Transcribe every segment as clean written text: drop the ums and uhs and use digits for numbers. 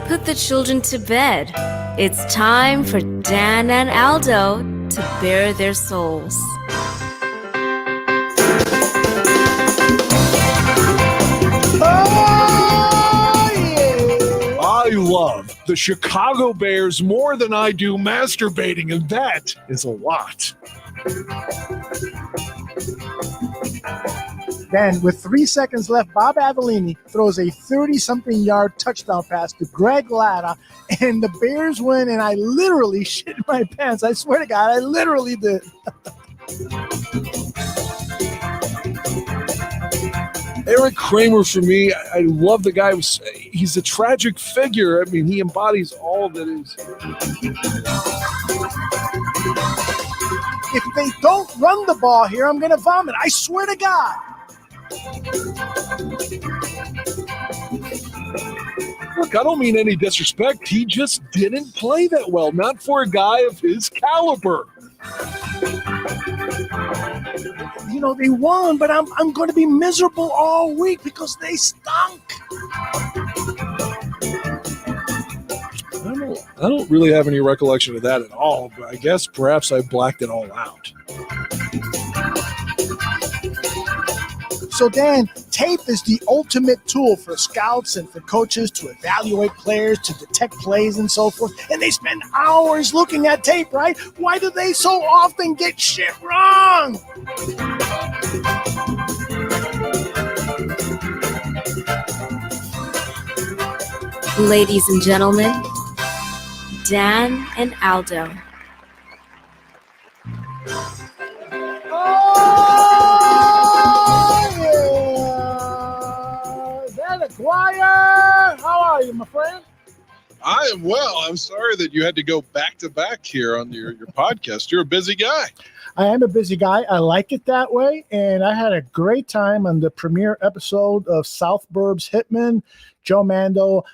put the children to bed. It's time for Dan and Aldo to bare their souls. I love the Chicago Bears more than I do masturbating, and that is a lot. Then, with 3 seconds left, Bob Avellini throws a 30-something yard touchdown pass to Greg Latta, and the Bears win, and I literally shit my pants. I swear to God, I literally did. Eric Kramer, for me, I love the guy. He's a tragic figure. I mean, he embodies all that is. If they don't run the ball here, I'm going to vomit. I swear to God. Look, I don't mean any disrespect. He just didn't play that well. Not for a guy of his caliber. You know, they won, but I'm going to be miserable all week because they stunk. I don't really have any recollection of that at all, but I guess perhaps I blacked it all out. So, Dan, tape is the ultimate tool for scouts and for coaches to evaluate players, to detect plays and so forth. And they spend hours looking at tape, right? Why do they so often get shit wrong? Ladies and gentlemen, Dan and Aldo. Dwyer, how are you, my friend? I am well. I'm sorry that you had to go back to back here on your podcast. You're a busy guy. I am a busy guy. I like it that way. And I had a great time on the premiere episode of South Burbs Hitman. Joe Mando,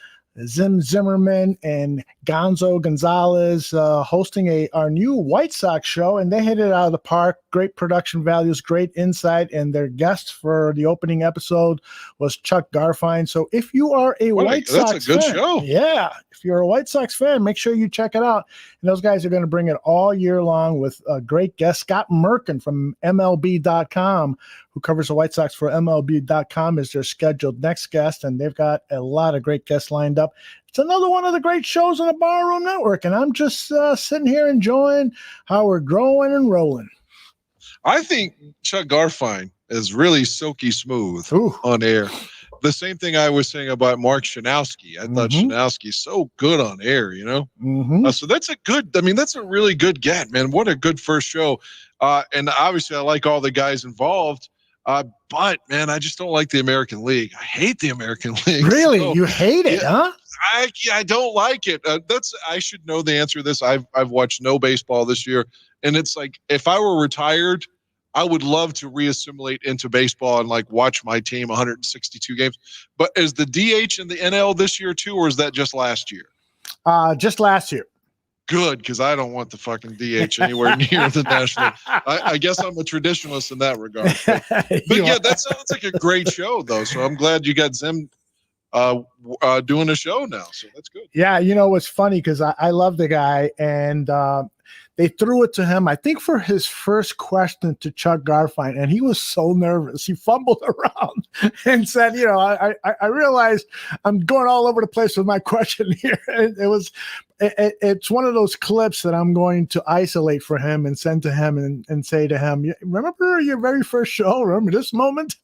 Zim Zimmerman, and Gonzo Gonzalez hosting our new White Sox show, and they hit it out of the park. Great production values, great insight, and their guest for the opening episode was Chuck Garfien. So if you are a White Sox fan, that's a good show. Yeah, if you're a White Sox fan, make sure you check it out. And those guys are going to bring it all year long with a great guest. Scott Merkin from MLB.com, who covers the White Sox for MLB.com, is their scheduled next guest, and they've got a lot of great guests lined up. It's another one of the great shows on the Barroom Network, and I'm just sitting here enjoying how we're growing and rolling. I think Chuck Garfien is really silky smooth on air. The same thing I was saying about Mark Shanowski. I thought Shanowski's so good on air, you know? So that's a really good get, man. What a good first show. And obviously I like all the guys involved. But, man, I just don't like the American League. I hate the American League. Really? So, you hate it, huh? I don't like it. I should know the answer to this. I've watched no baseball this year. And it's like, if I were retired, I would love to reassimilate into baseball and like watch my team 162 games. But is the DH in the NL this year too, or is that just last year? Just last year. Good, because I don't want the fucking DH anywhere near the National. I guess I'm a traditionalist in that regard. But yeah, that sounds like a great show, though. So I'm glad you got Zim doing a show now. So that's good. Yeah, you know, it's funny because I love the guy, and they threw it to him, I think, for his first question to Chuck Garfien, and he was so nervous. He fumbled around and said, you know, I realized I'm going all over the place with my question here. It's one of those clips that I'm going to isolate for him and send to him and say to him, remember your very first show? Remember this moment?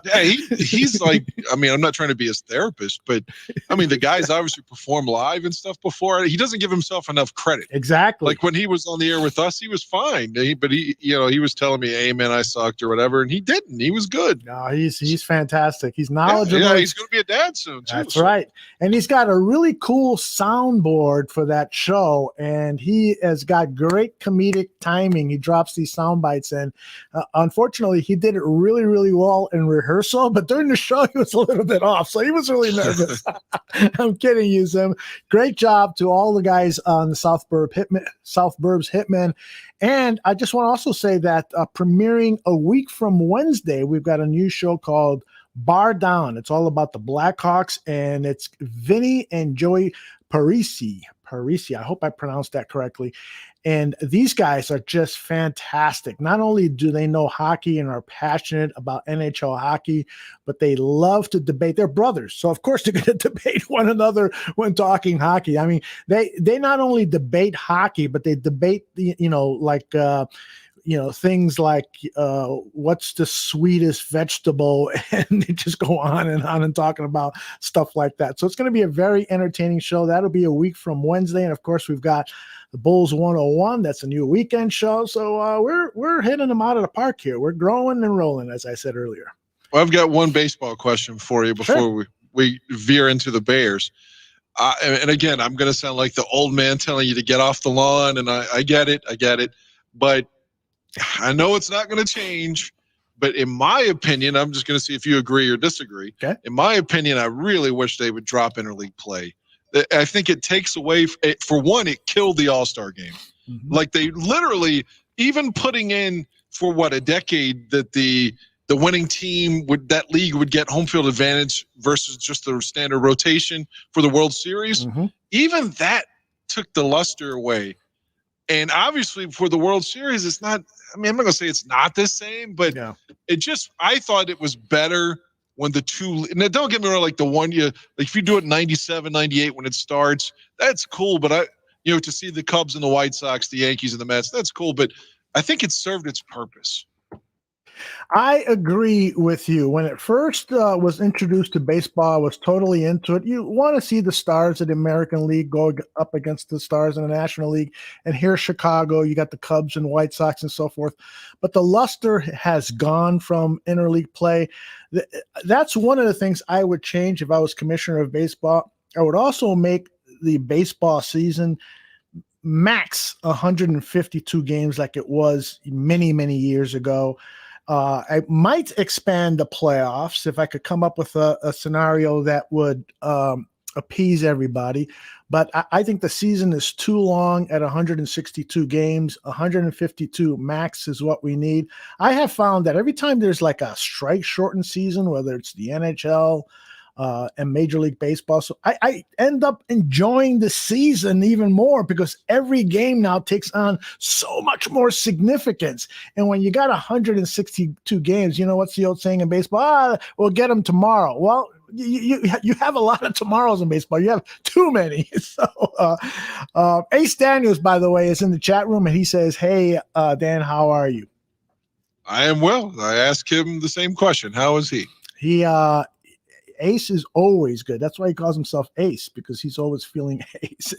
Yeah, he's like, I mean, I'm not trying to be his therapist, but I mean, the guy's obviously performed live and stuff before. He doesn't give himself enough credit. Exactly. Like when he was on the air with us, he was fine. But he was telling me, hey, man, I sucked or whatever. And he didn't. He was good. No, he's fantastic. He's knowledgeable. Yeah, he's going to be a dad soon, too. That's right. And he's got a really cool soundboard for that show. And he has got great comedic timing. He drops these sound bites in. Unfortunately, he did it really, really well in rehearsal. But during the show, he was a little bit off. So he was really nervous. I'm kidding you, Zim. Great job to all the guys on the South Burbs Hitmen. And I just want to also say that premiering a week from Wednesday, we've got a new show called Bar Down. It's all about the Blackhawks, and it's Vinny and Joey Parisi. I hope I pronounced that correctly. And these guys are just fantastic. Not only do they know hockey and are passionate about NHL hockey, but they love to debate. They're brothers, so of course they're going to debate one another when talking hockey. I mean, they not only debate hockey, but they debate things like what's the sweetest vegetable, and they just go on and talking about stuff like that. So it's going to be a very entertaining show. That'll be a week from Wednesday, and of course we've got the Bulls 101. That's a new weekend show. So we're hitting them out of the park here. We're growing and rolling, as I said earlier. Well, I've got one baseball question for you before we veer into the Bears. And again, I'm going to sound like the old man telling you to get off the lawn, and I get it, but I know it's not going to change. But in my opinion, I'm just going to see if you agree or disagree. Okay. In my opinion, I really wish they would drop interleague play. I think it takes away, for one, it killed the All-Star game. Mm-hmm. Like they literally, even putting in for a decade that the winning team that league would get home field advantage versus just the standard rotation for the World Series. Mm-hmm. Even that took the luster away. And obviously for the World Series, it's not, I mean, I'm not going to say it's not the same, but I thought it was better when the two, now don't get me wrong, like the one year, like if you do it 97, 98 when it starts, that's cool. But to see the Cubs and the White Sox, the Yankees and the Mets, that's cool. But I think it served its purpose. I agree with you. When it first was introduced to baseball, I was totally into it. You want to see the stars of the American League go up against the stars in the National League. And here, Chicago, you got the Cubs and White Sox and so forth. But the luster has gone from interleague play. That's one of the things I would change if I was commissioner of baseball. I would also make the baseball season max 152 games like it was many, many years ago. I might expand the playoffs if I could come up with a scenario that would appease everybody. But I think the season is too long at 162 games. 152 max is what we need. I have found that every time there's like a strike shortened season, whether it's the NHL and Major League Baseball, so I end up enjoying the season even more because every game now takes on so much more significance. And when you got 162 games, what's the old saying in baseball? We'll get them tomorrow. Well, you have a lot of tomorrows in baseball. You have too many. So Ace Daniels, by the way, is in the chat room, and he says, "Hey, Dan, how are you?" I am well. I asked him the same question. How is he? Ace is always good. That's why he calls himself Ace, because he's always feeling ace.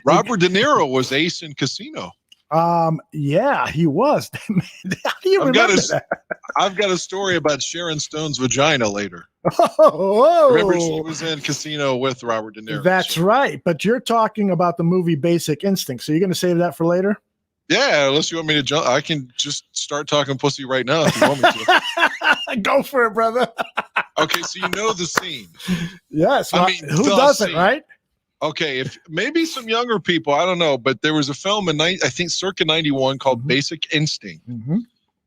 Robert De Niro was Ace in Casino. Yeah, he was. How do you remember that? I've got a story about Sharon Stone's vagina later. Oh, remember she was in Casino with Robert De Niro. That's right. But you're talking about the movie Basic Instinct. So you're going to save that for later? Yeah, unless you want me to jump. I can just start talking pussy right now if you want me to. Go for it, brother. Okay, so you know the scene. Yes. I mean, who doesn't, scene. Right? Okay, if maybe some younger people, I don't know, but there was a film in I think circa 91 called Basic Instinct. Mm-hmm.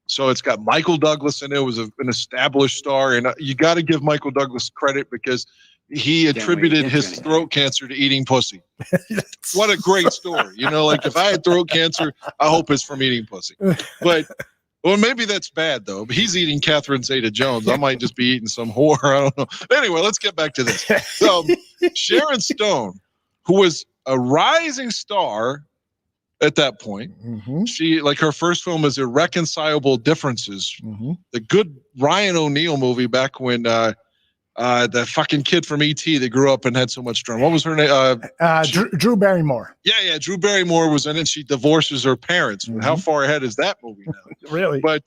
So it's got Michael Douglas in it. It was an established star, and you got to give Michael Douglas credit because he attributed his throat cancer to eating pussy. What a great story. Like if I had throat cancer, I hope it's from eating pussy. But well, maybe that's bad though. But he's eating Catherine Zeta-Jones. I might just be eating some whore. I don't know. Anyway, let's get back to this. So Sharon Stone, who was a rising star at that point, she her first film is Irreconcilable Differences, the good Ryan O'Neal movie back when the fucking kid from E.T. that grew up and had so much drama. What was her name? Drew Barrymore. Yeah. Drew Barrymore was in it. She divorces her parents. How far ahead is that movie now? Really? But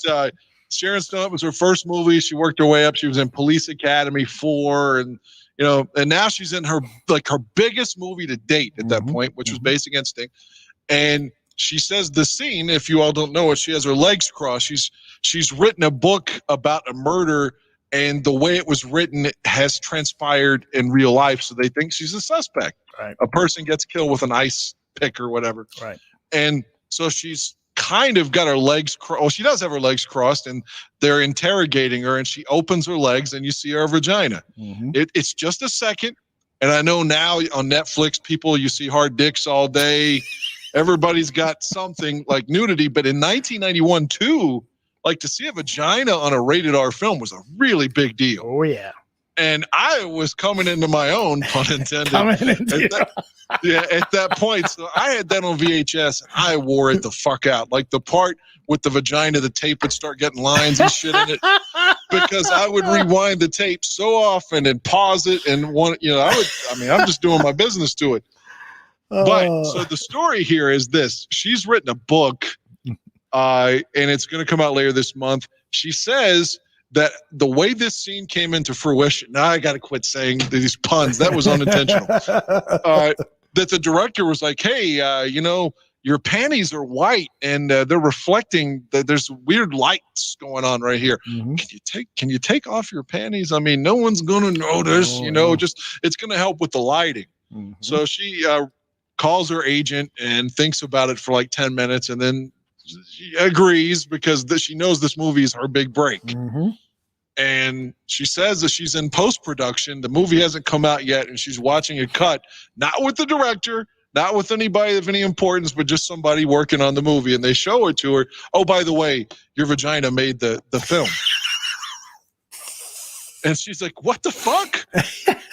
Sharon Stone was her first movie. She worked her way up. She was in Police Academy 4 and and now she's in her biggest movie to date at that point, which was Basic Instinct. And she says the scene, if you all don't know it, she has her legs crossed. She's written a book about a murder, and the way it was written has transpired in real life. So they think she's a suspect. Right. A person gets killed with an ice pick or whatever. Right. And so she's kind of got her legs crossed. Well, she does have her legs crossed, and they're interrogating her, and she opens her legs, and you see her vagina. Mm-hmm. It's just a second. And I know now on Netflix, you see hard dicks all day. Everybody's got something like nudity. But in 1991, too, like to see a vagina on a rated R film was a really big deal. Oh, yeah. And I was coming into my own, pun intended. At that point. So I had that on VHS, and I wore it the fuck out. Like the part with the vagina, the tape would start getting lines and shit in it. Because I would rewind the tape so often and pause it and I'm just doing my business to it. But so the story here is this. She's written a book, and it's going to come out later this month. She says that the way this scene came into fruition, now I got to quit saying these puns. That was unintentional. That the director was like, hey, your panties are white and they're reflecting that there's weird lights going on right here. Mm-hmm. Can you take off your panties? I mean, no one's going to notice, just it's going to help with the lighting. Mm-hmm. So she calls her agent and thinks about it for like 10 minutes. And then she agrees because she knows this movie is her big break. Mm-hmm. And she says that she's in post-production. The movie hasn't come out yet. And she's watching a cut, not with the director, not with anybody of any importance, but just somebody working on the movie. And they show it to her. Oh, by the way, your vagina made the film. And she's like, what the fuck?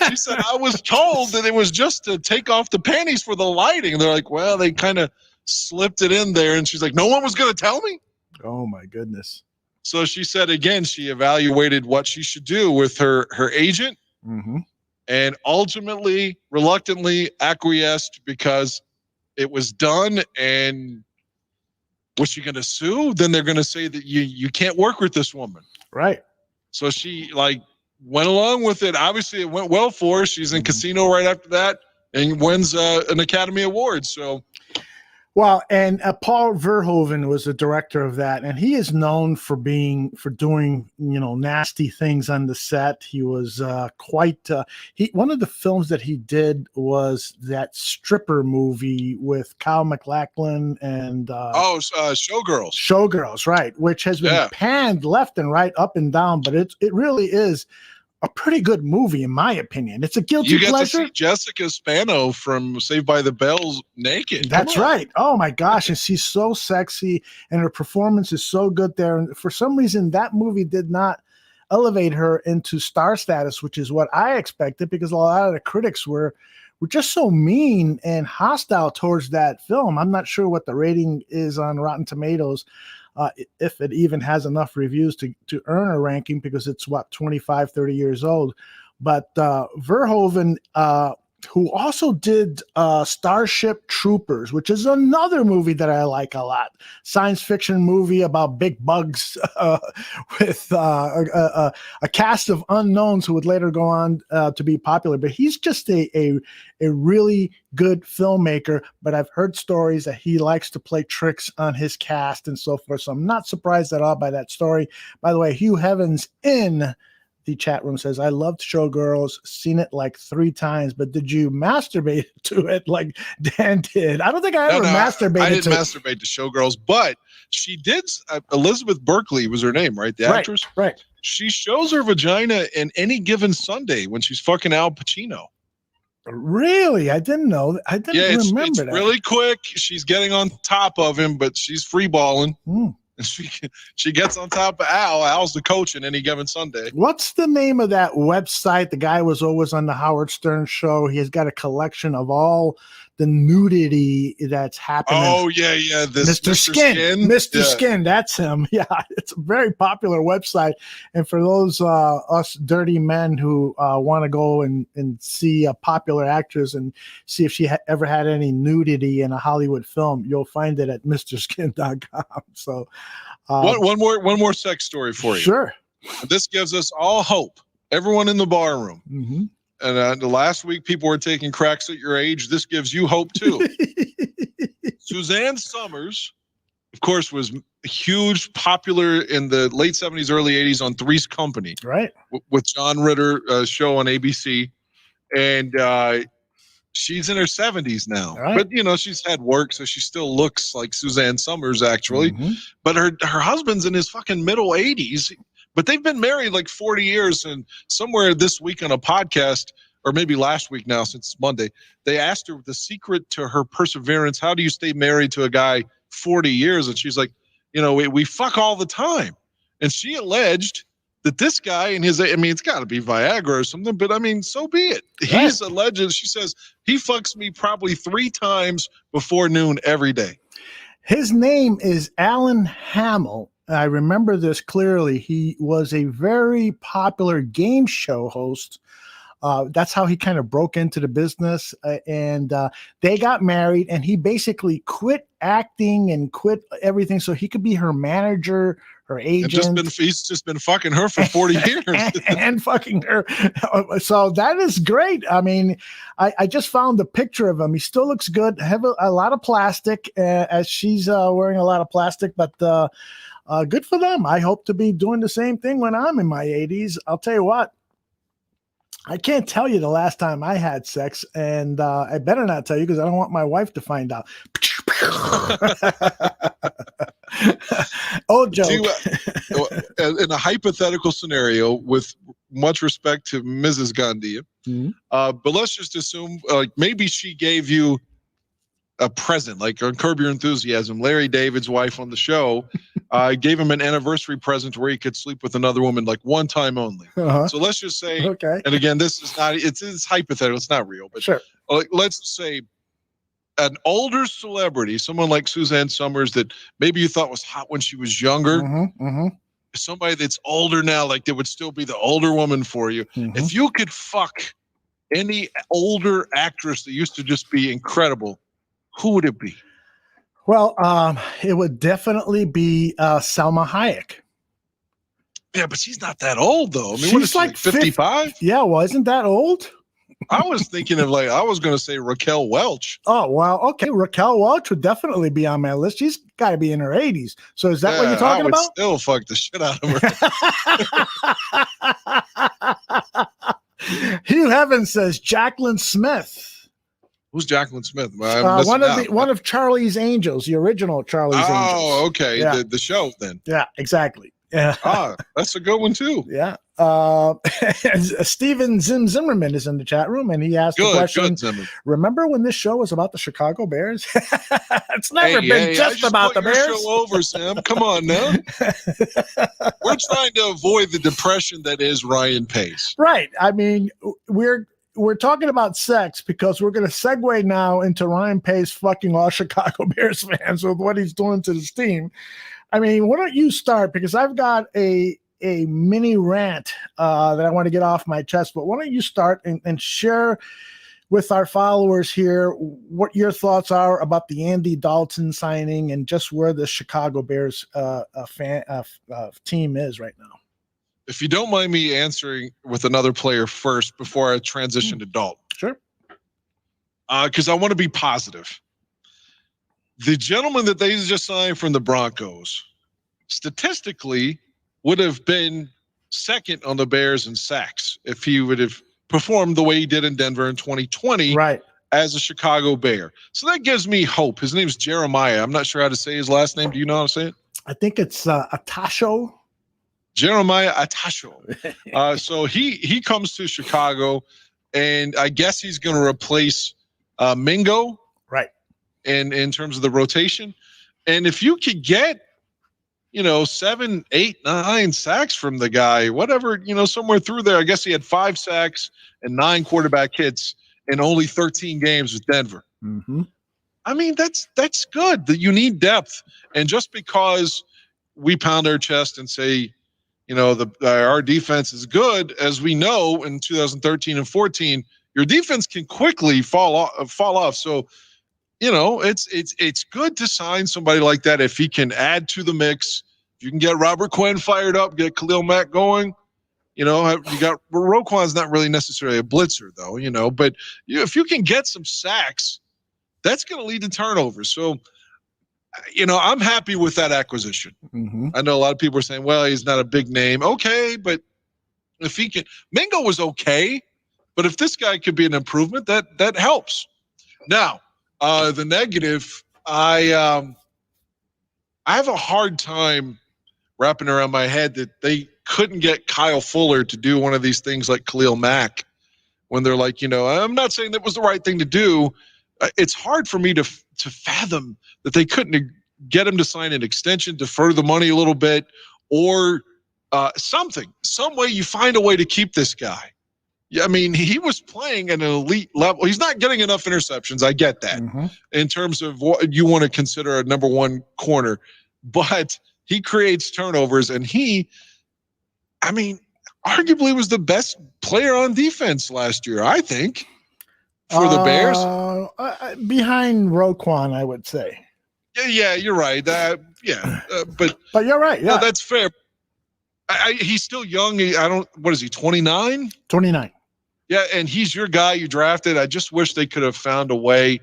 She said, I was told that it was just to take off the panties for the lighting. And they're like, well, they kind of slipped it in there. And she's like, no one was going to tell me? Oh, my goodness. So she said, again, she evaluated what she should do with her agent. Mm-hmm. And ultimately, reluctantly acquiesced because it was done. And was she going to sue? Then they're going to say that you can't work with this woman. Right. So she went along with it. Obviously, it went well for her. She's in Casino right after that and wins an Academy Award. So. Well, and Paul Verhoeven was the director of that, and he is known for doing nasty things on the set. He was one of the films that he did was that stripper movie with Kyle MacLachlan and Showgirls. Showgirls, right? Which has been panned left and right, up and down, but it really is a pretty good movie, in my opinion. It's a guilty pleasure. You get to see Jessica Spano from Saved by the Bell naked. That's right. Oh, my gosh. And she's so sexy, and her performance is so good there. And for some reason, that movie did not elevate her into star status, which is what I expected, because a lot of the critics were just so mean and hostile towards that film. I'm not sure what the rating is on Rotten Tomatoes. If it even has enough reviews to earn a ranking, because it's 25, 30 years old. But Verhoeven, who also did Starship Troopers, which is another movie that I like a lot. Science fiction movie about big bugs with a cast of unknowns who would later go on to be popular. But he's just a really good filmmaker. But I've heard stories that he likes to play tricks on his cast and so forth. So I'm not surprised at all by that story. By the way, Hugh Heavens in the chat room says, I loved Showgirls, seen it like 3 times, but did you masturbate to it like Dan did? I don't think I ever masturbated I didn't masturbate to Showgirls, but she did. Elizabeth Berkley was her name, right? The actress? Right. She shows her vagina in Any Given Sunday when she's fucking Al Pacino. Really? I didn't know. I didn't remember that. It's really quick. She's getting on top of him, but she's free balling. And she gets on top of Al. Al's the coach in Any Given Sunday. What's the name of that website? The guy was always on the Howard Stern show. He has got a collection of all the nudity that's happening. Oh, yeah. Mr. Skin. Mr. Skin, that's him. Yeah, it's a very popular website. And for those us dirty men who want to go and see a popular actress and see if she ever had any nudity in a Hollywood film, you'll find it at MrSkin.com. So one more sex story for you. Sure. This gives us all hope. Everyone in the bar room. Mm-hmm. And the last week, people were taking cracks at your age. This gives you hope, too. Suzanne Summers, of course, was huge, popular in the late 70s, early 80s on Three's Company. Right. With John Ritter show on ABC. And She's in her 70s now, Right. but she's had work, so she still looks like Suzanne Summers actually. Mhm. But her husband's in his fucking middle 80s, but they've been married like 40 years. And somewhere this week on a podcast, or maybe last week now, since it's Monday, they asked her the secret to her perseverance. How do you stay married to a guy 40 years? And she's like, we fuck all the time. And she alleged that this guy and it's got to be Viagra or something, but so be it. He's alleged, she says, he fucks me probably 3 times before noon every day. His name is Alan Hamill. I remember this clearly. He was a very popular game show host. That's how he kind of broke into the business, and they got married, and he basically quit acting and quit everything so he could be her manager, her agent. He's just been fucking her for 40 years. and fucking her. So that is great. I just found the picture of him. He still looks good. Have a lot of plastic, as she's wearing a lot of plastic, but good for them. I hope to be doing the same thing when I'm in my 80s. I'll tell you what. I can't tell you the last time I had sex, and I better not tell you because I don't want my wife to find out. Oh, joke. In a hypothetical scenario, with much respect to Mrs. Gandia, but let's just assume maybe she gave you a present, like on Curb Your Enthusiasm. Larry David's wife on the show gave him an anniversary present where he could sleep with another woman like one time only. So let's just say, okay. And again, this is not, it's hypothetical, it's not real, but sure. Let's say an older celebrity, someone like Suzanne Summers that maybe you thought was hot when she was younger, somebody that's older now, like that would still be the older woman for you. If you could fuck any older actress that used to just be incredible, who would it be? Well, it would definitely be Salma Hayek. Yeah, but she's not that old, though. She's like 55? Yeah, well, isn't that old? I was thinking of I was going to say Raquel Welch. Oh, well, okay. Raquel Welch would definitely be on my list. She's got to be in her 80s. So is that what you're talking about? I would still fuck the shit out of her. Hugh Heaven says Jacqueline Smith. Who's Jacqueline Smith? One of Charlie's Angels, the original Charlie's Angels. Oh, okay. Yeah. The show then. Yeah, exactly. Yeah. That's a good one too. Yeah. Steven Zimmerman is in the chat room, and he asked the question, remember when this show was about the Chicago Bears? It's never been just about the Bears. Show over, Sam. Come on now. We're trying to avoid the depression that is Ryan Pace. Right. We're talking about sex because we're going to segue now into Ryan Pace fucking all Chicago Bears fans with what he's doing to this team. Why don't you start? Because I've got a mini rant that I want to get off my chest, but why don't you start and share with our followers here what your thoughts are about the Andy Dalton signing and just where the Chicago Bears team is right now. If you don't mind me answering with another player first before I transition to Dalton. Sure. Because I want to be positive. The gentleman that they just signed from the Broncos statistically would have been second on the Bears in sacks if he would have performed the way he did in Denver in 2020 as a Chicago Bear. So that gives me hope. His name's Jeremiah. I'm not sure how to say his last name. Do you know how to say it? I think it's Atasho. Jeremiah Atasho. So he comes to Chicago, and I guess he's going to replace Mingo, right? And in terms of the rotation, and if you could get, 7, 8, 9 sacks from the guy, whatever, somewhere through there. I guess he had 5 sacks and 9 quarterback hits in only 13 games with Denver. That's good. That you need depth, and just because we pound our chest and say, our defense is good, as we know in 2013 and 14, your defense can quickly fall off. So, it's good to sign somebody like that if he can add to the mix. If you can get Robert Quinn fired up, get Khalil Mack going. You got Roquan's not really necessarily a blitzer though, but if you can get some sacks, that's going to lead to turnovers. So, I'm happy with that acquisition. I know a lot of people are saying, well, he's not a big name. Okay, but if he can, Mingo was okay, But if this guy could be an improvement, that helps. Now, the negative, I have a hard time wrapping around my head that they couldn't get Kyle Fuller to do one of these things like Khalil Mack when they're like, I'm not saying that was the right thing to do. It's hard for me to fathom that they couldn't get him to sign an extension, defer the money a little bit, or some way you find a way to keep this guy. Yeah, I mean, he was playing at an elite level. He's not getting enough interceptions. I get that in terms of what you want to consider a number one corner, but he creates turnovers, and arguably was the best player on defense last year, I think, for the Bears. Behind Roquan, I would say. Yeah, you're right. But you're right. Yeah, no, that's fair. He's still young. What is he, 29? 29. Yeah, and he's your guy you drafted. I just wish they could have found a way.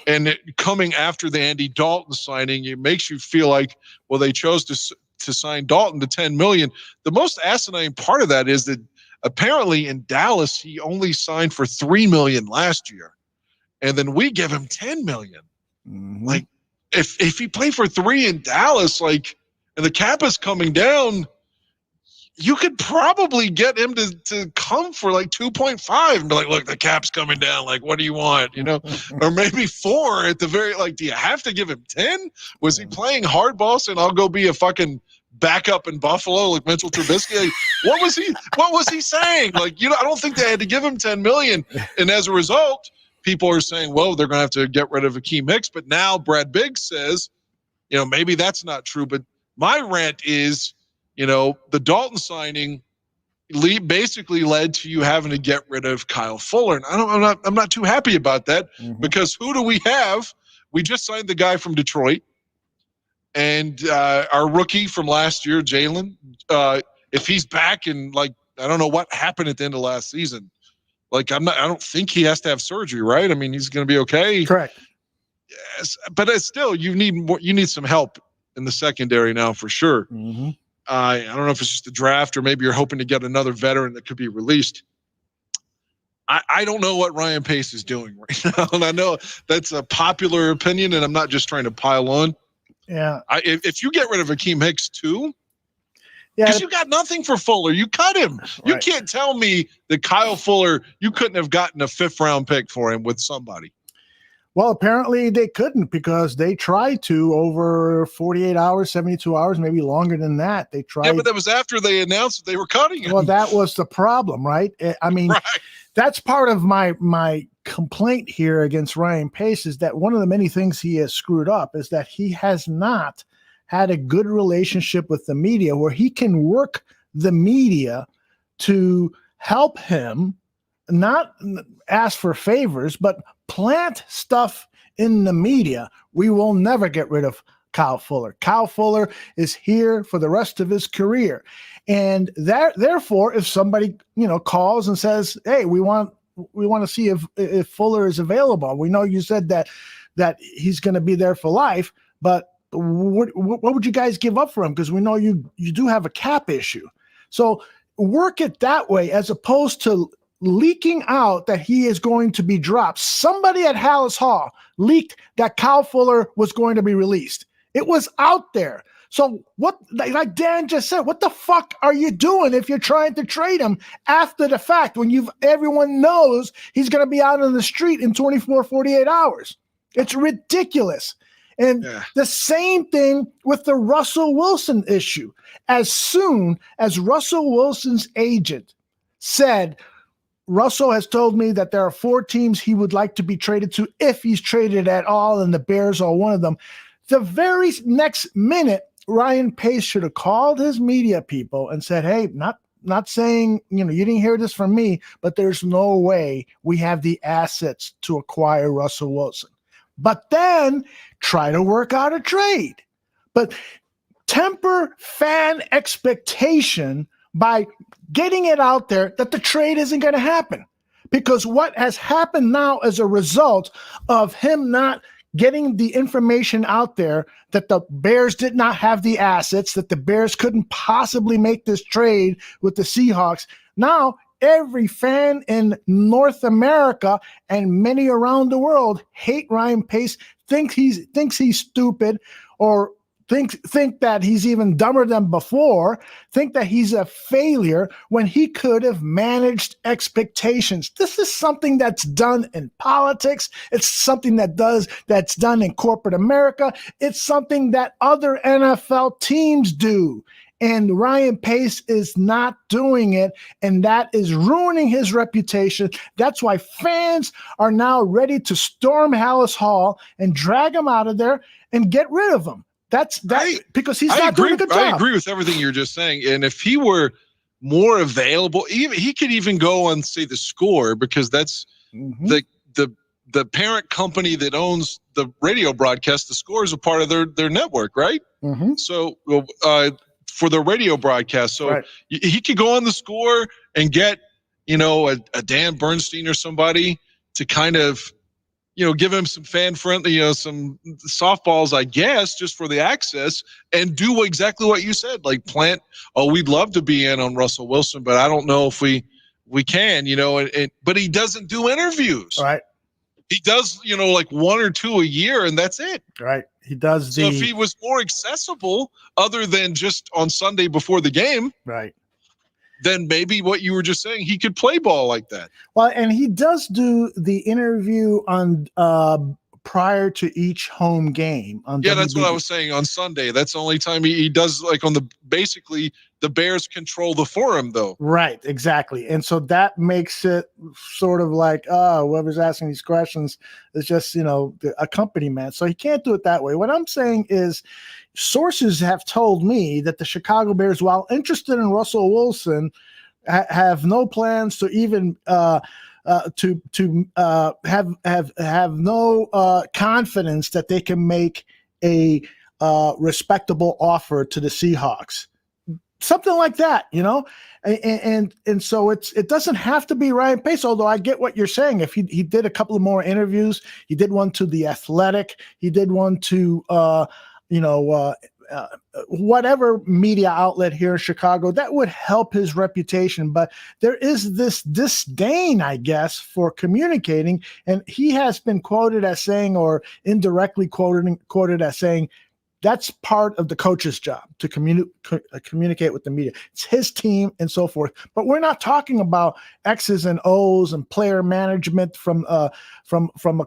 And coming after the Andy Dalton signing, it makes you feel like, well, they chose to sign Dalton to $10 million. The most asinine part of that is that apparently in Dallas he only signed for $3 million last year, and then we give him $10 million. Like, if he played for $3 million in Dallas, and the cap is coming down, you could probably get him to come for like 2.5 and be like, look, the cap's coming down. Like, what do you want? Or maybe 4 at the very, do you have to give him 10? Was he playing hardball saying I'll go be a fucking backup in Buffalo like Mitchell Trubisky? What was he saying? I don't think they had to give him $10 million. And as a result, people are saying, well, they're going to have to get rid of Akeem Hicks. But now Brad Biggs says, maybe that's not true. But my rant is, the Dalton signing basically led to you having to get rid of Kyle Fuller. And I'm not too happy about that because who do we have? We just signed the guy from Detroit and our rookie from last year, Jalen. If he's back and I don't know what happened at the end of last season. I don't think he has to have surgery, right? I mean, he's going to be okay. Correct. Yes, but still, you need some help in the secondary now for sure. I don't know if it's just the draft or maybe you're hoping to get another veteran that could be released. I don't know what Ryan Pace is doing right now. And I know that's a popular opinion, and I'm not just trying to pile on. Yeah. If you get rid of Akeem Hicks too, because you got nothing for Fuller. You cut him. Right. You can't tell me that Kyle Fuller, you couldn't have gotten a 5th-round pick for him with somebody. Well, apparently they couldn't because they tried to over 48 hours, 72 hours, maybe longer than that. They tried. Yeah, but that was after they announced that they were cutting him. Well, that was the problem, right? I mean, That's part of my complaint here against Ryan Pace is that one of the many things he has screwed up is that he has not had a good relationship with the media where he can work the media to help him not ask for favors, but plant stuff in the media. We will never get rid of Kyle Fuller. Kyle Fuller is here for the rest of his career. And therefore, if somebody, calls and says, hey, we want to see if Fuller is available. We know you said that he's going to be there for life, but what would you guys give up for him? Because we know you do have a cap issue. So work it that way as opposed to leaking out that he is going to be dropped. Somebody at Hallis Hall leaked that Kyle Fuller was going to be released. It was out there. So what, like Dan just said, what the fuck are you doing if you're trying to trade him after the fact when everyone knows he's going to be out on the street in 24, 48 hours? It's ridiculous. And the same thing with the Russell Wilson issue. As soon as Russell Wilson's agent said, Russell has told me that there are 4 teams he would like to be traded to if he's traded at all, and the Bears are one of them. The very next minute, Ryan Pace should have called his media people and said, hey, not saying, you didn't hear this from me, but there's no way we have the assets to acquire Russell Wilson. But then try to work out a trade. But temper fan expectation by getting it out there that the trade isn't going to happen. Because what has happened now as a result of him not getting the information out there that the Bears did not have the assets, that the Bears couldn't possibly make this trade with the Seahawks. Now every fan in North America and many around the world hate Ryan Pace, thinks he's stupid, or think that he's even dumber than before, think that he's a failure when he could have managed expectations. This is something that's done in politics. It's something that's done in corporate America. It's something that other NFL teams do. And Ryan Pace is not doing it, and that is ruining his reputation. That's why fans are now ready to storm Hallis Hall and drag him out of there and get rid of him. That's because he's not doing a good job. I agree with everything you're just saying. And if he were more available, he could even go on, say, The Score, because that's the parent company that owns the radio broadcast. The Score is a part of their network, right? Mm-hmm. So for the radio broadcast, so he could go on The Score and get, a Dan Bernstein or somebody to kind of, give him some fan-friendly, some softballs, I guess, just for the access, and do exactly what you said, like plant, we'd love to be in on Russell Wilson, but I don't know if we can, but he doesn't do interviews. Right. He does, like one or two a year, and that's it. Right. He does. So if he was more accessible, other than just on Sunday before the game, right, then maybe what you were just saying, he could play ball like that. Well, and he does do the interview on prior to each home game. That's what I was saying on Sunday. That's the only time he does, like, basically the Bears control the forum, though. Right, exactly. And so that makes it sort of like, whoever's asking these questions is just, the accompaniment. So he can't do it that way. What I'm saying is, sources have told me that the Chicago Bears, while interested in Russell Wilson, have no plans to even have no confidence that they can make a respectable offer to the Seahawks. Something like that, and so it doesn't have to be Ryan Pace, although I get what you're saying. If he did a couple of more interviews, he did one to The Athletic, he did one to whatever media outlet here in Chicago, that would help his reputation. But there is this disdain, I guess, for communicating, and he has been quoted as saying, or indirectly quoted as saying, that's part of the coach's job to communicate with the media. It's his team and so forth. But we're not talking about X's and O's and player management from a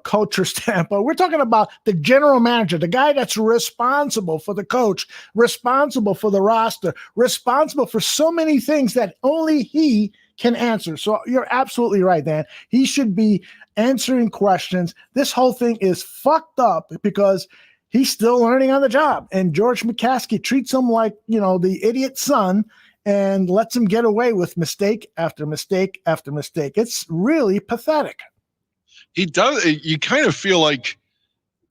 culture standpoint. We're talking about the general manager, the guy that's responsible for the coach, responsible for the roster, responsible for so many things that only he can answer. So you're absolutely right, Dan. He should be answering questions. This whole thing is fucked up because he's still learning on the job, and George McCaskey treats him like, the idiot son, and lets him get away with mistake after mistake after mistake. It's really pathetic. He does. You kind of feel like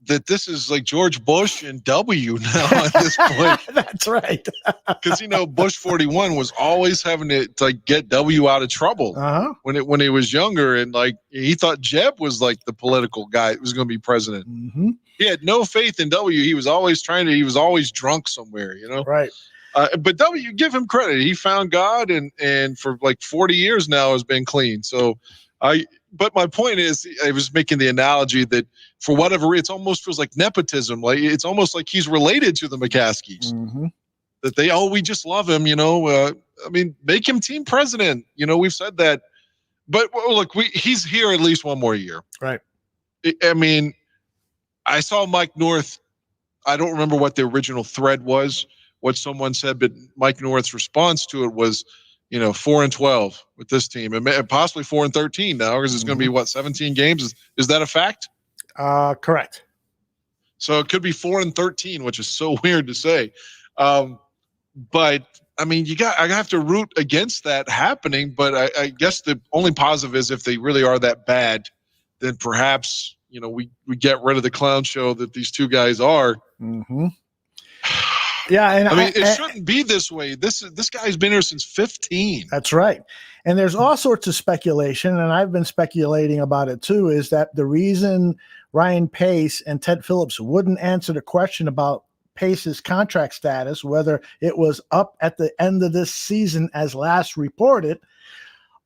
that this is like George Bush and W now at this point. That's right. Because Bush 41 was always having to like get W out of trouble when he was younger, and like he thought Jeb was like the political guy that was going to be president. Mm-hmm. He had no faith in W. He was always he was always drunk somewhere, Right. But W, give him credit. He found God, and for like 40 years now has been clean. So but my point is, I was making the analogy that for whatever reason, it almost feels like nepotism. Like it's almost like he's related to the McCaskies. Mm-hmm. That we just love him, make him team president. We've said that. But look, he's here at least one more year. Right. I saw Mike North. I don't remember what the original thread was, what someone said, but Mike North's response to it was, 4-12 with this team, and possibly 4-13 now, because it's going to be 17 games. Is that a fact? Correct. So it could be 4-13, which is so weird to say. But I have to root against that happening. But I guess the only positive is if they really are that bad, then perhaps we get rid of the clown show that these two guys are. Mm-hmm. Yeah, and it shouldn't be this way. This guy's been here since 15. That's right. And there's all sorts of speculation, and I've been speculating about it too, is that the reason Ryan Pace and Ted Phillips wouldn't answer the question about Pace's contract status, whether it was up at the end of this season as last reported,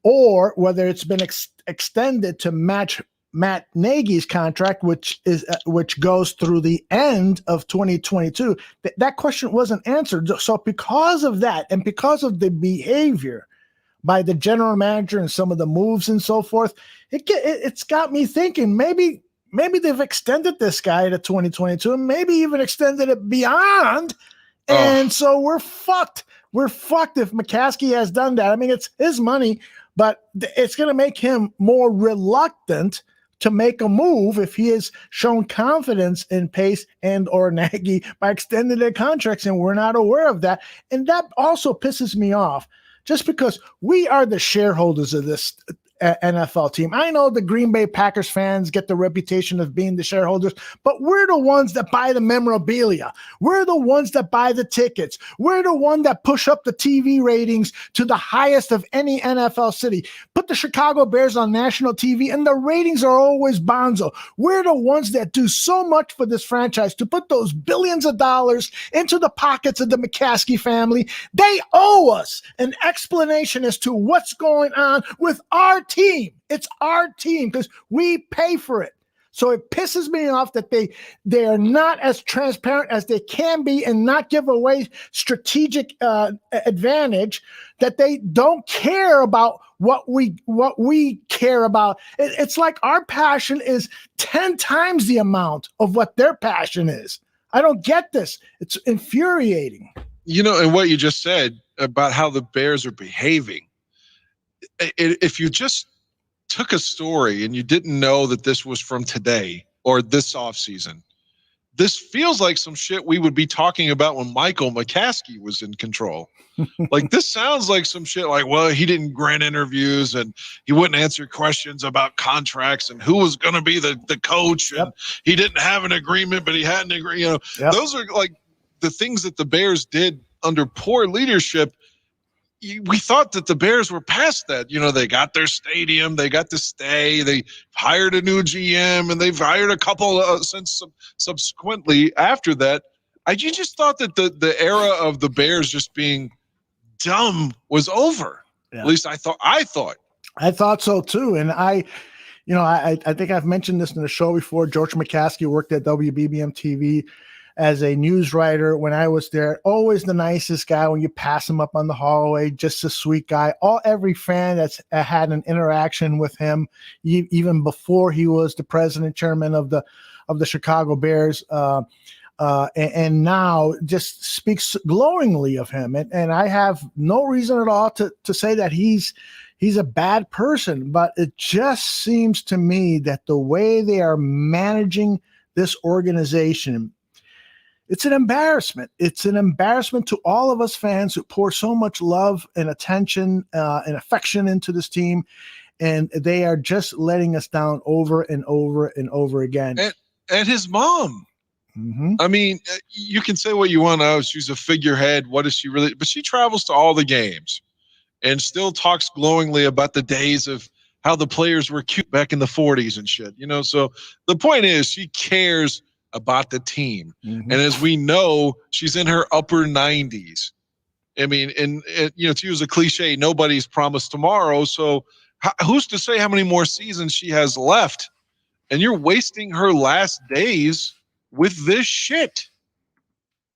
or whether it's been extended to match Matt Nagy's contract, which goes through the end of 2022. That question wasn't answered. So because of that, and because of the behavior by the general manager and some of the moves and so forth, it's got me thinking maybe they've extended this guy to 2022 and maybe even extended it beyond. And so we're fucked. We're fucked if McCaskey has done that. I mean, it's his money, but it's going to make him more reluctant to make a move if he has shown confidence in Pace and or Nagy by extending their contracts, and we're not aware of that. And that also pisses me off, just because we are the shareholders of this NFL team. I know the Green Bay Packers fans get the reputation of being the shareholders, but we're the ones that buy the memorabilia. We're the ones that buy the tickets. We're the one that push up the TV ratings to the highest of any NFL city. Put the Chicago Bears on national TV and the ratings are always bonzo. We're the ones that do so much for this franchise to put those billions of dollars into the pockets of the McCaskey family. They owe us an explanation as to what's going on with our team. It's our team because we pay for it. So it pisses me off that they are not as transparent as they can be and not give away strategic advantage, that they don't care about what we care about. It's like our passion is 10 times the amount of what their passion is. I don't get this. It's infuriating. And what you just said about how the Bears are behaving, if you just took a story and you didn't know that this was from today or this offseason, this feels like some shit we would be talking about when Michael McCaskey was in control. Like, this sounds like some shit like, well, he didn't grant interviews and he wouldn't answer questions about contracts and who was going to be the coach. And he didn't have an agreement, but he had an agreement. Those are like the things that the Bears did under poor leadership. We thought that the Bears were past that. They got their stadium, they got to stay, they hired a new GM, and they've hired a couple since subsequently after that. You just thought that the era of the Bears just being dumb was over. Yeah. At least I thought. I thought so too. And I think I've mentioned this in the show before. George McCaskey worked at WBBM TV as a news writer when I was there. Always the nicest guy when you pass him up on the hallway, just a sweet guy. Every fan that's had an interaction with him, even before he was the president, chairman of the Chicago Bears, and now just speaks glowingly of him. And I have no reason at all to say that he's a bad person, but it just seems to me that the way they are managing this organization, it's an embarrassment. It's an embarrassment to all of us fans who pour so much love and attention and affection into this team, and they are just letting us down over and over and over again. And his mom. Mm-hmm. I mean, you can say what you want. Oh, she's a figurehead. What is she really? But she travels to all the games and still talks glowingly about the days of how the players were cute back in the 40s and shit. So the point is, she cares about the team. Mm-hmm. And as we know, she's in her upper 90s. I mean, and to use a cliche, nobody's promised tomorrow. So who's to say how many more seasons she has left? And you're wasting her last days with this shit.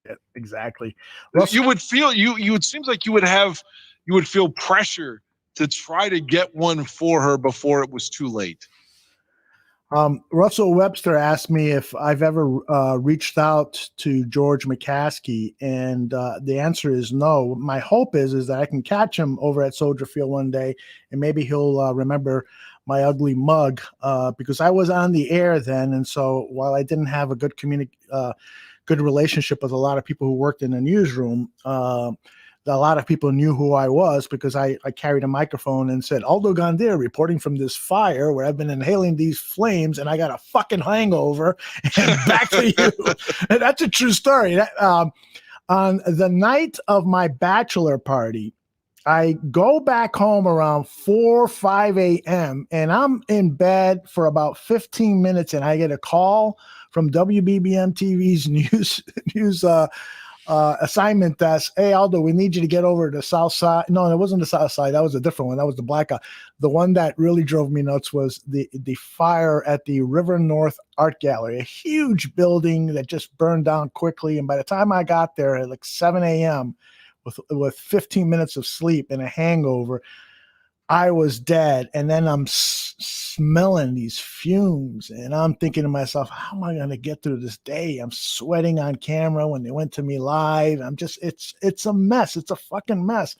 Yeah, exactly. Well, you would feel it seems like you would feel pressure to try to get one for her before it was too late. Russell Webster asked me if I've ever reached out to George McCaskey, and the answer is no. My hope is that I can catch him over at Soldier Field one day, and maybe he'll remember my ugly mug because I was on the air then, and so while I didn't have a good relationship with a lot of people who worked in the newsroom, a lot of people knew who I was because I carried a microphone and said, Aldo Gandir reporting from this fire where I've been inhaling these flames and I got a fucking hangover, and back to you. And that's a true story. On the night of my bachelor party, I go back home around 4 or 5 a.m. and I'm in bed for about 15 minutes and I get a call from WBBM TV's news assignment desk. Hey, Aldo, we need you to get over to the south side. No, it wasn't the south side. That was a different one. That was the blackout. The one that really drove me nuts was the fire at the River North Art Gallery, a huge building that just burned down quickly. And by the time I got there at like 7 a.m. with 15 minutes of sleep and a hangover, I was dead. And then I'm smelling these fumes and I'm thinking to myself, how am I going to get through this day? I'm sweating on camera when they went to me live. It's a mess. It's a fucking mess.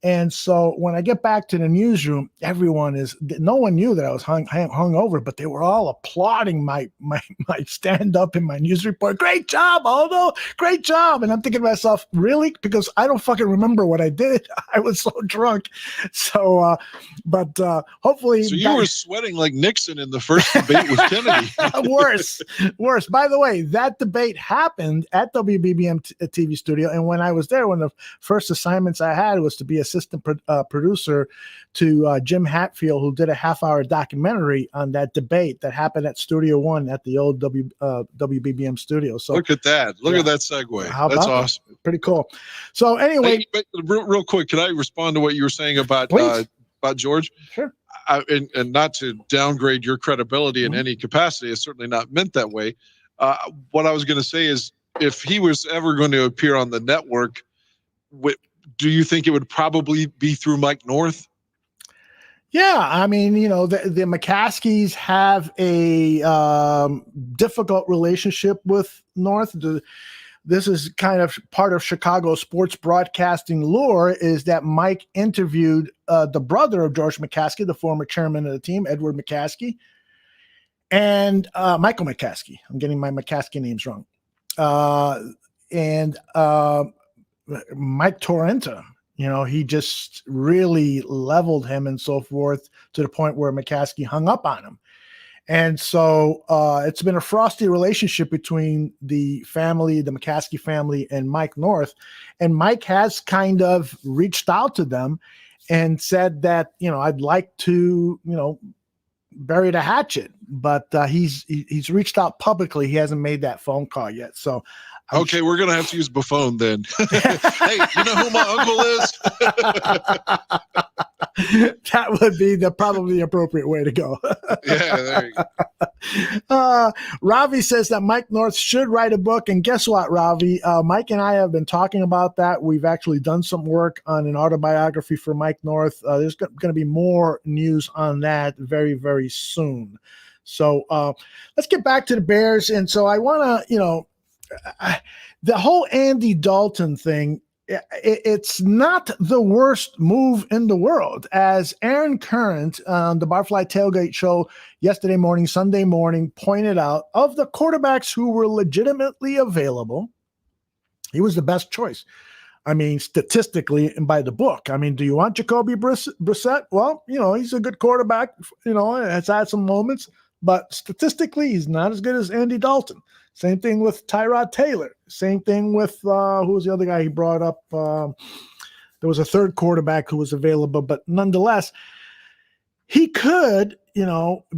And so when I get back to the newsroom, no one knew that I was hung over, but they were all applauding my stand up in my news report. Great job, Aldo. Great job. And I'm thinking to myself, really? Because I don't fucking remember what I did. I was so drunk. So, but hopefully. So you were sweating like Nixon in the first debate with Kennedy. Worse. By the way, that debate happened at WBBM TV studio. And when I was there, one of the first assignments I had was to be assistant producer to Jim Hatfield, who did a half-hour documentary on that debate that happened at Studio One at the old WBBM studio. So look at that! Look at that segue. That's awesome. That? Pretty cool. So anyway, hey, real quick, can I respond to what you were saying about George? Sure. And not to downgrade your credibility in any capacity, it's certainly not meant that way. What I was going to say is, if he was ever going to appear on the network, do you think it would probably be through Mike North? Yeah, I mean, the McCaskies have a difficult relationship with North. This is kind of part of Chicago sports broadcasting lore, is that Mike interviewed the brother of George McCaskey, the former chairman of the team, Edward McCaskey, and Michael McCaskey. I'm getting my McCaskey names wrong. And Mike Torrenta, he just really leveled him and so forth, to the point where McCaskey hung up on him. And so it's been a frosty relationship between the McCaskey family and Mike North. And Mike has kind of reached out to them and said that, I'd like to, bury the hatchet, but he's reached out publicly. He hasn't made that phone call yet. So okay, we're going to have to use Buffon then. Hey, you know who my uncle is? That would be probably the appropriate way to go. Yeah, there you go. Ravi says that Mike North should write a book. And guess what, Ravi? Mike and I have been talking about that. We've actually done some work on an autobiography for Mike North. There's going to be more news on that very, very soon. So let's get back to the Bears. And so I want to, the whole Andy Dalton thing, it's not the worst move in the world. As Aaron Current on the Barfly Tailgate show Sunday morning, pointed out, of the quarterbacks who were legitimately available, he was the best choice. I mean, statistically and by the book. I mean, do you want Jacoby Brissett? Well, he's a good quarterback, has had some moments, but statistically, he's not as good as Andy Dalton. Same thing with Tyrod Taylor. Same thing with who was the other guy he brought up? There was a third quarterback who was available, but nonetheless, he could,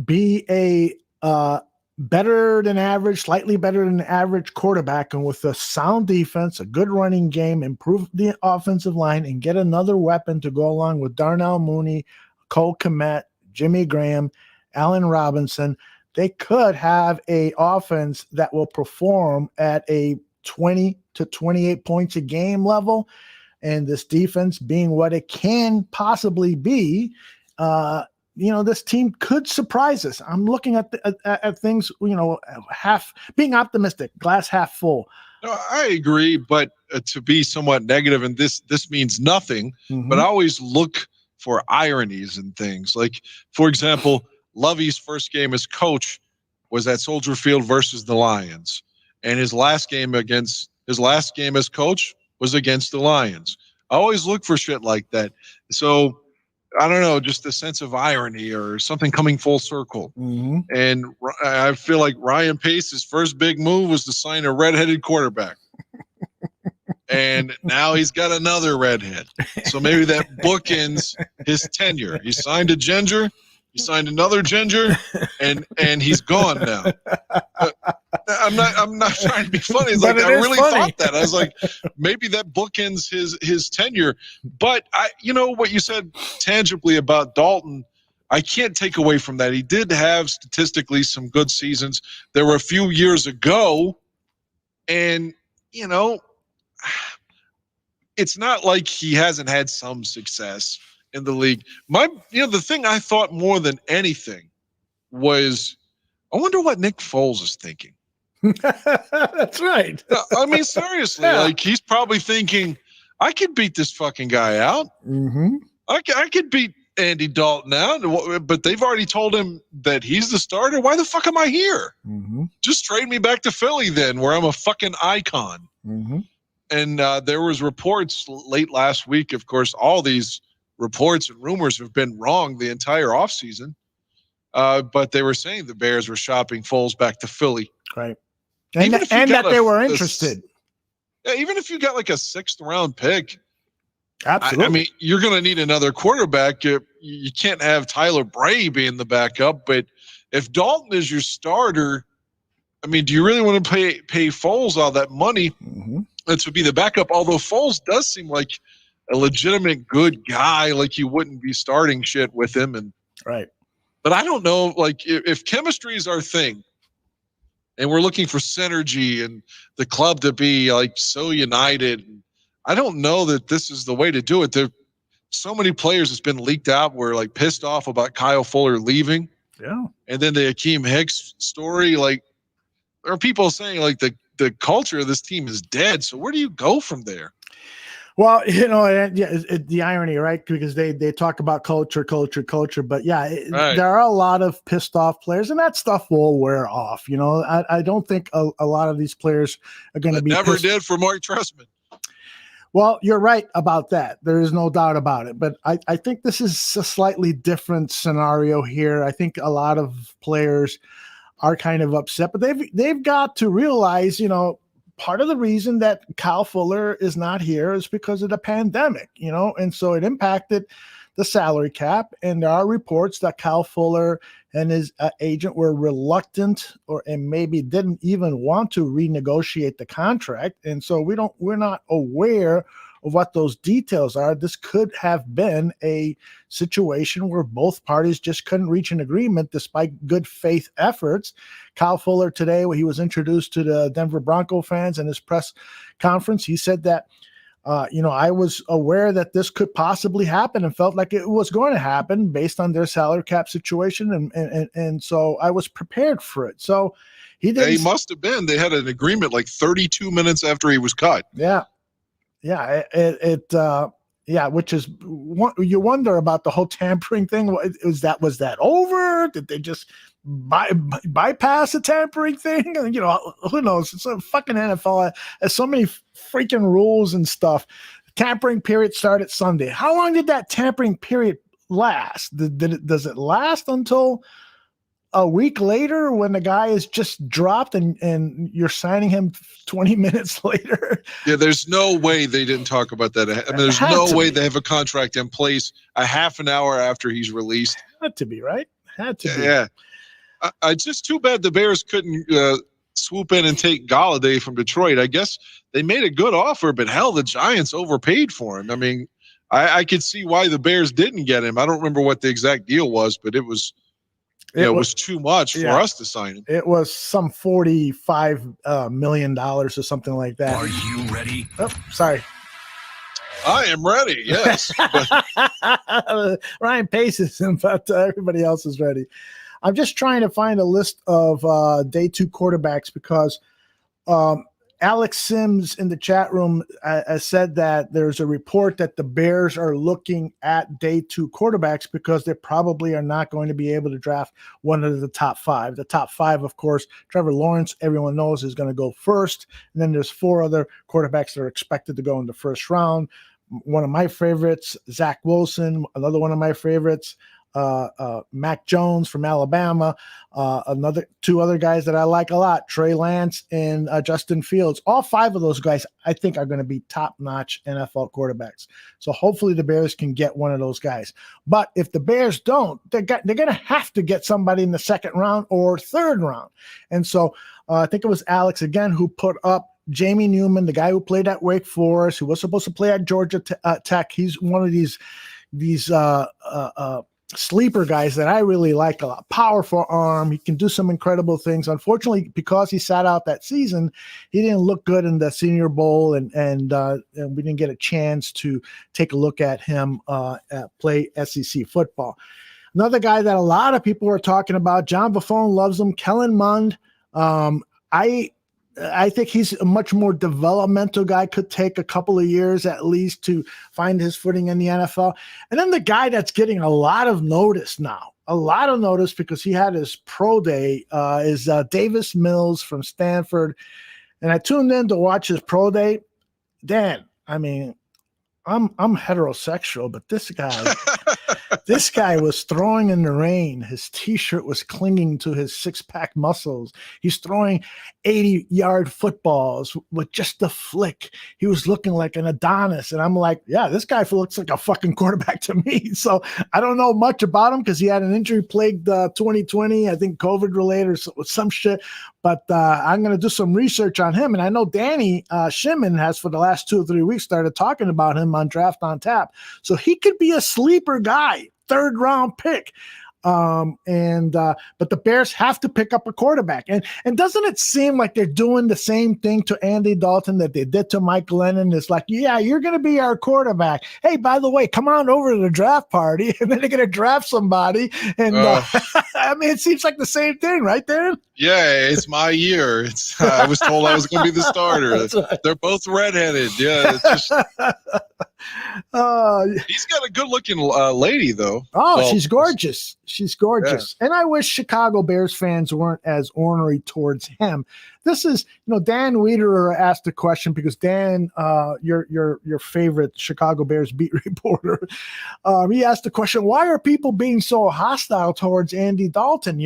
be a better than average, slightly better than average quarterback, and with a sound defense, a good running game, improve the offensive line, and get another weapon to go along with Darnell Mooney, Cole Kmet, Jimmy Graham, Allen Robinson. They could have a offense that will perform at a 20 to 28 points a game level. And this defense being what it can possibly be, this team could surprise us. I'm looking at things, being optimistic, glass half full. No, I agree, but to be somewhat negative, and this means nothing, but I always look for ironies in things. Like, for example, Lovey's first game as coach was at Soldier Field versus the Lions, and his last game as coach was against the Lions. I always look for shit like that. So I don't know, just a sense of irony or something coming full circle. And I feel like Ryan Pace's first big move was to sign a redheaded quarterback. And now he's got another redhead. So maybe that bookends his tenure. He signed a ginger. He signed another ginger, and he's gone now. I'm not trying to be funny. It's like I really thought that. I was like, maybe that bookends his tenure. But you know what you said tangibly about Dalton, I can't take away from that. He did have statistically some good seasons. There were a few years ago, and you know, it's not like he hasn't had some success in the league. The thing I thought more than anything was, I wonder what Nick Foles is thinking. That's right. I mean, seriously, like he's probably thinking, I could beat this fucking guy out. Mm-hmm. I could beat Andy Dalton out, but they've already told him that he's the starter. Why the fuck am I here? Mm-hmm. Just trade me back to Philly then, where I'm a fucking icon. Mm-hmm. And there was reports late last week. Of course, all these reports and rumors have been wrong the entire offseason. But they were saying the Bears were shopping Foles back to Philly. Right. And that they were interested. Even if you got like a 6th round pick. Absolutely. I mean, you're going to need another quarterback. You can't have Tyler Bray being the backup. But if Dalton is your starter, I mean, do you really want to pay Foles all that money to be the backup? Although Foles does seem like a legitimate good guy, like you wouldn't be starting shit with him. And right. But I don't know, like if chemistry is our thing and we're looking for synergy and the club to be like so united, I don't know that this is the way to do it. There so many players that's been leaked out were like pissed off about Kyle Fuller leaving. Yeah. And then the Akeem Hicks story, like there are people saying like the culture of this team is dead. So where do you go from there? Well, the irony, right? Because they talk about culture, but there are a lot of pissed off players, and that stuff will wear off. You know, I don't think a lot of these players are going to be. Never did for Mark Trestman. Well, you're right about that. There is no doubt about it. But I think this is a slightly different scenario here. I think a lot of players are kind of upset, but they've got to realize, you know, part of the reason that Kyle Fuller is not here is because of the pandemic, you know, and so it impacted the salary cap. And there are reports that Kyle Fuller and his agent were reluctant and maybe didn't even want to renegotiate the contract. And so we're not aware of what those details are. This could have been a situation where both parties just couldn't reach an agreement despite good faith efforts. Kyle Fuller today, when he was introduced to the Denver Bronco fans in his press conference, he said that, I was aware that this could possibly happen and felt like it was going to happen based on their salary cap situation. And so I was prepared for it. So he did. He must have been. They had an agreement like 32 minutes after he was cut. Yeah. Yeah, which is you wonder about the whole tampering thing. Was that over? Did they just bypass the tampering thing? You know, who knows? It's a fucking NFL. There's so many freaking rules and stuff. Tampering period started Sunday. How long did that tampering period last? Does it last until a week later when the guy is just dropped and you're signing him 20 minutes later? Yeah, there's no way they didn't talk about that. I mean, there's no way they have a contract in place a half an hour after he's released. Had to be, right? Had to be. Yeah. It's just too bad the Bears couldn't swoop in and take Galladay from Detroit. I guess they made a good offer, but hell, the Giants overpaid for him. I mean, I could see why the Bears didn't get him. I don't remember what the exact deal was, but it was too much for us to sign him. It was some $45 million or something like that. Are you ready? Oh, sorry. I am ready, yes. Ryan Pace isn't, but everybody else is ready. I'm just trying to find a list of day 2 quarterbacks because Alex Sims in the chat room said that there's a report that the Bears are looking at day 2 quarterbacks because they probably are not going to be able to draft one of the top 5. The top 5, of course, Trevor Lawrence, everyone knows, is going to go first. And then there's 4 other quarterbacks that are expected to go in the first round. One of my favorites, Zach Wilson, another one of my favorites. Mac Jones from Alabama, two other guys that I like a lot, Trey Lance and Justin Fields. All 5 of those guys I think are going to be top-notch NFL quarterbacks. So hopefully the Bears can get one of those guys. But if the Bears don't, they're going to have to get somebody in the 2nd round or 3rd round. And so I think it was Alex again who put up Jamie Newman, the guy who played at Wake Forest, who was supposed to play at Georgia Tech. He's one of these sleeper guys that I really like a lot. Powerful arm. He can do some incredible things. Unfortunately, because he sat out that season, he didn't look good in the Senior Bowl, and we didn't get a chance to take a look at him play SEC football. Another guy that a lot of people are talking about, John Buffon loves him, Kellen Mond. I think he's a much more developmental guy, could take a couple of years at least to find his footing in the NFL. And then the guy that's getting a lot of notice now, because he had his pro day, is Davis Mills from Stanford. And I tuned in to watch his pro day. Dan, I mean, I'm heterosexual, but this guy was throwing in the rain. His T-shirt was clinging to his 6-pack muscles. He's throwing 80-yard footballs with just a flick. He was looking like an Adonis. And I'm like, yeah, this guy looks like a fucking quarterback to me. So I don't know much about him because he had an injury-plagued 2020, I think COVID-related or some shit. But I'm going to do some research on him. And I know Danny Shimon has for the last 2 or 3 weeks started talking about him on Draft on Tap. So he could be a sleeper guy, 3rd round pick. But the Bears have to pick up a quarterback. And doesn't it seem like they're doing the same thing to Andy Dalton that they did to Mike Lennon? It's like, yeah, you're going to be our quarterback. Hey, by the way, come on over to the draft party. And then they're going to draft somebody. And I mean, it seems like the same thing, right, Darren? Yeah, it's my year. I was told I was going to be the starter. Right. They're both redheaded. Yeah, it's just... he's got a good-looking lady, though. Oh, well, she's gorgeous. She's gorgeous. Yeah. And I wish Chicago Bears fans weren't as ornery towards him. This is, Dan Wiederer asked a question because Dan, your favorite Chicago Bears beat reporter, he asked the question, why are people being so hostile towards Andy Dalton?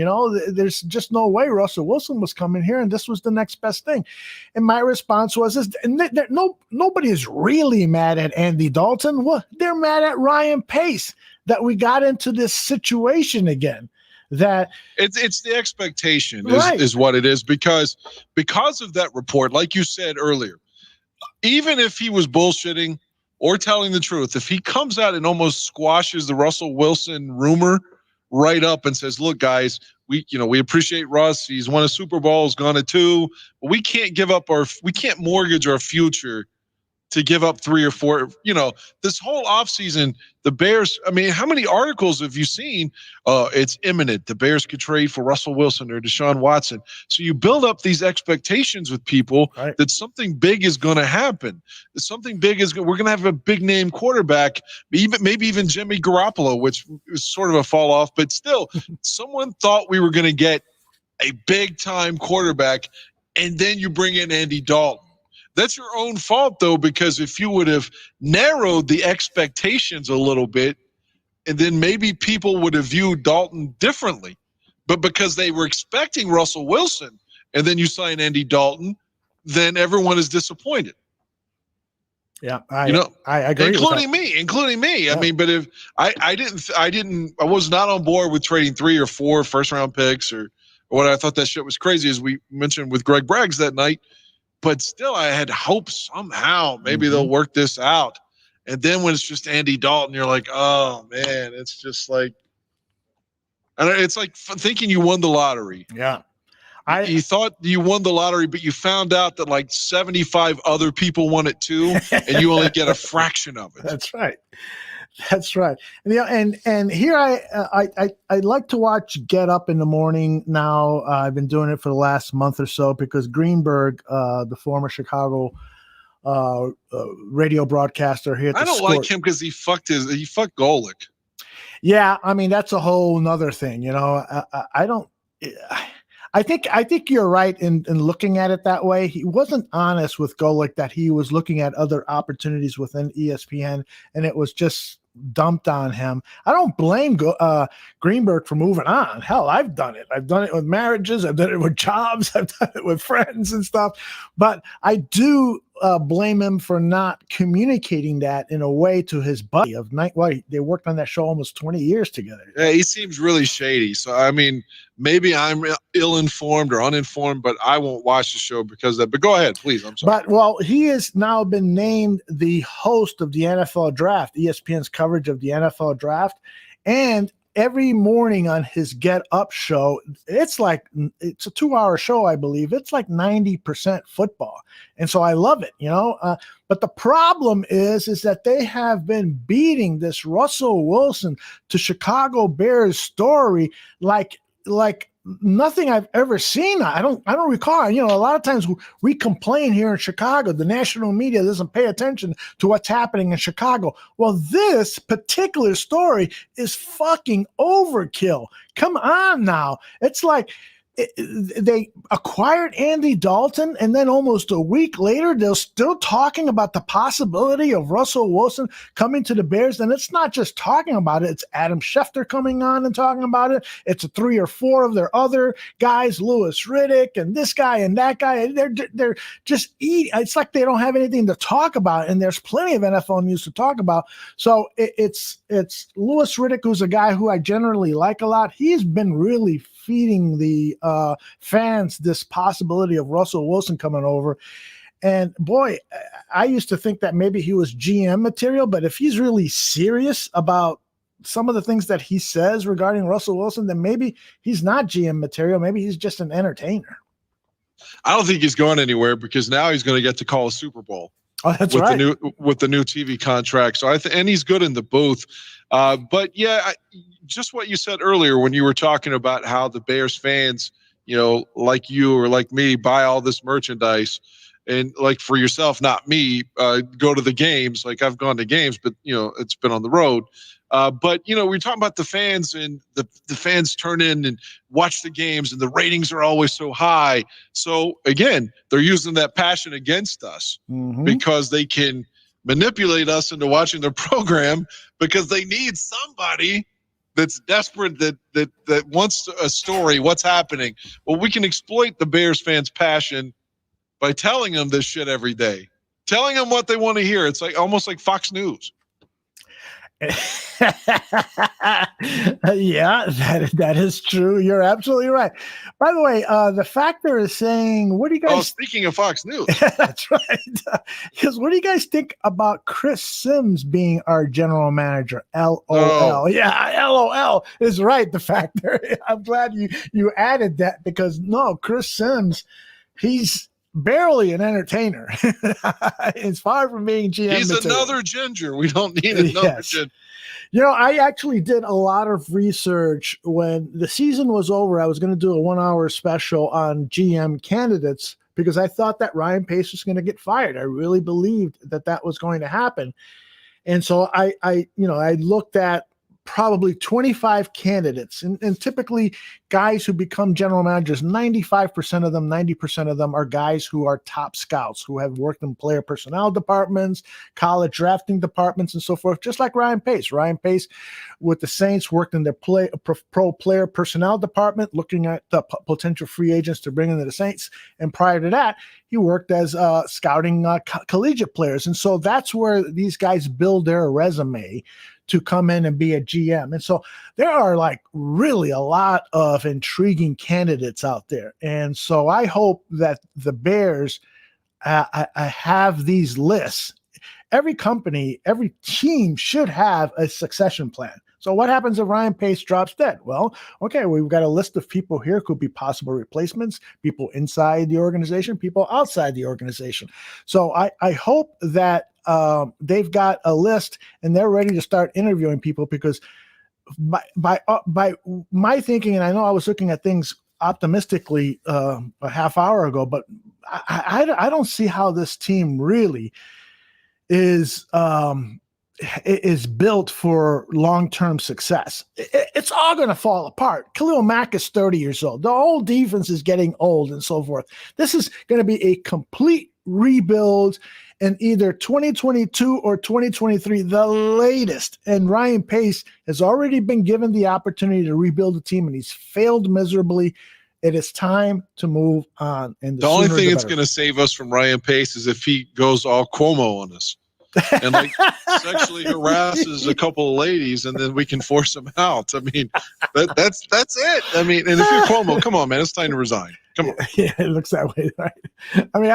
There's just no way Russell Wilson was coming here, and this was the next best thing. And my response was, nobody is really mad at Andy Dalton. Well, they're mad at Ryan Pace that we got into this situation again. That it's the expectation right. is what it is because of that report, like you said earlier, even if he was bullshitting or telling the truth, if he comes out and almost squashes the Russell Wilson rumor right up and says, look, guys, we appreciate Russ. He's won a Super Bowl, he's gone to 2, but we can't mortgage our future to give up 3 or 4, this whole offseason, the Bears, I mean, how many articles have you seen? It's imminent. The Bears could trade for Russell Wilson or Deshaun Watson. So you build up these expectations with people right. that something big is going to happen. Something big we're going to have a big name quarterback, maybe even Jimmy Garoppolo, which was sort of a fall off, but still someone thought we were going to get a big time quarterback. And then you bring in Andy Dalton. That's your own fault, though, because if you would have narrowed the expectations a little bit, and then maybe people would have viewed Dalton differently. But because they were expecting Russell Wilson, and then you sign Andy Dalton, then everyone is disappointed. Yeah, I agree. Including me. Yeah. I mean, but if I was not on board with trading 3 or 4 first-round picks or what. I thought that shit was crazy, as we mentioned with Greg Braggs that night. But still, I had hope somehow maybe they'll work this out. And then when it's just Andy Dalton, you're like, oh, man, it's just like – and it's like thinking you won the lottery. Yeah. You thought you won the lottery, but you found out that like 75 other people won it too, and you only get a fraction of it. That's right. That's right. And here I like to watch Get Up in the morning now. I've been doing it for the last month or so because Greenberg, the former Chicago radio broadcaster here. I don't like him because he fucked Golick. Yeah, I mean that's a whole nother thing. I think you're right in looking at it that way. He wasn't honest with Golick that he was looking at other opportunities within ESPN, and it was just dumped on him. I don't blame Greenberg for moving on. Hell, I've done it. I've done it with marriages. I've done it with jobs. I've done it with friends and stuff. But I do blame him for not communicating that in a way to his buddy of night. Well, they worked on that show almost 20 years together. Yeah, he seems really shady. So, I mean, maybe I'm ill-informed or uninformed, but I won't watch the show because of that. But go ahead, please. I'm sorry. But, well, he has now been named the host of the NFL Draft, ESPN's coverage of the NFL Draft. And every morning on his Get Up show, it's a 2-hour show, I believe. It's like 90% football. And so I love it, but the problem is that they have been beating this Russell Wilson to Chicago Bears story like nothing I've ever seen. I don't recall. A lot of times we complain here in Chicago, the national media doesn't pay attention to what's happening in Chicago. Well, this particular story is fucking overkill. Come on now. It's like they acquired Andy Dalton, and then almost a week later, they're still talking about the possibility of Russell Wilson coming to the Bears. And it's not just talking about it. It's Adam Schefter coming on and talking about it. It's 3 or 4 of their other guys, Louis Riddick and this guy and that guy. They're just eating. It's like they don't have anything to talk about. And there's plenty of NFL news to talk about. So it's Louis Riddick, who's a guy who I generally like a lot. He's been really feeding the fans this possibility of Russell Wilson coming over. And boy, I used to think that maybe he was GM material, but if he's really serious about some of the things that he says regarding Russell Wilson, then maybe he's not GM material. Maybe he's just an entertainer. I don't think he's going anywhere because now he's going to get to call a Super Bowl. Oh, that's with right. the new TV contract. So and he's good in the booth. But yeah, just what you said earlier when you were talking about how the Bears fans, like you or like me, buy all this merchandise, and like for yourself, not me, go to the games. Like I've gone to games, but it's been on the road. But we're talking about the fans, and the fans turn in and watch the games, and the ratings are always so high. So again, they're using that passion against us because they can manipulate us into watching their program because they need somebody that's desperate that wants a story. What's happening? Well, we can exploit the Bears fans' passion by telling them this shit every day, telling them what they want to hear. It's like almost like Fox News. Yeah, that is true. You're absolutely right. By the way, the Factor is saying, what do you guys... Oh, speaking of Fox News. That's right. Because what do you guys think about Chris Sims being our general manager? LOL. Oh. Yeah, LOL is right, the Factor. I'm glad you added that because, no, Chris Sims, he's barely an entertainer. It's far from being GM. He's material. Another ginger. We don't need another ginger. I actually did a lot of research when the season was over. I was going to do a 1-hour special on GM candidates because I thought that Ryan Pace was going to get fired. I really believed that was going to happen. And so I looked at probably 25 candidates, and typically guys who become general managers, 90% of them are guys who are top scouts, who have worked in player personnel departments, college drafting departments, and so forth, just like Ryan Pace. Ryan Pace with the Saints worked in their pro player personnel department, looking at the potential free agents to bring into the Saints. And prior to that, he worked as scouting collegiate players. And so that's where these guys build their resume to come in and be a GM. And so there are like really a lot of intriguing candidates out there. And so I hope that the Bears have these lists. Every company, every team should have a succession plan. So what happens if Ryan Pace drops dead? Well, okay, we've got a list of people here who could be possible replacements, people inside the organization, people outside the organization. So I hope that they've got a list and they're ready to start interviewing people, because by my thinking, and I know I was looking at things optimistically a half hour ago, but I don't see how this team really is built for long-term success. It's all going to fall apart. Khalil Mack is 30 years old. The whole defense is getting old and so forth. This is going to be a complete rebuild in either 2022 or 2023, the latest. And Ryan Pace has already been given the opportunity to rebuild the team, and he's failed miserably. It is time to move on. And the only thing that's going to save us from Ryan Pace is if he goes all Cuomo on us and like sexually harasses a couple of ladies, and then we can force him out. I mean, that's it. I mean, and if you're Cuomo, come on, man, it's time to resign. Come on. Yeah, it looks that way, right? I mean,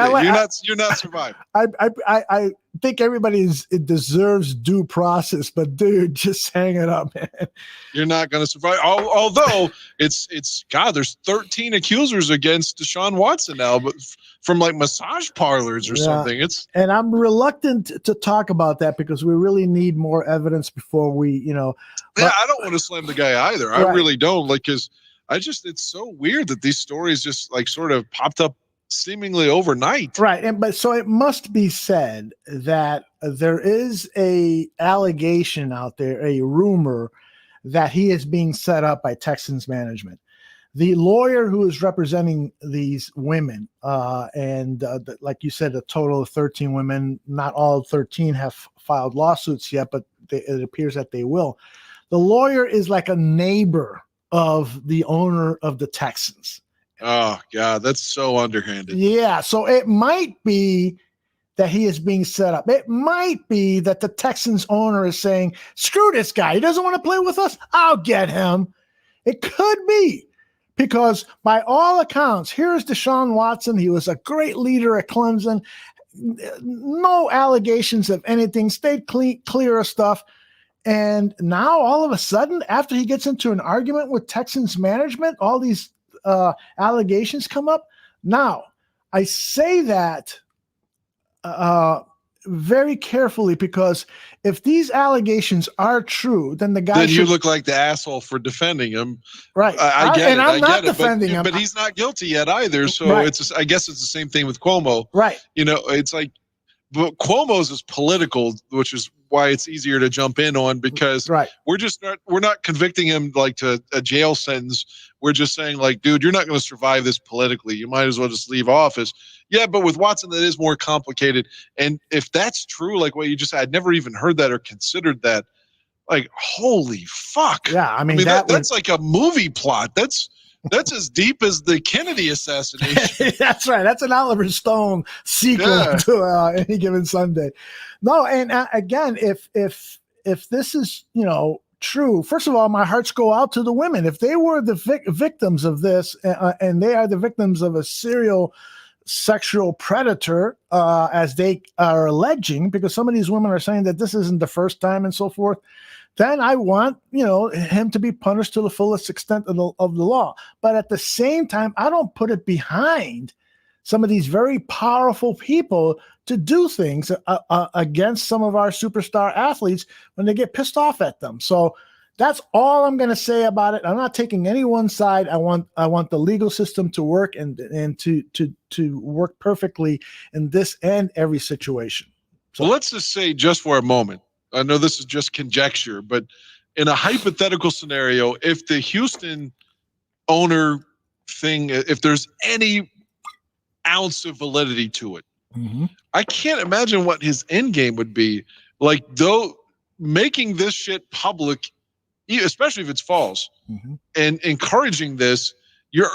you're not surviving. I think everybody deserves due process, but dude, just hang it up, man. You're not going to survive. Although it's God, there's 13 accusers against Deshaun Watson now, but from like massage parlors or something. And I'm reluctant to talk about that because we really need more evidence before we, Yeah, I don't want to slam the guy either. I really don't, like, because it's so weird that these stories just like sort of popped up seemingly overnight. Right. But so it must be said that there is a allegation out there, a rumor that he is being set up by Texans management. The lawyer who is representing these women, like you said, a total of 13 women, not all 13 have filed lawsuits yet, but it appears that they will. The lawyer is like a neighbor of the owner of the Texans. Oh, God, that's so underhanded. Yeah, so it might be that he is being set up. It might be that the Texans owner is saying, screw this guy. He doesn't want to play with us. I'll get him. It could be because by all accounts, here's Deshaun Watson. He was a great leader at Clemson. No allegations of anything. Stayed clear of stuff. And now all of a sudden, after he gets into an argument with Texans management, all these allegations come up. Now, I say that very carefully because if these allegations are true, then the guy then you look like the asshole for defending him. Right. I get it. I'm not defending him. But he's not guilty yet either. So I guess it's the same thing with Cuomo. Right. It's like, but Cuomo's is political, which is why it's easier to jump in on because we're not convicting him like to a jail sentence. We're just saying like, dude, you're not going to survive this politically. You might as well just leave office. Yeah, but with Watson, that is more complicated. And if that's true, like what you just said, I'd never even heard that or considered that. Like, holy fuck. Yeah, I mean that's like a movie plot. That's as deep as the Kennedy assassination. That's right. That's an Oliver Stone sequel to Any Given Sunday. No, and again, if this is true, first of all, my hearts go out to the women. If they were the victims of this, and they are the victims of a serial sexual predator, as they are alleging, because some of these women are saying that this isn't the first time and so forth, then I want, him to be punished to the fullest extent of the law. But at the same time, I don't put it behind some of these very powerful people to do things against some of our superstar athletes when they get pissed off at them. So that's all I'm going to say about it. I'm not taking any one side. I want the legal system to work and to work perfectly in this and every situation. So well, let's just say just for a moment, I know this is just conjecture, but in a hypothetical scenario, if the Houston owner thing, if there's any ounce of validity to it, I can't imagine what his end game would be. Like, though, making this shit public, especially if it's false, and encouraging this, you're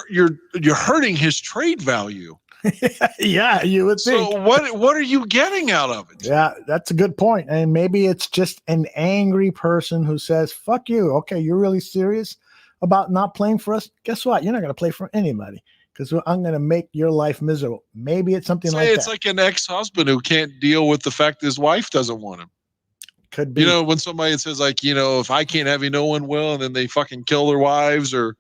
hurting his trade value. Yeah, you would think. So what are you getting out of it? Yeah, that's a good point. And maybe it's just an angry person who says, fuck you. Okay, you're really serious about not playing for us? Guess what? You're not going to play for anybody because I'm going to make your life miserable. Maybe it's something like that. It's like an ex-husband who can't deal with the fact that his wife doesn't want him. Could be. When somebody says like, if I can't have you, no one will, and then they fucking kill their wives or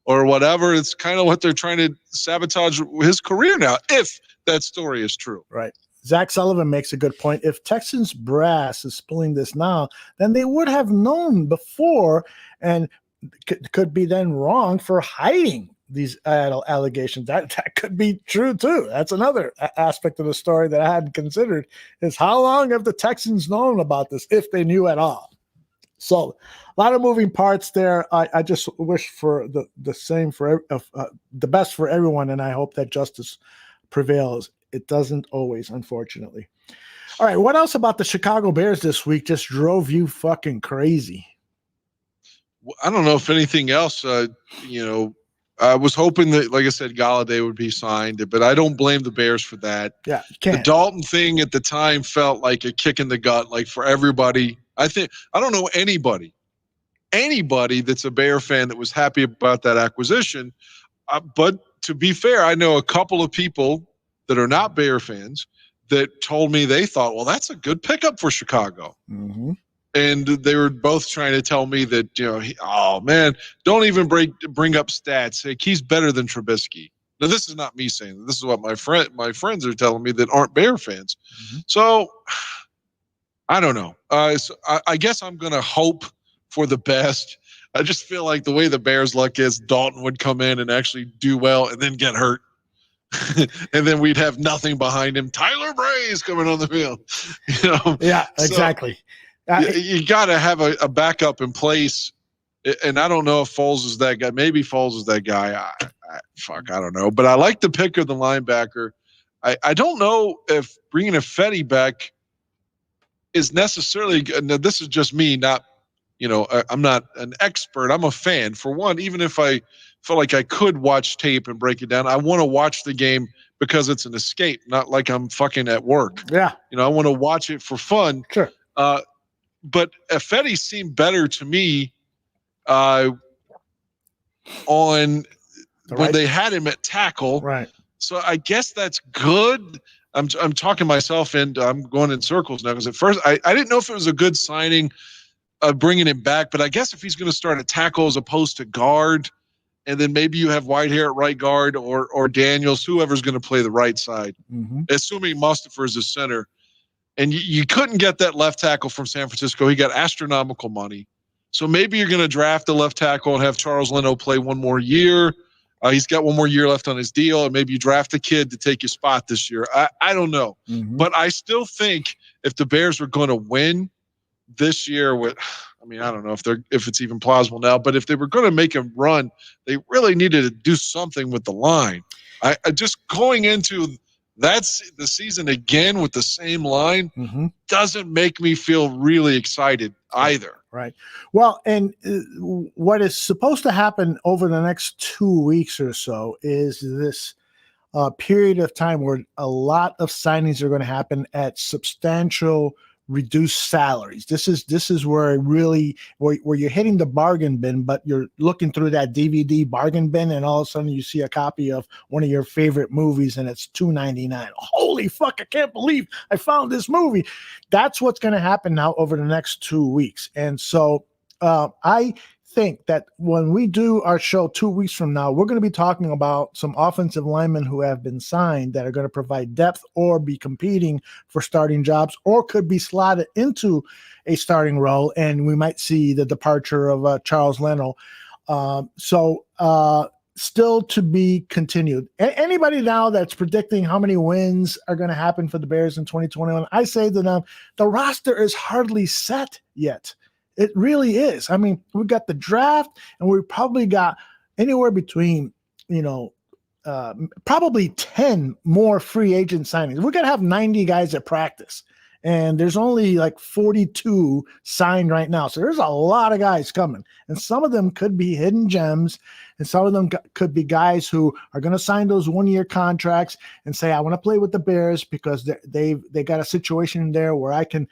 whatever, it's kind of what they're trying to sabotage his career now, if that story is true. Right. Zach Sullivan makes a good point. If Texans brass is pulling this now, then they would have known before and could be then wrong for hiding these allegations. That could be true too. That's another aspect of the story that I hadn't considered, is how long have the Texans known about this, if they knew at all? So a lot of moving parts there. I just wish for the same for the best for everyone, and I hope that justice prevails. it doesn't always, unfortunately. All right, what else about the Chicago Bears this week just drove you fucking crazy? I don't know if anything else, I was hoping that, like I said, Galladay would be signed, but I don't blame the Bears for that. Yeah, the Dalton thing at the time felt like a kick in the gut, like for everybody. I don't know anybody that's a Bear fan that was happy about that acquisition. But to be fair, I know a couple of people that are not Bear fans that told me they thought, well, that's a good pickup for Chicago. Mm-hmm. And they were both trying to tell me that, oh man, don't even bring up stats. Like, he's better than Trubisky. Now, this is not me saying that. This is what my friends are telling me that aren't Bear fans. Mm-hmm. So I don't know. So I guess I'm going to hope for the best. I just feel like the way the Bears' luck is, Dalton would come in and actually do well and then get hurt. And then we'd have nothing behind him. Tyler Bray is coming on the field. Yeah, exactly. You got to have a backup in place. And I don't know if Foles is that guy. Maybe Foles is that guy. I don't know. But I like the pick of the linebacker. I don't know if bringing a Fetty back is necessarily good. Now, this is just me, not, I'm not an expert. I'm a fan. For one, even if I felt like I could watch tape and break it down, I want to watch the game because it's an escape, not like I'm fucking at work. Yeah. I want to watch it for fun. Sure. But Fetty seemed better to me when they had him at tackle. Right. So I guess that's good. I'm talking myself into, I'm going in circles now, because at first I didn't know if it was a good signing, bringing him back. But I guess if he's going to start at tackle as opposed to guard, and then maybe you have Whitehair at right guard or Daniels, whoever's going to play the right side, assuming Mustafa is the center. And you couldn't get that left tackle from San Francisco. He got astronomical money. So maybe you're going to draft a left tackle and have Charles Leno play one more year. He's got one more year left on his deal, and maybe you draft a kid to take your spot this year. I don't know. But I still think if the Bears were going to win this year I don't know if it's even plausible now, but if they were going to make a run, they really needed to do something with the line. I just going into that's the season again with the same line doesn't make me feel really excited either. Right. Well, and what is supposed to happen over the next 2 weeks or so is this period of time where a lot of signings are going to happen at substantial reduced salaries. This is where where you're hitting the bargain bin, but you're looking through that DVD bargain bin, and all of a sudden you see a copy of one of your favorite movies, and it's $2.99. Holy fuck! I can't believe I found this movie. That's what's going to happen now over the next 2 weeks, and so I think that when we do our show 2 weeks from now, we're going to be talking about some offensive linemen who have been signed that are going to provide depth or be competing for starting jobs or could be slotted into a starting role. And we might see the departure of Charles Leno. Still to be continued. Anybody now that's predicting how many wins are going to happen for the Bears in 2021, I say to them, the roster is hardly set yet. It really is. I mean, we got the draft, and we probably got anywhere between, probably 10 more free agent signings. We're going to have 90 guys at practice, and there's only like 42 signed right now. So there's a lot of guys coming, and some of them could be hidden gems, and some of them could be guys who are going to sign those one-year contracts and say, I want to play with the Bears because they got a situation there where I can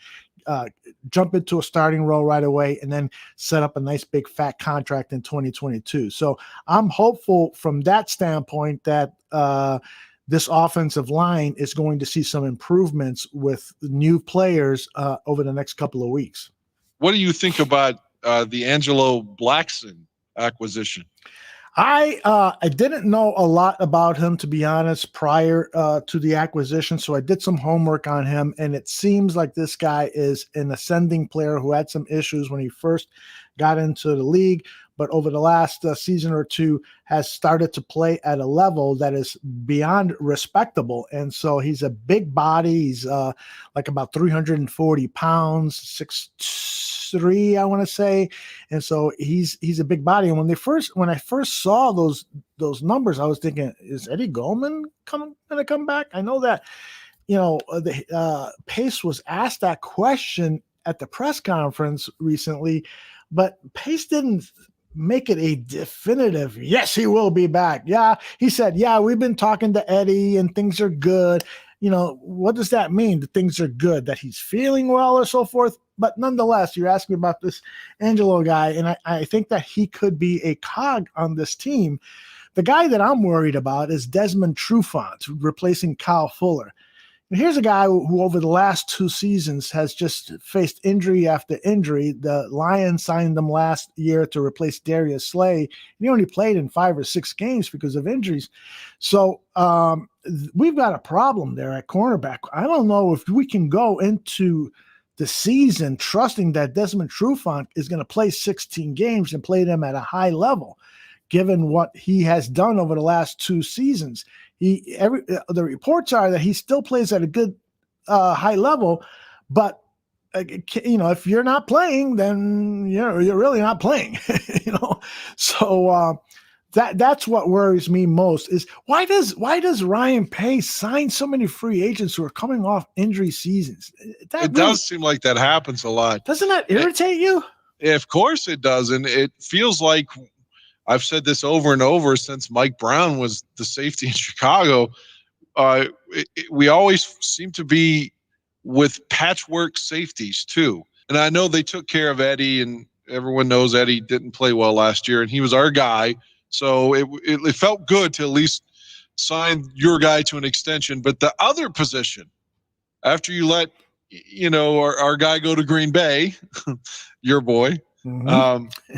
jump into a starting role right away and then set up a nice big fat contract in 2022. So I'm hopeful from that standpoint that this offensive line is going to see some improvements with new players over the next couple of weeks. What do you think about the Angelo Blackson acquisition? I didn't know a lot about him, to be honest, prior to the acquisition. So I did some homework on him, and it seems like this guy is an ascending player who had some issues when he first got into the league, but over the last season or two has started to play at a level that is beyond respectable. And so he's a big body. He's like about 340 pounds, 6'3", I want to say. And so he's a big body. And when I first saw those numbers, I was thinking, is Eddie Goldman going to come back? I know that, Pace was asked that question at the press conference recently, but Pace didn't make it a definitive, yes, he will be back. Yeah, he said, yeah, we've been talking to Eddie and things are good. What does that mean? That things are good, that he's feeling well or so forth? But nonetheless, you're asking about this Angelo guy, and I think that he could be a cog on this team. The guy that I'm worried about is Desmond Trufant, replacing Kyle Fuller. And here's a guy who over the last 2 seasons has just faced injury after injury. The Lions signed him last year to replace Darius Slay. And he only played in 5 or 6 games because of injuries. So we've got a problem there at cornerback. I don't know if we can go into the season trusting that Desmond Trufant is going to play 16 games and play them at a high level, given what he has done over the last 2 seasons. The reports are that he still plays at a good high level, but if you're not playing, then you're really not playing. So that's what worries me most is why does Ryan Pace sign so many free agents who are coming off injury seasons? It does seem like that happens a lot. Doesn't that irritate you? Of course it does, and it feels like I've said this over and over since Mike Brown was the safety in Chicago. We always seem to be with patchwork safeties too. And I know they took care of Eddie, and everyone knows Eddie didn't play well last year, and he was our guy. So it felt good to at least sign your guy to an extension. But the other position, after you let our guy go to Green Bay, your boy,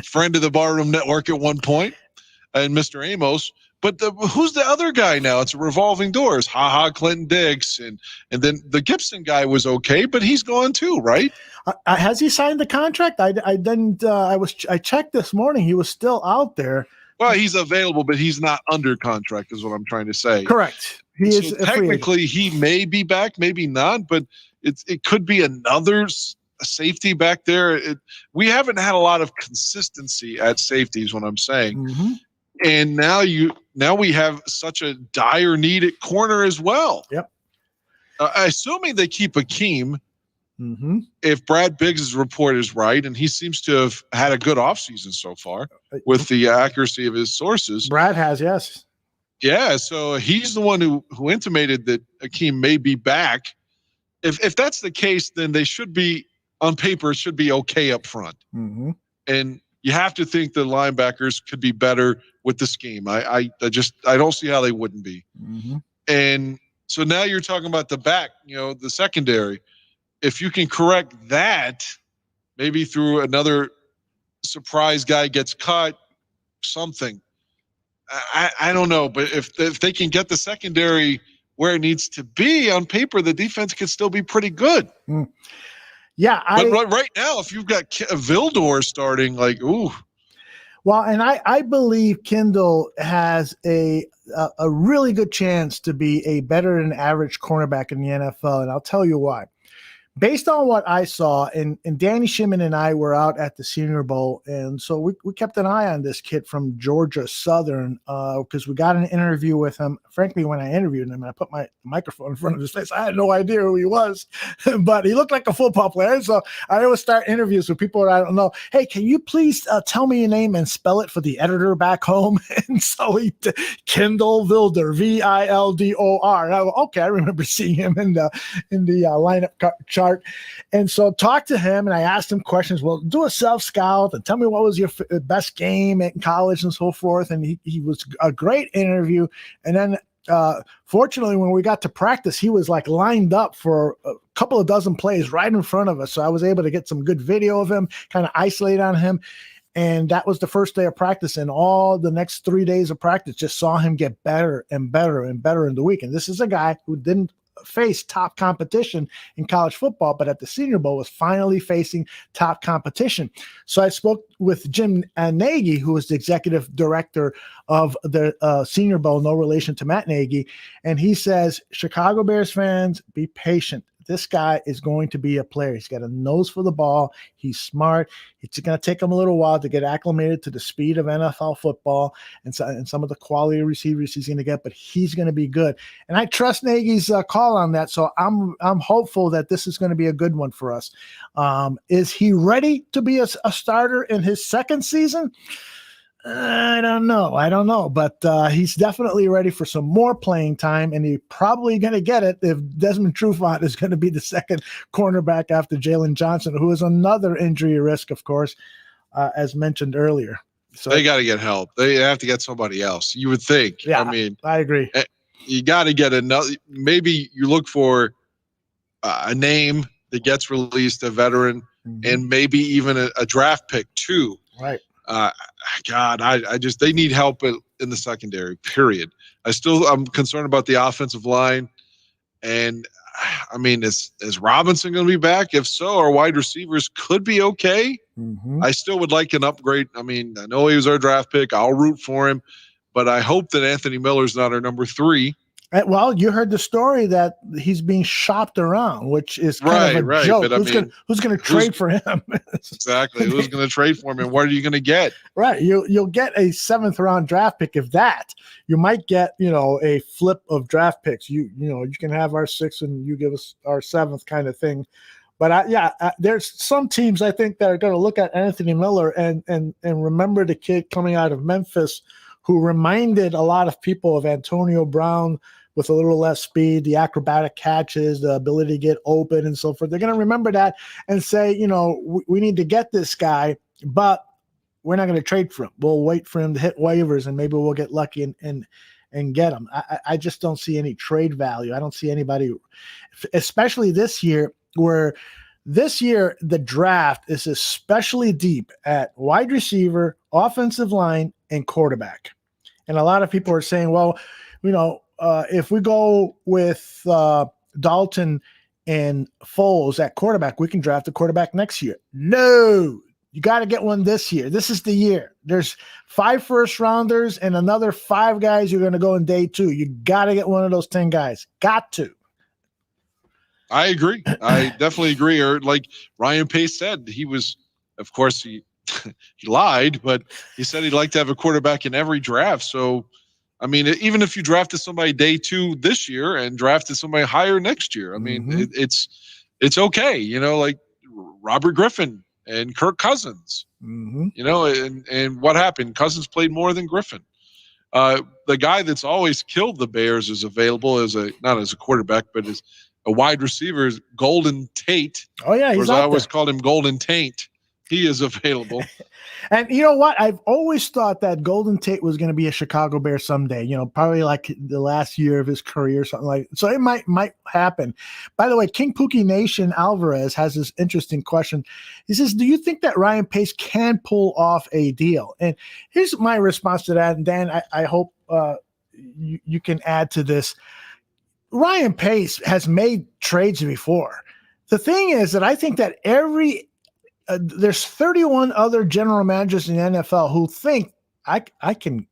friend of the Barroom Network at one point, and Mr. Amos. But who's the other guy now? It's a revolving doors. Clinton Dix, and then the Gibson guy was okay, but he's gone too, right? Has he signed the contract? I didn't. I checked this morning. He was still out there. Well, he's available, but he's not under contract, is what I'm trying to say. Correct. He is technically he may be back, maybe not, but it could be another safety back there. We haven't had a lot of consistency at safety, is what I'm saying. And now we have such a dire need at corner as well. Yep. Assuming they keep Akeem, if Brad Biggs' report is right, and he seems to have had a good offseason so far with the accuracy of his sources. Brad has, yes. Yeah, so he's the one who intimated that Akeem may be back. If that's the case, then they should be, on paper, it should be okay up front. And you have to think the linebackers could be better with the scheme. I don't see how they wouldn't be. And so now you're talking about the back, the secondary. If you can correct that, maybe through another surprise guy gets cut, something. I don't know, but if they can get the secondary where it needs to be, on paper, the defense could still be pretty good. Yeah, but right now, if you've got Vildor starting, ooh. Well, and I believe Kendall has a really good chance to be a better than average cornerback in the NFL, and I'll tell you why. Based on what I saw, and Danny Shimon and I were out at the Senior Bowl, and so we kept an eye on this kid from Georgia Southern because we got an interview with him. Frankly, when I interviewed him, and I put my microphone in front of his face, I had no idea who he was, but he looked like a football player. So I always start interviews with people that I don't know. Hey, can you please tell me your name and spell it for the editor back home? And so Kendall Vildor, Vildor. And I go, okay, I remember seeing him in the lineup chart. And so talked to him, and I asked him questions. Well, do a self-scout and tell me what was your best game in college and so forth. And he was a great interview. And then fortunately, when we got to practice, he was lined up for a couple of dozen plays right in front of us. So I was able to get some good video of him, kind of isolate on him. And that was the first day of practice, and all the next 3 days of practice just saw him get better and better and better in the week. And this is a guy who didn't face top competition in college football, but at the Senior Bowl was finally facing top competition. So I spoke with Jim Nagy, who is the executive director of the Senior Bowl, no relation to Matt Nagy, and he says, Chicago Bears fans, be patient. this guy is going to be a player. He's got a nose for the ball. He's smart. It's going to take him a little while to get acclimated to the speed of NFL football and some of the quality receivers he's going to get, but he's going to be good. And I trust Nagy's call on that, so I'm hopeful that this is going to be a good one for us. Is he ready to be a starter in his second season? I don't know, but he's definitely ready for some more playing time, and he's probably going to get it if Desmond Trufant is going to be the second cornerback after Jalen Johnson, who is another injury risk, of course, as mentioned earlier. So they got to get help. They have to get somebody else. You would think. Yeah, I mean, I agree. You got to get another. Maybe you look for a name that gets released, a veteran, and maybe even a draft pick too. Right. God, I just, they need help in the secondary, period. I'm concerned about the offensive line. And I mean, is Robinson going to be back? If so, our wide receivers could be okay. I still would like an upgrade. I mean, I know he was our draft pick. I'll root for him, but I hope that Anthony Miller's not our number 3. Well, you heard the story that he's being shopped around, which is kind of a joke. But who's going to trade for him? Exactly. Who's going to trade for him, and what are you going to get? Right. You'll get a 7th round draft pick. If that, you might get, a flip of draft picks. You can have our 6th and you give us our 7th kind of thing. But there's some teams I think that are going to look at Anthony Miller and remember the kid coming out of Memphis who reminded a lot of people of Antonio Brown with a little less speed, the acrobatic catches, the ability to get open and so forth. They're going to remember that and say, we need to get this guy, but we're not going to trade for him. We'll wait for him to hit waivers and maybe we'll get lucky and get him. I just don't see any trade value. I don't see anybody, especially this year, where this year the draft is especially deep at wide receiver, offensive line, and quarterback. And a lot of people are saying, well, if we go with Dalton and Foles at quarterback, we can draft a quarterback next year. No, you got to get one this year. This is the year. There's 5 first-rounders and another 5 guys you're going to go in day 2. You got to get one of those 10 guys. Got to. I agree. I definitely agree. Or like Ryan Pace said, he was, of course, he lied, but he said he'd like to have a quarterback in every draft. So, I mean, even if you drafted somebody day 2 this year and drafted somebody higher next year, I mean, it's okay. Like Robert Griffin and Kirk Cousins, and what happened? Cousins played more than Griffin. The guy that's always killed the Bears is available not as a quarterback, but as a wide receiver, is Golden Tate. Oh yeah, he's I always called him Golden Taint. He is available. And you know what? I've always thought that Golden Tate was going to be a Chicago Bear someday, probably like the last year of his career, something like that. So it might happen. By the way, King Pookie Nation Alvarez has this interesting question. He says, do you think that Ryan Pace can pull off a deal? And here's my response to that. And Dan, I hope you can add to this. Ryan Pace has made trades before. The thing is that I think that there's 31 other general managers in the NFL who think I can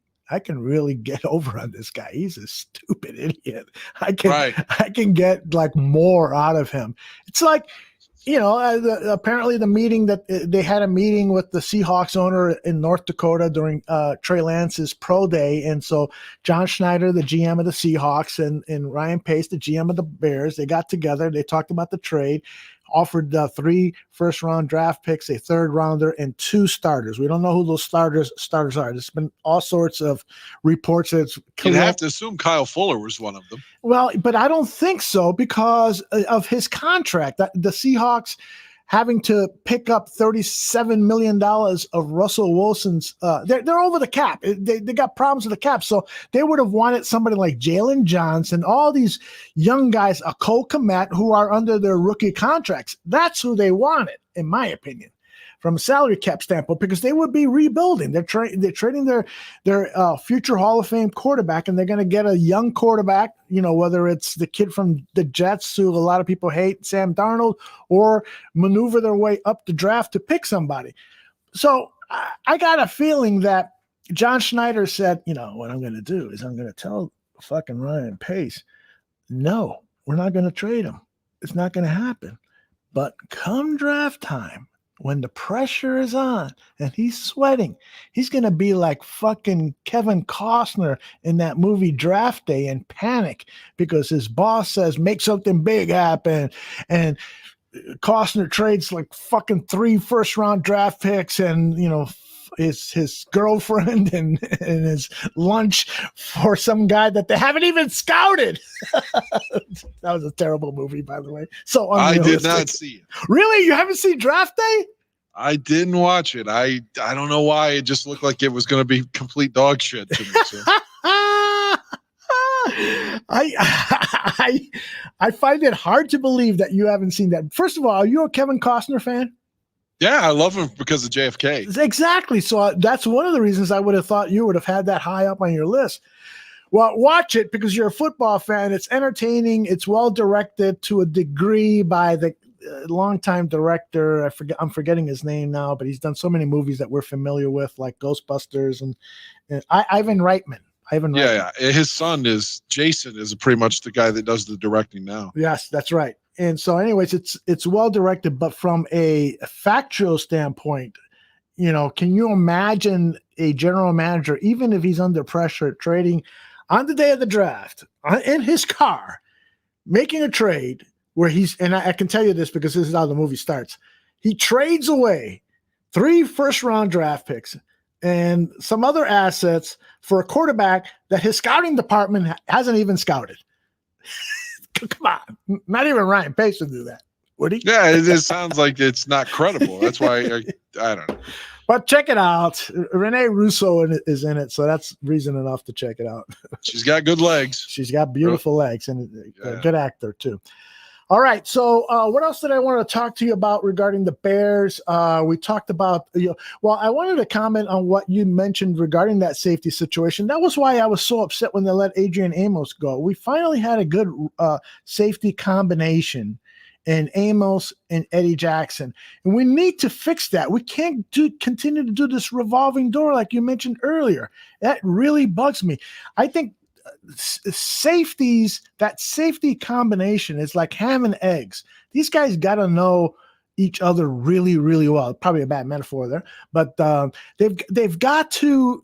really get over on this guy. He's a stupid idiot. I can get like more out of him. It's like, apparently the meeting that they had a meeting with the Seahawks owner in North Dakota during Trey Lance's pro day. And so John Schneider, the GM of the Seahawks, and Ryan Pace, the GM of the Bears, they got together. They talked about the trade, offered 3 first-round draft picks, a 3rd rounder, and 2 starters. We don't know who those starters are. There's been all sorts of reports that it's You'd have to assume Kyle Fuller was one of them. Well, but I don't think so because of his contract. The Seahawks having to pick up $37 million of Russell Wilson's. They're over the cap. They got problems with the cap. So they would have wanted somebody like Jalen Johnson, all these young guys, a Cole Kmet, who are under their rookie contracts. That's who they wanted, in my opinion, from a salary cap standpoint, because they would be rebuilding. They're trading their future Hall of Fame quarterback, and they're going to get a young quarterback, whether it's the kid from the Jets who a lot of people hate, Sam Darnold, or maneuver their way up the draft to pick somebody. So I got a feeling that John Schneider said, what I'm going to do is I'm going to tell fucking Ryan Pace, no, we're not going to trade him. it's not going to happen. But come draft time, when the pressure is on and he's sweating, he's going to be like fucking Kevin Costner in that movie Draft Day and panic because his boss says, make something big happen. And Costner trades like fucking 3 first-round draft picks and, his girlfriend and his lunch for some guy that they haven't even scouted. That was a terrible movie, by the way. So I did not see it. Really? You haven't seen Draft Day? I didn't watch it. I don't know why. It just looked like it was going to be complete dog shit to me. So. I find it hard to believe that you haven't seen that. First of all, are you a Kevin Costner fan? Yeah, I love him because of JFK. Exactly. So that's one of the reasons I would have thought you would have had that high up on your list. Well, watch it because you're a football fan. It's entertaining. It's well directed to a degree by the longtime director. I'm forgetting his name now, but he's done so many movies that we're familiar with, like Ghostbusters and Ivan Reitman. Yeah. His son Jason is pretty much the guy that does the directing now. Yes, that's right. And so anyways, it's well directed, but from a factual standpoint, can you imagine a general manager, even if he's under pressure, trading on the day of the draft in his car, making a trade where and I can tell you this because this is how the movie starts. He trades away 3 first-round draft picks and some other assets for a quarterback that his scouting department hasn't even scouted. Come on. Not even Ryan Pace would do that, would he? Yeah, it sounds like it's not credible. That's why I don't know. But check it out. Renee Russo is in it, so that's reason enough to check it out. She's got good legs. She's got beautiful legs and a good actor, too. All right. So what else did I want to talk to you about regarding the Bears? We talked about, I wanted to comment on what you mentioned regarding that safety situation. That was why I was so upset when they let Adrian Amos go. We finally had a good safety combination in Amos and Eddie Jackson. And we need to fix that. We can't continue to do this revolving door like you mentioned earlier. That really bugs me. I think that safety combination is like ham and eggs. These guys got to know each other really, really well. Probably a bad metaphor there, but they've got to,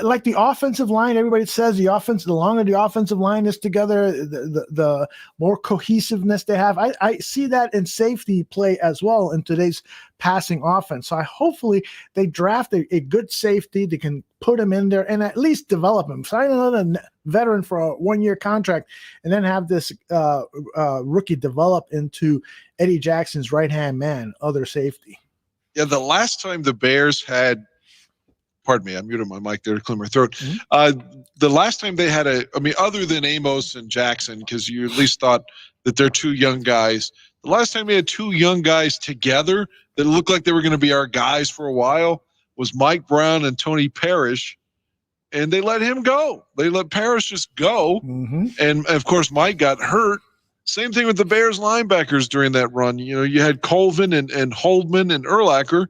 like the offensive line. Everybody says the longer the offensive line is together, the more cohesiveness they have. I see that in safety play as well in today's passing offense. So hopefully they draft a good safety. They can put him in there and at least develop him. Sign another veteran for a 1-year contract and then have this rookie develop into Eddie Jackson's right-hand man, other safety. Yeah, the last time the Bears had, pardon me, I muted my mic there to clear my throat. Mm-hmm. The last time they had other than Amos and Jackson, because you at least thought that they're 2 young guys, the last time they had 2 young guys together that looked like they were going to be our guys for a while was Mike Brown and Tony Parrish, and they let him go. They let Parrish just go, and of course Mike got hurt. Same thing with the Bears linebackers during that run. You had Colvin and Holdman and Urlacher,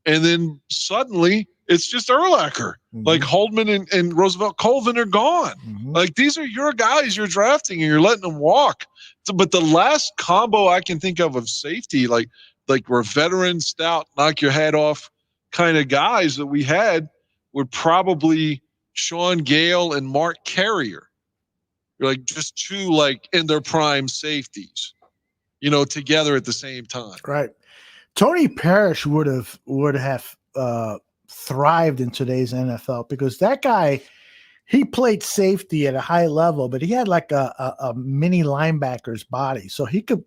and then suddenly it's just Urlacher. Like Holdman and Roosevelt Colvin are gone. Like these are your guys you're drafting and you're letting them walk. But the last combo I can think of safety, like we're veteran, stout, knock your head off kind of guys that we had, were probably Sean Gale and Mark Carrier. Like just 2 in their prime safeties, together at the same time. Right. Tony Parrish would have thrived in today's NFL because that guy, he played safety at a high level, but he had like a mini linebacker's body. So he could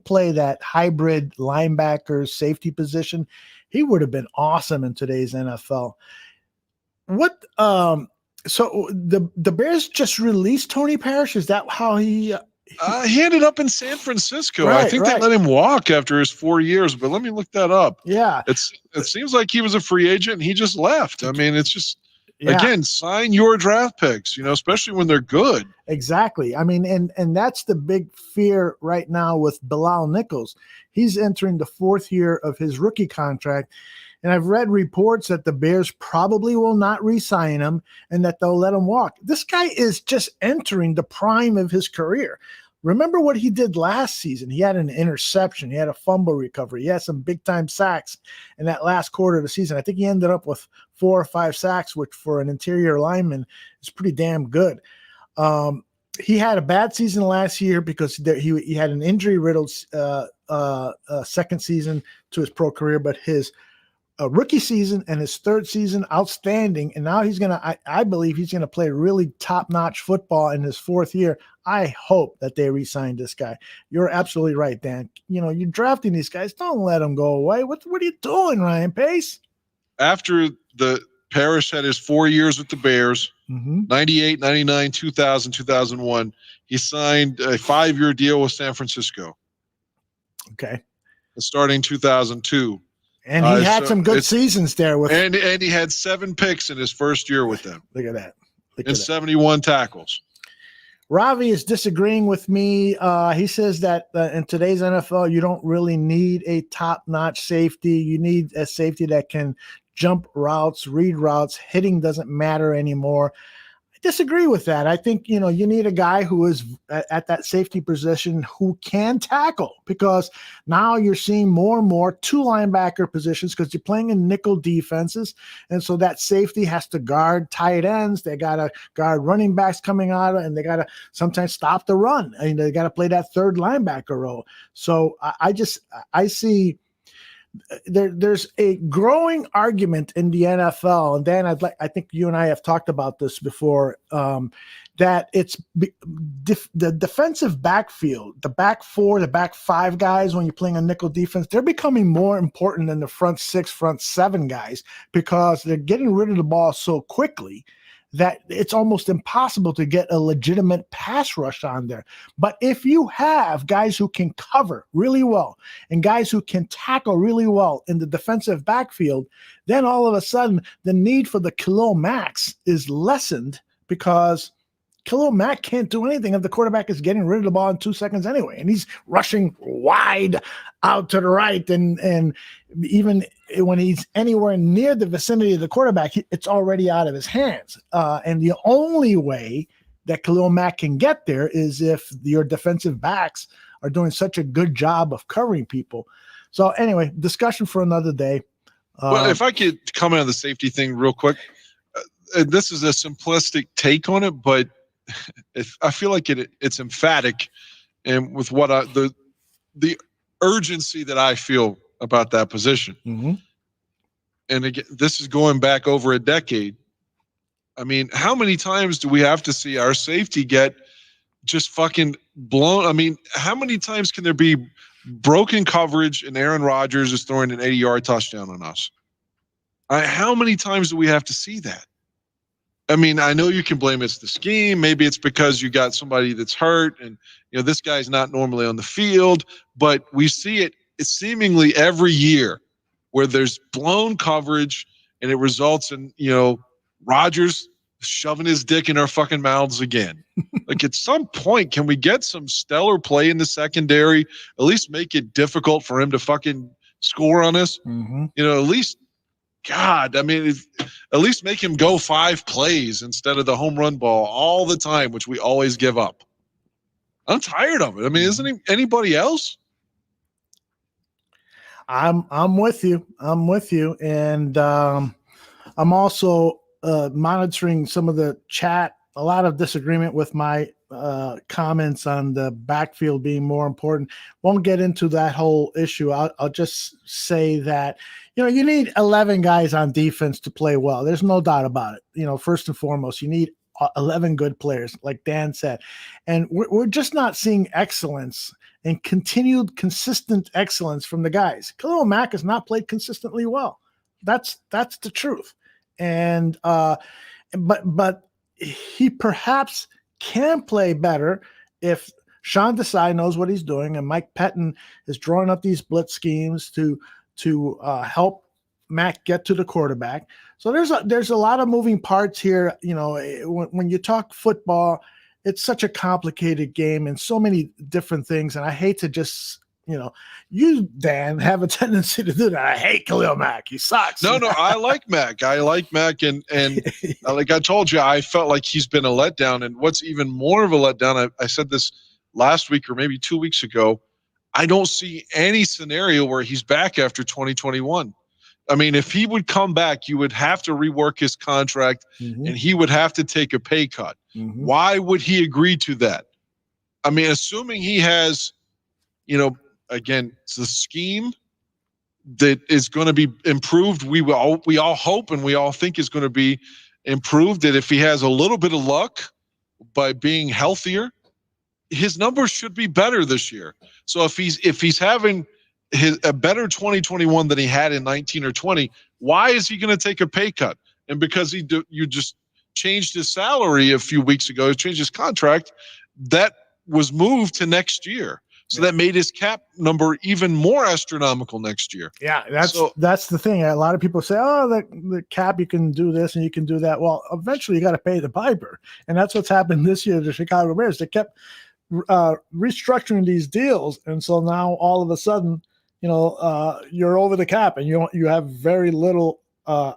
play that hybrid linebacker safety position. He would have been awesome in today's NFL. So the Bears just released Tony Parrish. Is that how he ended up in San Francisco? Right, I think they let him walk after his 4 years, but let me look that up. Yeah. It seems like he was a free agent and he just left. I mean, it's just, again, sign your draft picks, especially when they're good. Exactly. I mean, and that's the big fear right now with Bilal Nichols. He's entering the 4th year of his rookie contract. And I've read reports that the Bears probably will not re-sign him and that they'll let him walk. This guy is just entering the prime of his career. remember what he did last season. He had an interception. He had a fumble recovery. He had some big-time sacks in that last quarter of the season. I think he ended up with 4 or 5 sacks, which for an interior lineman is pretty damn good. He had a bad season last year because he had an injury-riddled second season to his pro career, but his rookie season and his third season, outstanding. And now I believe he's going to play really top-notch football in his 4th year. I hope that they re-sign this guy. You're absolutely right, Dan. You're drafting these guys. Don't let them go away. What are you doing, Ryan Pace? After Parrish had his 4 years with the Bears, 98, 99, 2000, 2001, he signed a 5-year deal with San Francisco. Okay. Starting 2002. And he had some good seasons there with, and he had 7 picks in his first year with them. Look at that. And 71 tackles. Ravi is disagreeing with me. He says that in today's NFL, you don't really need a top-notch safety. You need a safety that can jump routes, read routes. Hitting doesn't matter anymore. I disagree with that. I think, you need a guy who is at that safety position who can tackle, because now you're seeing more and more 2 linebacker positions because you're playing in nickel defenses. And so that safety has to guard tight ends. They got to guard running backs coming out, and they got to sometimes stop the run. And they got to play that 3rd linebacker role. So I see there's a growing argument in the NFL, and Dan, I think you and I have talked about this before, that it's the defensive backfield, the back 4, the back 5 guys when you're playing a nickel defense, they're becoming more important than the front 6, front 7 guys, because they're getting rid of the ball so quickly that it's almost impossible to get a legitimate pass rush on there. But if you have guys who can cover really well and guys who can tackle really well in the defensive backfield, then all of a sudden the need for the Khalil Macks is lessened, because Khalil Mack can't do anything if the quarterback is getting rid of the ball in 2 seconds anyway. And he's rushing wide out to the right. And even when he's anywhere near the vicinity of the quarterback, it's already out of his hands. And the only way that Khalil Mack can get there is if your defensive backs are doing such a good job of covering people. So anyway, discussion for another day. Well, if I could comment on the safety thing real quick, this is a simplistic take on it, but I feel like it's emphatic, and with what the urgency that I feel about that position. And again, this is going back over a decade. I mean, how many times do we have to see our safety get just fucking blown? I mean, how many times can there be broken coverage and Aaron Rodgers is throwing an 80-yard touchdown on us? How many times do we have to see that? I mean, I know you can blame it's the scheme. Maybe it's because you got somebody that's hurt and, this guy's not normally on the field. But we see it seemingly every year where there's blown coverage and it results in, Rodgers shoving his dick in our fucking mouths again. Like, at some point, can we get some stellar play in the secondary, at least make it difficult for him to fucking score on us? At least, God, I mean, at least make him go 5 plays instead of the home run ball all the time, which we always give up. I'm tired of it. I mean, isn't anybody else? I'm with you. And I'm also monitoring some of the chat. A lot of disagreement with my comments on the backfield being more important. Won't get into that whole issue. I'll just say that, you need 11 guys on defense to play well. There's no doubt about it. First and foremost, you need 11 good players, like Dan said. And we're just not seeing excellence and continued consistent excellence from the guys. Khalil Mack has not played consistently well. That's the truth. And but he perhaps can play better if Sean Desai knows what he's doing and Mike Pettin is drawing up these blitz schemes to help Mack get to the quarterback. So there's a lot of moving parts here. When you talk football, it's such a complicated game and so many different things. And I hate to just, you, Dan, have a tendency to do that. I hate Khalil Mack. He sucks. No, I like Mack. And like I told you, I felt like he's been a letdown. And what's even more of a letdown, I said this last week or maybe 2 weeks ago, I don't see any scenario where he's back after 2021. I mean, if he would come back, you would have to rework his contract and he would have to take a pay cut. Why would he agree to that? I mean, assuming he has, again, it's a scheme that is going to be improved. We all hope and we all think is going to be improved, that if he has a little bit of luck by being healthier, his numbers should be better this year. So if he's having a better 2021 than he had in 19 or 20, why is he going to take a pay cut? And because you just changed his salary a few weeks ago, changed his contract, that was moved to next year. So that made his cap number even more astronomical next year. Yeah, that's the thing. A lot of people say, "Oh, the cap, you can do this and you can do that." Well, eventually you got to pay the piper, and that's what's happened this year to the Chicago Bears. They kept restructuring these deals, and so now all of a sudden, you're over the cap, and you have very little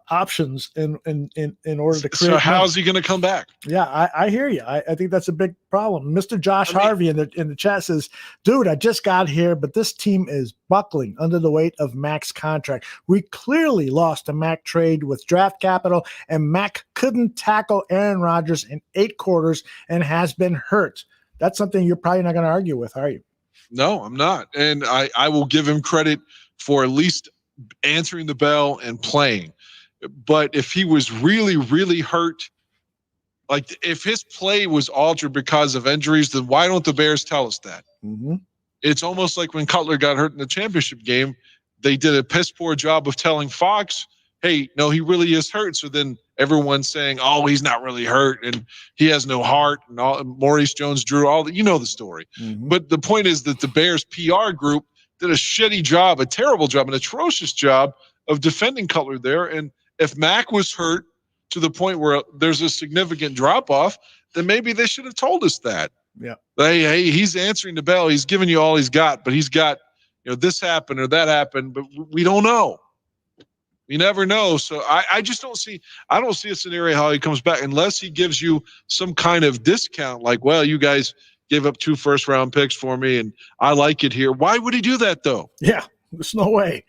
options in order to create. So how's he going to come back? Yeah, I hear you. I think that's a big problem. Mr. Josh Harvey in the chat says, "Dude, I just got here, but this team is buckling under the weight of Mack's contract. We clearly lost a Mack trade with draft capital, and Mack couldn't tackle Aaron Rodgers in 8 quarters and has been hurt." That's something you're probably not going to argue with, are you? No, I'm not. And I will give him credit for at least answering the bell and playing. But if he was really, really hurt, like if his play was altered because of injuries, then why don't the Bears tell us that? It's almost like when Cutler got hurt in the championship game, they did a piss poor job of telling Fox, hey, no, he really is hurt. So then everyone's saying, oh, he's not really hurt and he has no heart, and all Maurice Jones-Drew, all that, the story. But the point is that the Bears PR group did a shitty job, a terrible job, an atrocious job of defending Cutler there. And if Mack was hurt to the point where there's a significant drop-off, then maybe they should have told us that. Yeah. Hey, he's answering the bell. He's giving you all he's got, but he's got, this happened or that happened, but we don't know. You never know. So I just don't see a scenario how he comes back unless he gives you some kind of discount, like, well, you guys gave up 2 first-round picks for me and I like it here. Why would he do that, though? Yeah, there's no way.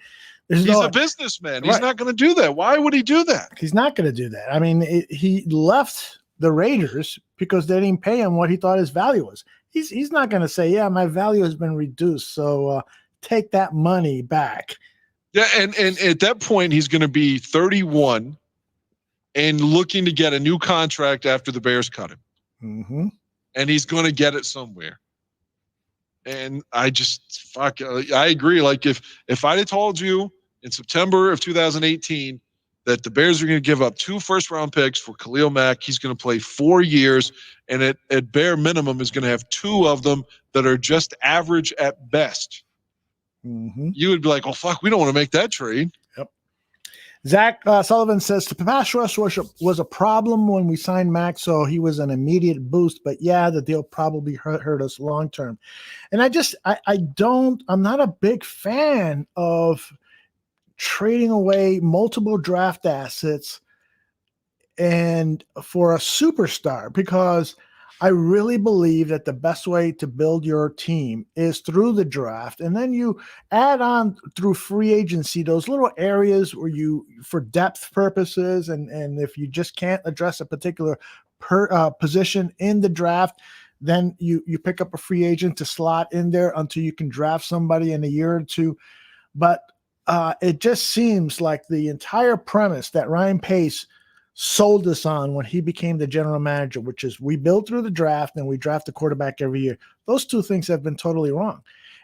He's a businessman. He's not going to do that. Why would he do that? He's not going to do that. I mean, he left the Raiders because they didn't pay him what he thought his value was. He's not going to say, yeah, my value has been reduced, so take that money back. Yeah, and at that point, he's going to be 31 and looking to get a new contract after the Bears cut him. And he's going to get it somewhere. And I agree. Like if I'd have told you in September of 2018 that the Bears are going to give up 2 first-round picks for Khalil Mack, he's going to play 4 years, and at bare minimum is going to have 2 of them that are just average at best. You would be like, oh, fuck, we don't want to make that trade. Yep. Zach Sullivan says, the pass rush was a problem when we signed Mack, so he was an immediate boost. But, yeah, the deal probably hurt us long-term. And I'm not a big fan of trading away multiple draft assets and for a superstar, because I really believe that the best way to build your team is through the draft, and then you add on through free agency those little areas where for depth purposes, and if you just can't address a particular position in the draft, then you pick up a free agent to slot in there until you can draft somebody in a year or two. But it just seems like the entire premise that Ryan Pace sold us on when he became the general manager, which is we build through the draft and we draft a quarterback every year. Those 2 things have been totally wrong.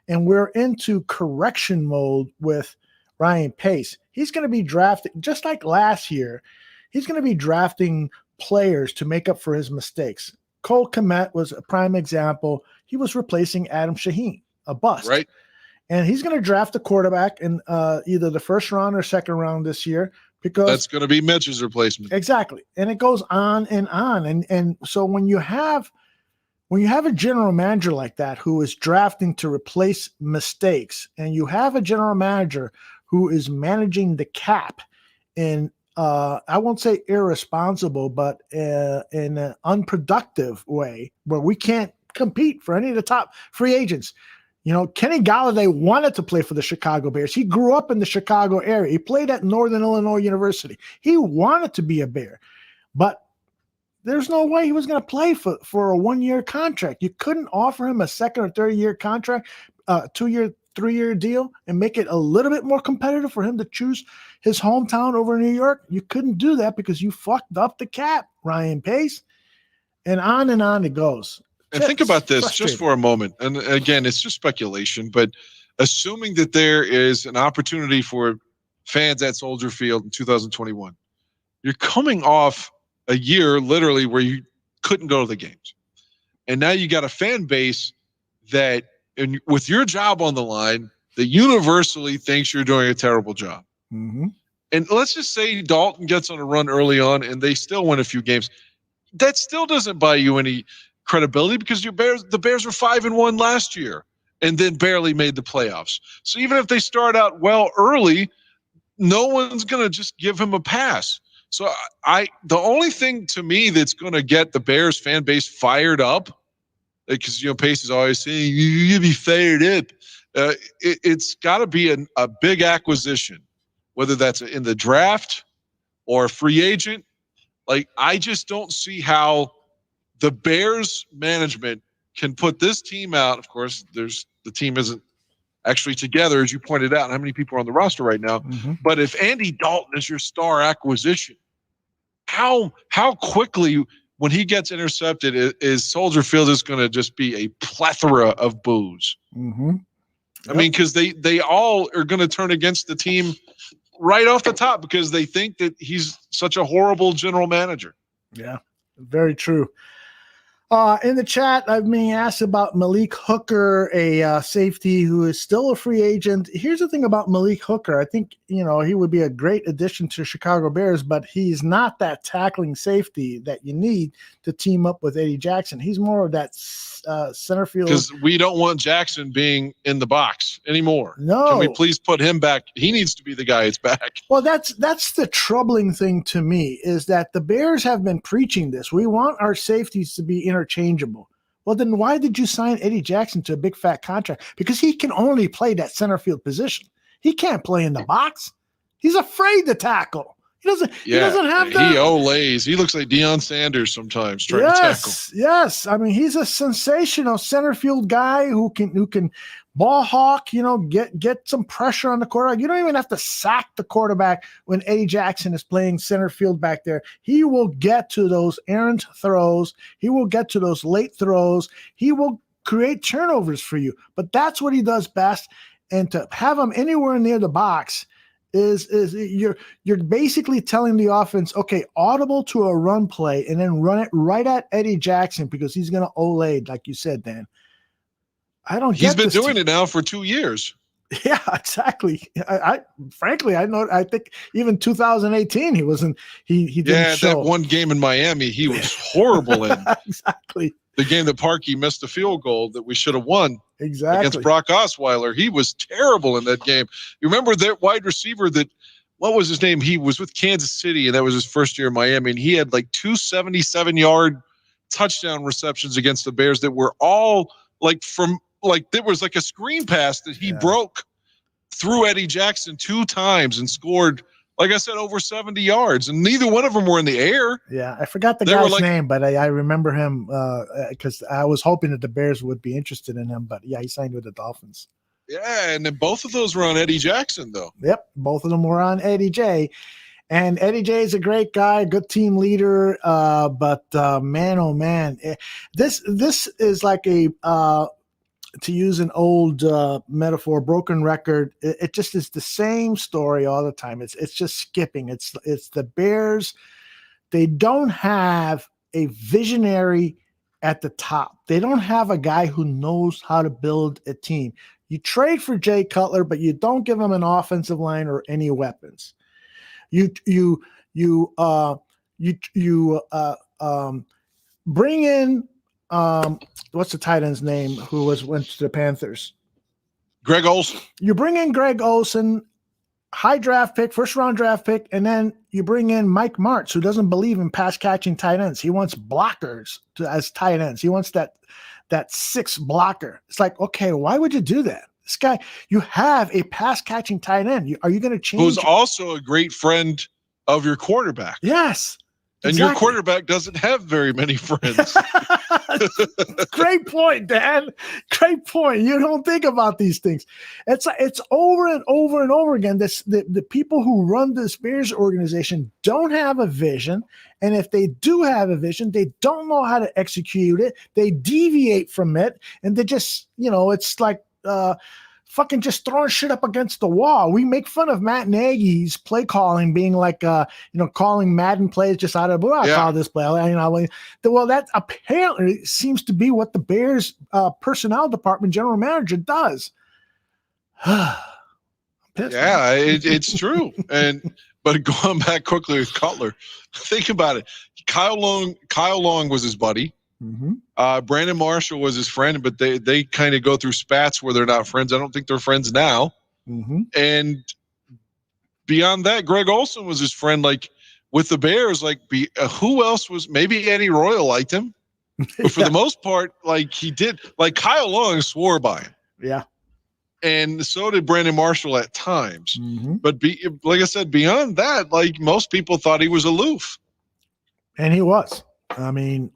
And we're into correction mode with Ryan Pace. He's going to be drafting, just like last year, he's going to be drafting players to make up for his mistakes. Cole Kmet was a prime example. He was replacing Adam Shaheen, a bust. Right. And he's going to draft a quarterback in either the first round or second round this year, because that's going to be Mitch's replacement. Exactly. And it goes on and on. And so when you have a general manager like that who is drafting to replace mistakes, and you have a general manager who is managing the cap in I won't say irresponsible, but in an unproductive way where we can't compete for any of the top free agents. You know, Kenny Golladay wanted to play for the Chicago Bears. He grew up in the Chicago area. He played at Northern Illinois University. He wanted to be a Bear, but there's no way he was going to play for a 1-year contract. You couldn't offer him a second or third year contract, 2-year, 3-year deal, and make it a little bit more competitive for him to choose his hometown over New York. You couldn't do that because you fucked up the cap, Ryan Pace, and on it goes. And think about this just for a moment. And again, it's just speculation, but assuming that there is an opportunity for fans at Soldier Field in 2021, you're coming off a year literally where you couldn't go to the games. And now you got a fan base that, and with your job on the line, that universally thinks you're doing a terrible job. Mm-hmm. And let's just say Dalton gets on a run early on and they still win a few games. That still doesn't buy you any credibility because the Bears were 5-1 last year and then barely made the playoffs. So even if they start out well early, no one's going to just give him a pass. So the only thing to me that's going to get the Bears fan base fired up, because Pace is always saying you be fired up. It's got to be a big acquisition, whether that's in the draft or a free agent. Like, I just don't see how the Bears management can put this team out. Of course, the team isn't actually together, as you pointed out, how many people are on the roster right now. Mm-hmm. But if Andy Dalton is your star acquisition, how quickly when he gets intercepted is Soldier Field is going to just be a plethora of boos. Mm-hmm. Yep. I mean, because they all are going to turn against the team right off the top because they think that he's such a horrible general manager. Yeah, very true. In the chat, I'm being asked about Malik Hooker, a safety who is still a free agent. Here's the thing about Malik Hooker. I think, he would be a great addition to Chicago Bears, but he's not that tackling safety that you need to team up with Eddie Jackson. He's more of that center field. Because we don't want Jackson being in the box anymore. No. Can we please put him back? He needs to be the guy that's back. Well, that's the troubling thing to me is that the Bears have been preaching this. We want our safeties to be interchangeable. Well, then why did you sign Eddie Jackson to a big fat contract? Because he can only play that center field position. He can't play in the box. He's afraid to tackle. He doesn't have that. He olays. He looks like Deion Sanders sometimes trying to tackle. Yes. I mean, he's a sensational center field guy who can ball hawk, get some pressure on the quarterback. You don't even have to sack the quarterback when Eddie Jackson is playing center field back there. He will get to those errant throws. He will get to those late throws. He will create turnovers for you. But that's what he does best. And to have him anywhere near the box is you're basically telling the offense, okay, audible to a run play and then run it right at Eddie Jackson because he's going to olay, like you said, Dan. I don't. He's been doing it now for 2 years. Yeah, exactly. I frankly, I think even 2018 he wasn't. He didn't show. That one game in Miami, he was horrible in. Exactly. The game that Parkey missed the field goal that we should have won. Exactly. Against Brock Osweiler. He was terrible in that game. You remember that wide receiver what was his name? He was with Kansas City, and that was his first year in Miami, and he had like 277-yard touchdown receptions against the Bears that were all there was like a screen pass that he broke through Eddie Jackson 2 times and scored, like I said, over 70 yards, and neither one of them were in the air. Yeah, I forgot the guy's name, but I remember him because I was hoping that the Bears would be interested in him. But yeah, he signed with the Dolphins. Yeah, and then both of those were on Eddie Jackson, though. Yep, both of them were on Eddie J. And Eddie J is a great guy, good team leader. But man, oh man, this is like a to use an old metaphor, broken record. It just is the same story all the time. It's just skipping. It's the Bears. They don't have a visionary at the top. They don't have a guy who knows how to build a team. You trade for Jay Cutler, but you don't give him an offensive line or any weapons. You bring in what's the tight end's name who went to the Panthers? Greg Olsen. You bring in Greg Olsen, high draft pick, first round draft pick, and then you bring in Mike Martz, who doesn't believe in pass catching tight ends. He wants blockers as tight ends. He wants that that 6 blocker. It's like, okay, why would you do that? This guy, you have a pass catching tight end. Are you going to change? Who's also a great friend of your quarterback. Yes. And exactly. your quarterback doesn't have very many friends. Great point, Dan. Great point. You don't think about these things. It's over and over and over again. The people who run this Bears organization don't have a vision. And if they do have a vision, they don't know how to execute it. They deviate from it. And they just, it's like fucking just throwing shit up against the wall. We make fun of Matt Nagy's play calling being like, calling Madden plays just out of the blue. I call this play. Well, that apparently seems to be what the Bears personnel department general manager does. It's true. But going back quickly with Cutler, think about it. Kyle Long was his buddy. Mm-hmm. Brandon Marshall was his friend, but they kind of go through spats where they're not friends. I don't think they're friends now. Mm-hmm. And beyond that, Greg Olson was his friend. Like with the Bears, who else was? Maybe Eddie Royal liked him, but for the most part, he did. Like Kyle Long swore by him. Yeah. And so did Brandon Marshall at times. Mm-hmm. But like I said, beyond that, most people thought he was aloof. And he was. I mean,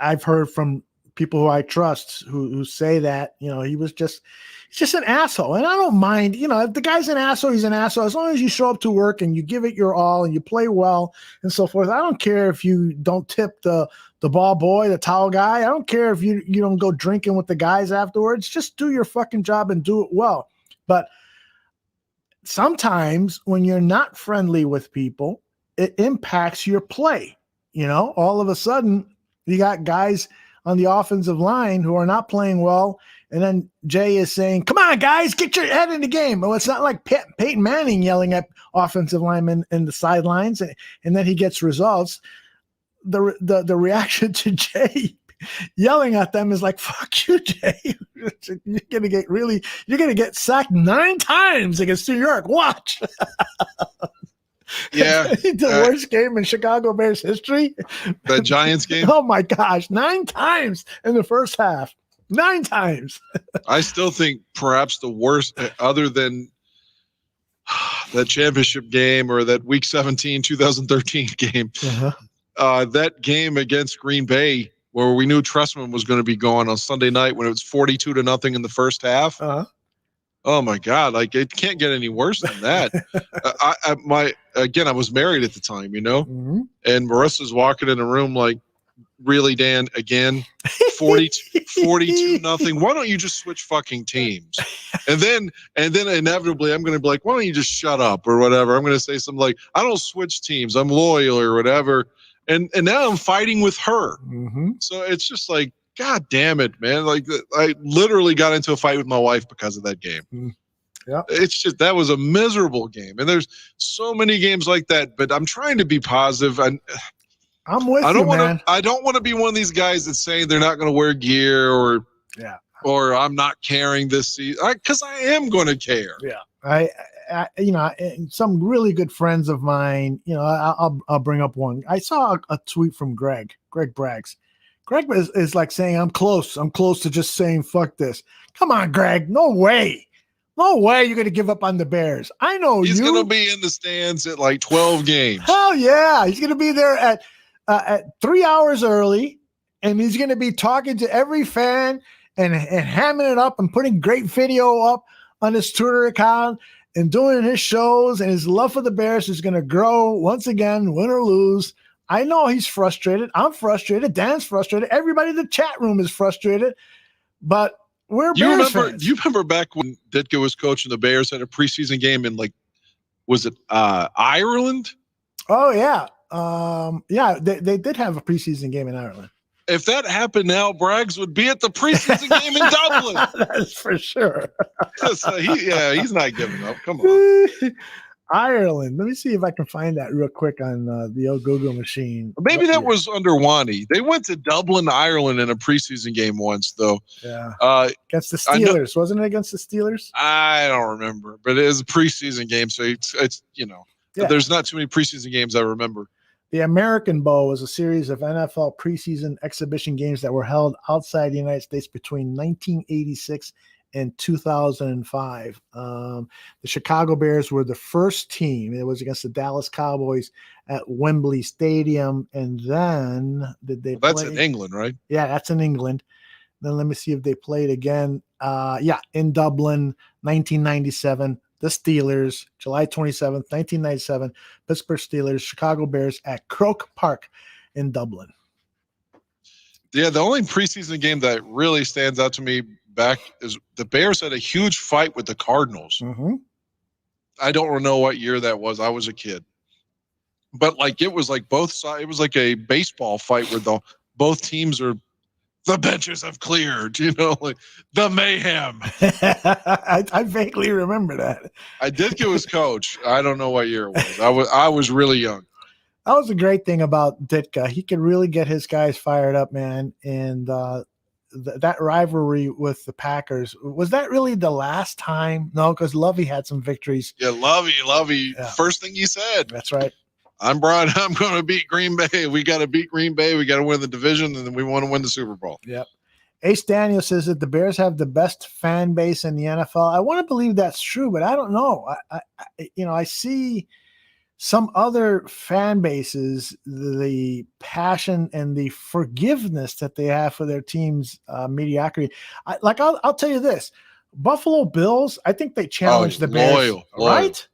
I've heard from people who I trust who say that, he's just an asshole. And I don't mind, if the guy's an asshole, he's an asshole. As long as you show up to work and you give it your all and you play well and so forth. I don't care if you don't tip the ball boy, the towel guy. I don't care if you don't go drinking with the guys afterwards. Just do your fucking job and do it well. But sometimes when you're not friendly with people, it impacts your play. All of a sudden you got guys on the offensive line who are not playing well. And then Jay is saying, come on, guys, get your head in the game. Well, it's not like Peyton Manning yelling at offensive linemen in the sidelines and then he gets results. The reaction to Jay yelling at them is like, fuck you, Jay. You're going to get sacked 9 times against New York. Watch. Yeah. The worst game in Chicago Bears history. The Giants game? Oh, my gosh. 9 times in the first half. 9 times. I still think perhaps the worst, other than that championship game or that Week 17, 2013 game, that game against Green Bay where we knew Tressman was going to be gone on Sunday night when it was 42-0 in the first half. Oh my God! It can't get any worse than that. I was married at the time, mm-hmm. And Marissa's walking in the room like, really, Dan, again, 42-0. Why don't you just switch fucking teams? And then inevitably I'm going to be like, why don't you just shut up or whatever? I'm going to say something like, I don't switch teams. I'm loyal or whatever. And now I'm fighting with her. Mm-hmm. So it's just like, God damn it, man. I literally got into a fight with my wife because of that game. Yeah. It's just, that was a miserable game. And there's so many games like that, but I'm trying to be positive. I'm with you, man. I don't want to be one of these guys that's saying they're not going to wear gear or I'm not caring this season, because I am going to care. Yeah. I some really good friends of mine, I'll bring up one. I saw a tweet from Greg Braggs. Greg is like saying, I'm close to just saying, fuck this. Come on, Greg. No way you're going to give up on the Bears. I know he's going to be in the stands at 12 games. Hell yeah. He's going to be there at 3 hours early, and he's going to be talking to every fan and hamming it up and putting great video up on his Twitter account and doing his shows, and his love for the Bears is going to grow once again, win or lose. I know he's frustrated. I'm frustrated. Dan's frustrated. Everybody in the chat room is frustrated. But we're Bears fans. You remember back when Ditka was coaching the Bears, had a preseason game in was it Ireland? Oh yeah. They did have a preseason game in Ireland. If that happened now, Braggs would be at the preseason game in Dublin. That's for sure. So he's not giving up. Come on. Ireland. Let me see if I can find that real quick on the old Google machine. Maybe that was under Wani. They went to Dublin, Ireland in a preseason game once, though. Yeah. Against the Steelers. Wasn't it against the Steelers? I don't remember, but it was a preseason game. So it's there's not too many preseason games I remember. The American Bowl was a series of NFL preseason exhibition games that were held outside the United States between 1986 and 2005. The Chicago Bears were the first team. It was against the Dallas Cowboys at Wembley Stadium. And then did they That's play? in England, right? Yeah, that's in England. Then let me see if they played again. In Dublin, 1997. The Steelers, July 27th, 1997, Pittsburgh Steelers, Chicago Bears at Croke Park in Dublin. Yeah, the only preseason game that really stands out to me back is the Bears had a huge fight with the Cardinals. Mm-hmm. I don't know what year that was. I was a kid. But like it was like both sides. It was like a baseball fight where both teams are the benches have cleared, like the mayhem. I vaguely remember that. Ditka was coach. I don't know what year it was. I was really young. That was the great thing about Ditka. He could really get his guys fired up, man. And that rivalry with the Packers, was that really the last time? No, because Lovey had some victories. Yeah, Lovey. Yeah. First thing he said. That's right. I'm going to beat Green Bay. We got to beat Green Bay. We got to win the division, and then we want to win the Super Bowl. Yep. Ace Daniel says that the Bears have the best fan base in the NFL. I want to believe that's true, but I don't know. I see some other fan bases, the passion and the forgiveness that they have for their team's mediocrity. I'll tell you this: Buffalo Bills. I think they challenged the Bears, loyal. Right?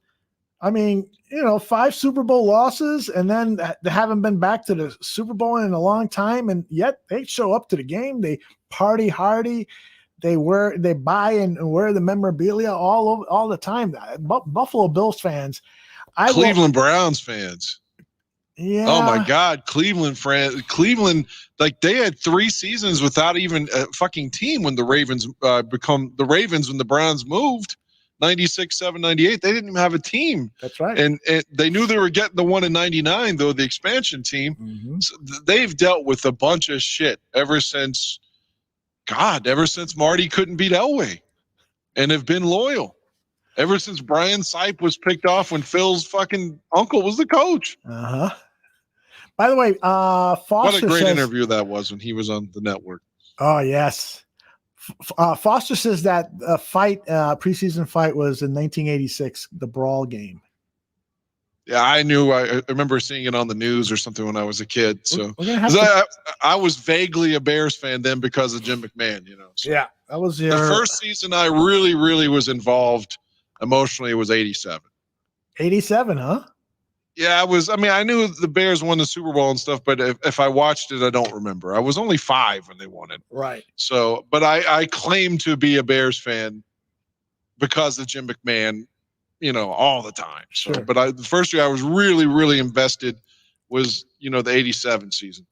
I mean, 5 Super Bowl losses, and then they haven't been back to the Super Bowl in a long time, and yet they show up to the game. They party hardy. They buy and wear the memorabilia all the time. Buffalo Bills fans, Cleveland Browns fans. Yeah. Oh my God, Cleveland, like they had 3 seasons without even a fucking team when the Ravens become the Ravens when the Browns moved. 96, 7, 98, they didn't even have a team. That's right. And they knew they were getting the one in 99, though, the expansion team. Mm-hmm. So they've dealt with a bunch of shit ever since Marty couldn't beat Elway, and have been loyal. Ever since Brian Sipe was picked off when Phil's fucking uncle was the coach. Uh-huh. By the way, Foster what a great says, interview that was when he was on the network. Oh, yes. Foster says that preseason fight was in 1986, the Brawl game. Yeah, I knew. I remember seeing it on the news or something when I was a kid. So I was vaguely a Bears fan then because of Jim McMahon. So. Yeah, that was the first season I really, really was involved emotionally. It was 87. 87, huh? Yeah, I knew the Bears won the Super Bowl and stuff, but if I watched it, I don't remember. I was only 5 when they won it. Right. So, but I claim to be a Bears fan because of Jim McMahon, all the time. So, sure. But the first year I was really, really invested was, the 87 season.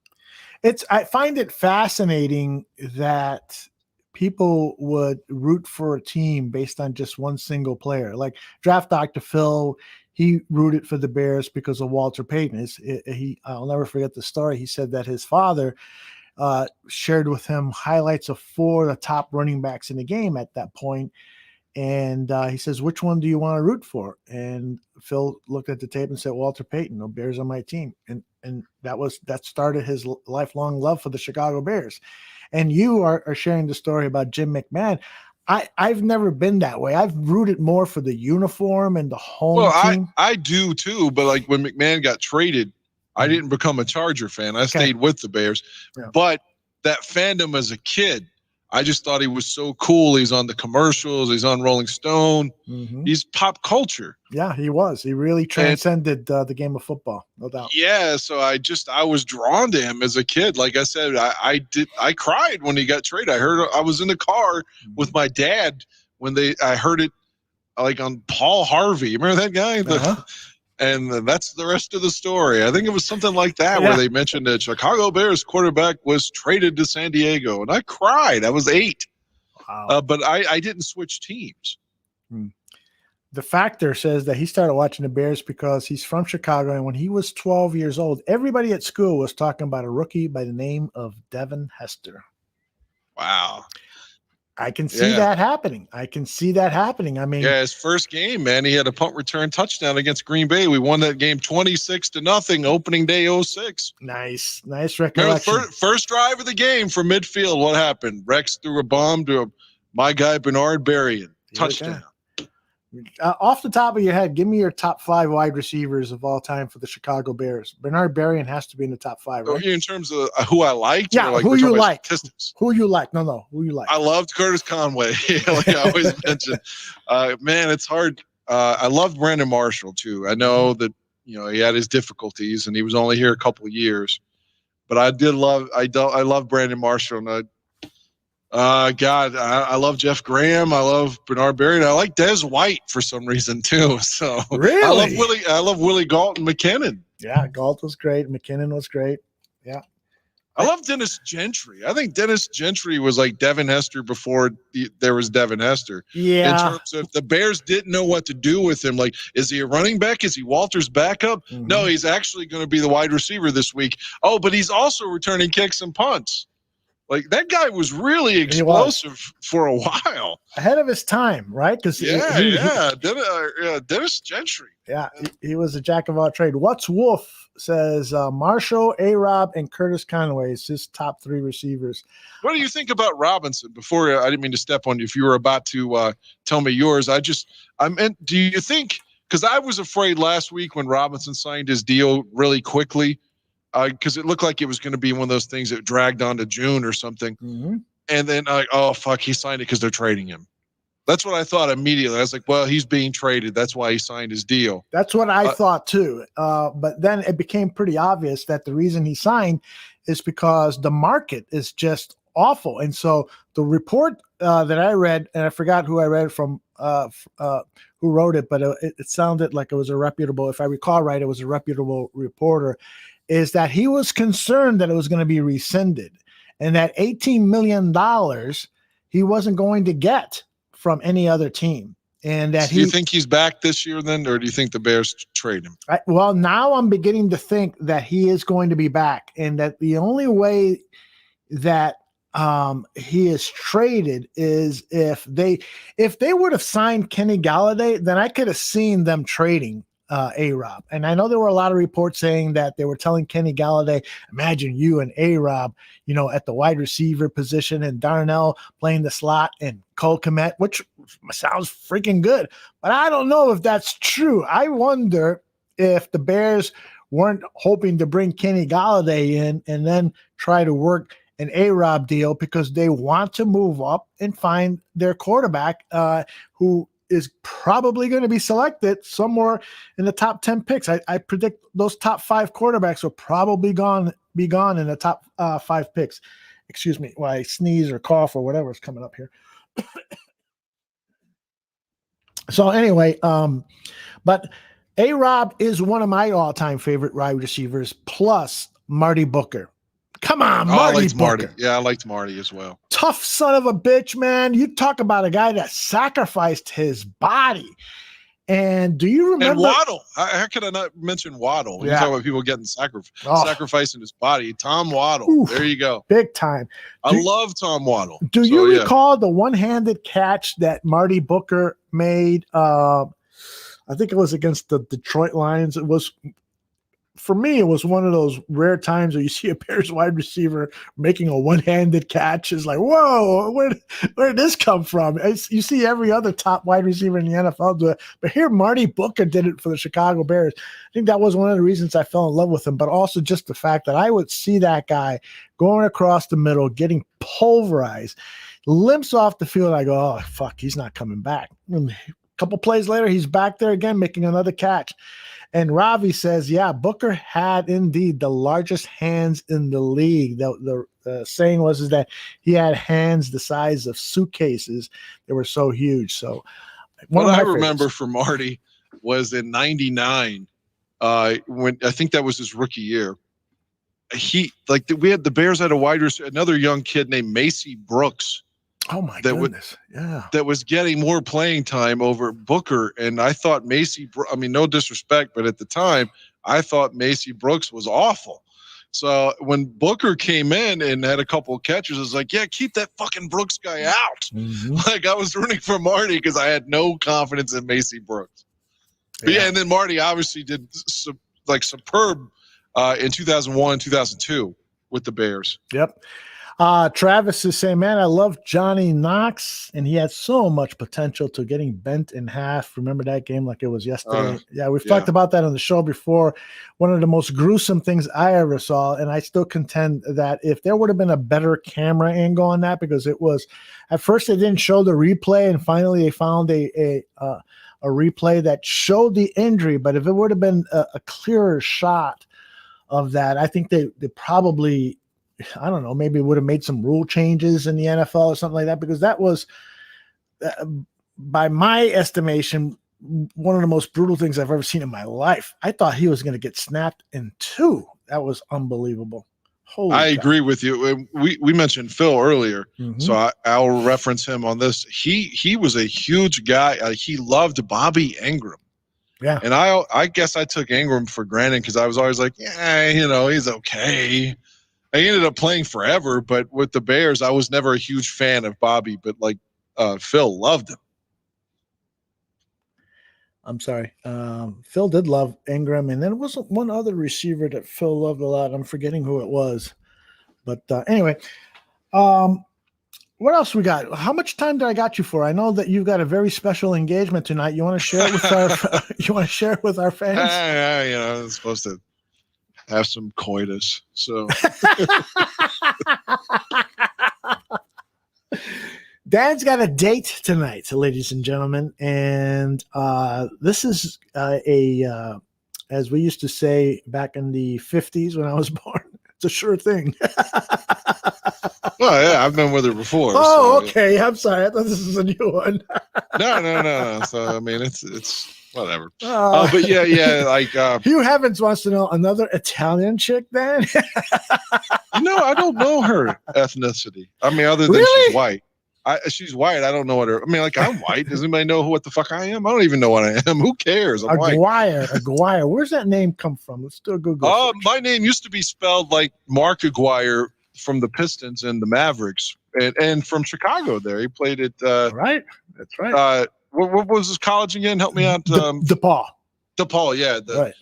I find it fascinating that people would root for a team based on just one single player. Like Draft Dr. Phil, he rooted for the Bears because of Walter Payton. I'll never forget the story. He said that his father shared with him highlights of 4 of the top running backs in the game at that point. And he says, which one do you want to root for? And Phil looked at the tape and said, Walter Payton, no Bears on my team. And that started his lifelong love for the Chicago Bears. And you are sharing the story about Jim McMahon. I've never been that way. I've rooted more for the uniform and the home team. I do too, but like when McMahon got traded, I didn't become a Charger fan. I stayed with the Bears. Yeah. But that fandom as a kid, I just thought he was so cool. He's on the commercials. He's on Rolling Stone. Mm-hmm. He's pop culture. Yeah, he was. He really transcended the game of football, no doubt. Yeah, so I was drawn to him as a kid. Like I said, I cried when he got traded. I was in the car with my dad when I heard it, like on Paul Harvey. Remember that guy? Uh-huh. And that's the rest of the story. I think it was something like that where they mentioned that Chicago Bears quarterback was traded to San Diego. And I cried. I was 8. Wow. But I didn't switch teams. The Factor says that he started watching the Bears because he's from Chicago. And when he was 12 years old, everybody at school was talking about a rookie by the name of Devin Hester. Wow. I can see that happening. I mean, his first game, man, he had a punt return touchdown against Green Bay. We won that game 26-0, opening day 06. Nice recollection. Remember, first drive of the game from midfield. What happened? Rex threw a bomb to my guy Bernard Berrien. Touchdown. Off the top of your head, give me your top 5 wide receivers of all time for the Chicago Bears. Bernard Berrien has to be in the top 5, right? In terms of who I liked? Yeah, like who you like. Statistics? Who you like. No, who you like. I loved Curtis Conway, like I always mention. Man, it's hard. I loved Brandon Marshall, too. I know that, he had his difficulties, and he was only here a couple of years. But I love Brandon Marshall, and I love Jeff Graham. I love Bernard Berrien. I like Des White for some reason too. So really, I love Willie Galt and McKinnon. Yeah, Galt was great. McKinnon was great. Yeah, I love Dennis Gentry. I think Dennis Gentry was like Devin Hester before there was Devin Hester. Yeah. In terms of the Bears didn't know what to do with him. Like, is he a running back? Is he Walter's backup? Mm-hmm. No, he's actually going to be the wide receiver this week. Oh, but he's also returning kicks and punts. Like, that guy was really explosive for a while. Ahead of his time, right? Because Dennis Gentry. Yeah, he was a jack of all trades. What's Wolf says Marshall, A-Rob, and Curtis Conway is his top 3 receivers. What do you think about Robinson? Before, I didn't mean to step on you. If you were about to tell me yours, do you think – because I was afraid last week when Robinson signed his deal really quickly – because it looked like it was going to be one of those things that dragged on to June or something. Mm-hmm. And then, oh, fuck, he signed it because they're trading him. That's what I thought immediately. I was like, well, he's being traded. That's why he signed his deal. That's what I thought too. But then it became pretty obvious that the reason he signed is because the market is just awful. And so the report that I read, and I forgot who I read from, who wrote it, but it sounded like it was a reputable, if I recall right, it was a reputable reporter, is that he was concerned that it was going to be rescinded and that $18 million he wasn't going to get from any other team. And that do you think he's back this year then, or do you think the Bears trade him? Well, now I'm beginning to think that he is going to be back, and that the only way that he is traded is if they would have signed Kenny Galladay, then I could have seen them trading A-Rob. And I know there were a lot of reports saying that they were telling Kenny Galladay, imagine you and A-Rob, at the wide receiver position, and Darnell playing the slot and Cole Kmet, which sounds freaking good. But I don't know if that's true. I wonder if the Bears weren't hoping to bring Kenny Galladay in and then try to work an A-Rob deal because they want to move up and find their quarterback who is probably going to be selected somewhere in the top 10 picks. I predict those top 5 quarterbacks will probably be gone in the top 5 picks. Excuse me while I sneeze or cough or whatever is coming up here. So anyway, but A-Rob is one of my all-time favorite wide receivers, plus Marty Booker. Come on, Marty. I liked Booker. Marty. Yeah, I liked Marty as well. Tough son of a bitch, man. You talk about a guy that sacrificed his body. And do you remember? And Waddle. How could I not mention Waddle? You talk about people getting sacrificing his body. Tom Waddle. Oof, there you go. Big time. I love Tom Waddle. Do you recall the one-handed catch that Marty Booker made? I think it was against the Detroit Lions. It was, for me, it was one of those rare times where you see a Bears wide receiver making a one-handed catch. It's like, whoa, where did this come from? You see every other top wide receiver in the NFL do it. But here, Marty Booker did it for the Chicago Bears. I think that was one of the reasons I fell in love with him, but also just the fact that I would see that guy going across the middle, getting pulverized, limps off the field. I go, oh, fuck, he's not coming back. And a couple plays later, he's back there again, making another catch. And Ravi says, yeah, Booker had indeed the largest hands in the league. The saying was that he had hands the size of suitcases. They were so huge. So what I remember from Marty was in '99, when I think that was his rookie year. The Bears had a wide receiver, another young kid named Macy Brooks. Oh my goodness! That was getting more playing time over Booker, and I thought no disrespect, but at the time I thought Macy Brooks was awful. So when Booker came in and had a couple of catches, I was like, yeah, keep that fucking Brooks guy out. Like I was rooting for Marty because I had no confidence in Macy Brooks. But yeah, and then Marty obviously did superb in 2001, 2002 with the Bears. Yep. Travis is saying, man, I love Johnny Knox, and he had so much potential to getting bent in half. Remember that game like it was yesterday? We've talked about that on the show before. One of the most gruesome things I ever saw, and I still contend that if there would have been a better camera angle on that, because it was at first they didn't show the replay, and finally they found a replay that showed the injury. But if it would have been a clearer shot of that, I think they probably, I don't know, maybe would have made some rule changes in the NFL or something like that, because that was, by my estimation, one of the most brutal things I've ever seen in my life. I thought he was going to get snapped in two. That was unbelievable. I agree with you. We mentioned Phil earlier, so I'll reference him on this. He was a huge guy. He loved Bobby Ingram. Yeah. And I guess I took Ingram for granted because I was always like, yeah, he's okay. He ended up playing forever, but with the Bears, I was never a huge fan of Bobby, but Phil loved him. I'm sorry. Phil did love Ingram, and then it wasn't one other receiver that Phil loved a lot. I'm forgetting who it was. But anyway, what else we got? How much time did I got you for? I know that you've got a very special engagement tonight. You want to share it with our fans? I'm supposed to have some coitus. So Dan's got a date tonight, ladies and gentlemen, and this is as we used to say back in the 50s when I was born, it's a sure thing. Well, yeah, I've been with her before. Oh, so, okay. Yeah. I'm sorry. I thought this was a new one. No. So I mean, it's whatever. But yeah. Hugh Heavens wants to know another Italian chick. Then I don't know her ethnicity. I mean, other than she's white. She's white. I don't know what her. I mean, I'm white. Does anybody know what the fuck I am? I don't even know what I am. Who cares? I'm white. Aguirre. Where's that name come from? Let's do a Google. My name used to be spelled like Mark Aguirre from the Pistons and the Mavericks, and from Chicago. There, he played at. Right. That's right. What was his college again? Help me out. DePaul. DePaul. Yeah. Right.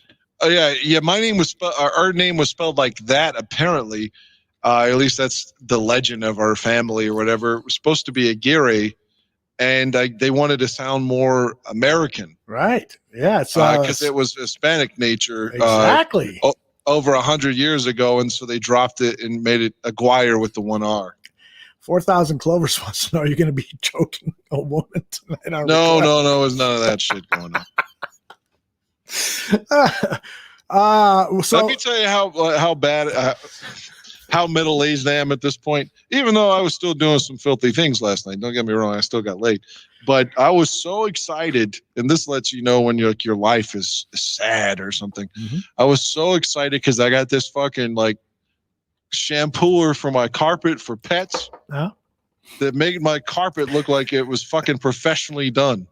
Yeah. My name was our name was spelled like that. Apparently. At least that's the legend of our family or whatever. It was supposed to be Aguirre, and they wanted to sound more American. Right. Yeah. Because it was Hispanic nature. Exactly. Over 100 years ago, and so they dropped it and made it Aguirre with the one R. 4,000 Clovers wants to know, are you going to be choking a woman tonight? No. There's none of that shit going on. So let me tell you how bad. How middle-aged I am at this point, even though I was still doing some filthy things last night. Don't get me wrong, I still got late. But I was so excited, and this lets you know when your life is sad or something. I was so excited because I got this fucking shampooer for my carpet for pets that made my carpet look like it was fucking professionally done.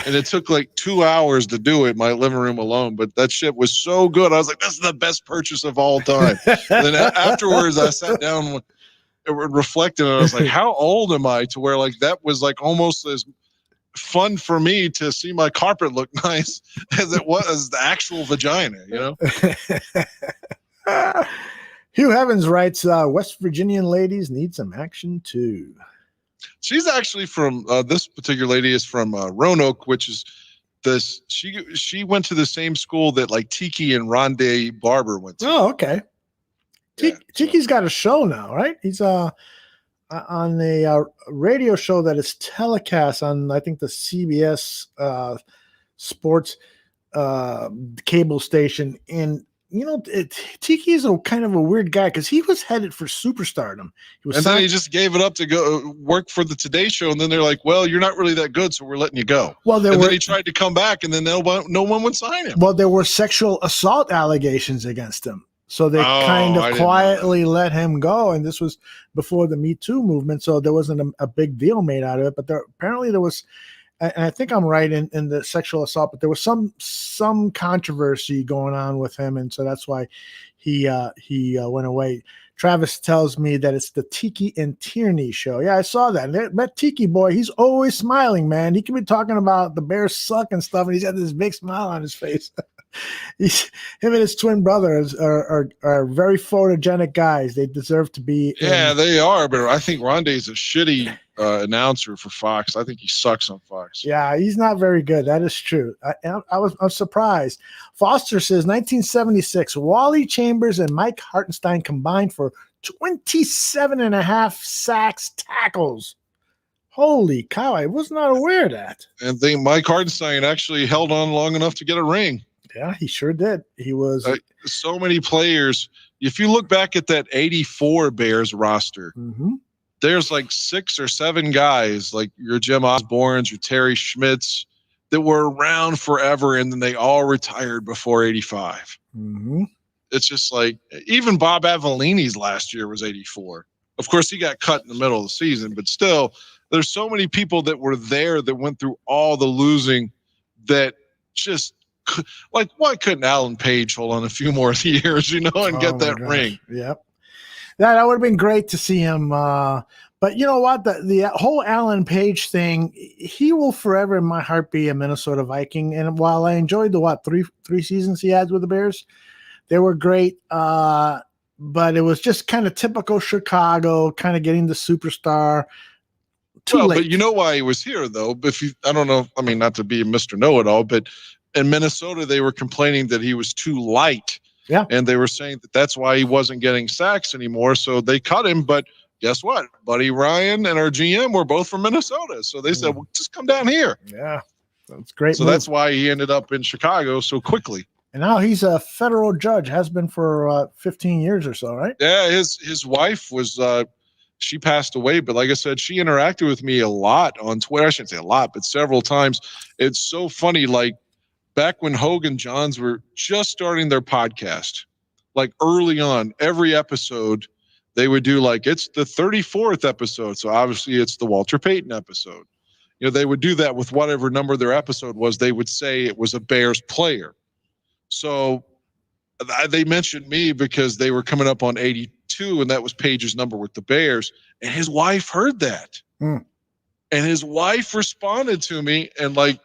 And it took 2 hours to do it in my living room alone. But that shit was so good. I was like, this is the best purchase of all time. And then afterwards, I sat down and reflected, and I was like, how old am I to where that was almost as fun for me to see my carpet look nice as it was the actual vagina, Hugh Heavens writes, West Virginian ladies need some action too. She's actually from this particular lady is from Roanoke, which is this. She went to the same school that Tiki and Rondé Barber went to. Oh, okay. Tiki's got a show now, right? He's on a radio show that is telecast on, I think, the CBS sports cable station. And Tiki is a kind of a weird guy because he was headed for superstardom. Then he just gave it up to go work for the Today Show, and then they're like, "Well, you're not really that good, so we're letting you go." Well, then he tried to come back, and then no one would sign him. Well, there were sexual assault allegations against him, so they kind of quietly let him go. And this was before the Me Too movement, so there wasn't a big deal made out of it. But apparently there was. And I think I'm right in the sexual assault, but there was some controversy going on with him, and so that's why he went away. Travis tells me that it's the Tiki and Tierney show. Yeah, I saw that. That Tiki boy, he's always smiling, man. He can be talking about the Bears suck and stuff, and he's got this big smile on his face. Him and his twin brothers are very photogenic guys. They deserve to be. Yeah, they are. But I think Rondé's a shitty announcer for Fox. I think he sucks on Fox. Yeah, he's not very good. That is true. I'm surprised. Foster says 1976, Wally Chambers and Mike Hartenstein combined for 27.5 sacks, tackles. Holy cow, I was not aware of that. And Mike Hartenstein actually held on long enough to get a ring. Yeah, he sure did. He was so many players. If you look back at that 84 Bears roster, there's like 6 or 7 guys, like your Jim Osborne's, your Terry Schmidt's, that were around forever, and then they all retired before 85. It's just like, even Bob Avellini's last year was 84. Of course, he got cut in the middle of the season, but still, there's so many people that were there that went through all the losing that just, like, why couldn't Alan Page hold on a few more years, and get that ring? Yep. That would have been great to see him. But you know what? The whole Alan Page thing, he will forever in my heart be a Minnesota Viking. And while I enjoyed the three seasons he had with the Bears, they were great. But it was just kind of typical Chicago, kind of getting the superstar. Too late. But you know why he was here, though? I don't know. I mean, not to be Mr. Know-It-All, but in Minnesota, they were complaining that he was too light. Yeah. And they were saying that that's why he wasn't getting sacks anymore. So they cut him. But guess what? Buddy Ryan and our GM were both from Minnesota. So they said, well, just come down here. Yeah. That's great. So that's why he ended up in Chicago so quickly. And now he's a federal judge, has been for 15 years or so, right? Yeah. His wife was, she passed away. But like I said, she interacted with me a lot on Twitter. I shouldn't say a lot, but several times. It's so funny. Like, back when Hogan Johns were just starting their podcast, like early on, every episode they would do like, it's the 34th episode. So obviously it's the Walter Payton episode. They would do that with whatever number their episode was. They would say it was a Bears player. So they mentioned me because they were coming up on 82, and that was Page's number with the Bears. And his wife heard that. And his wife responded to me, and like,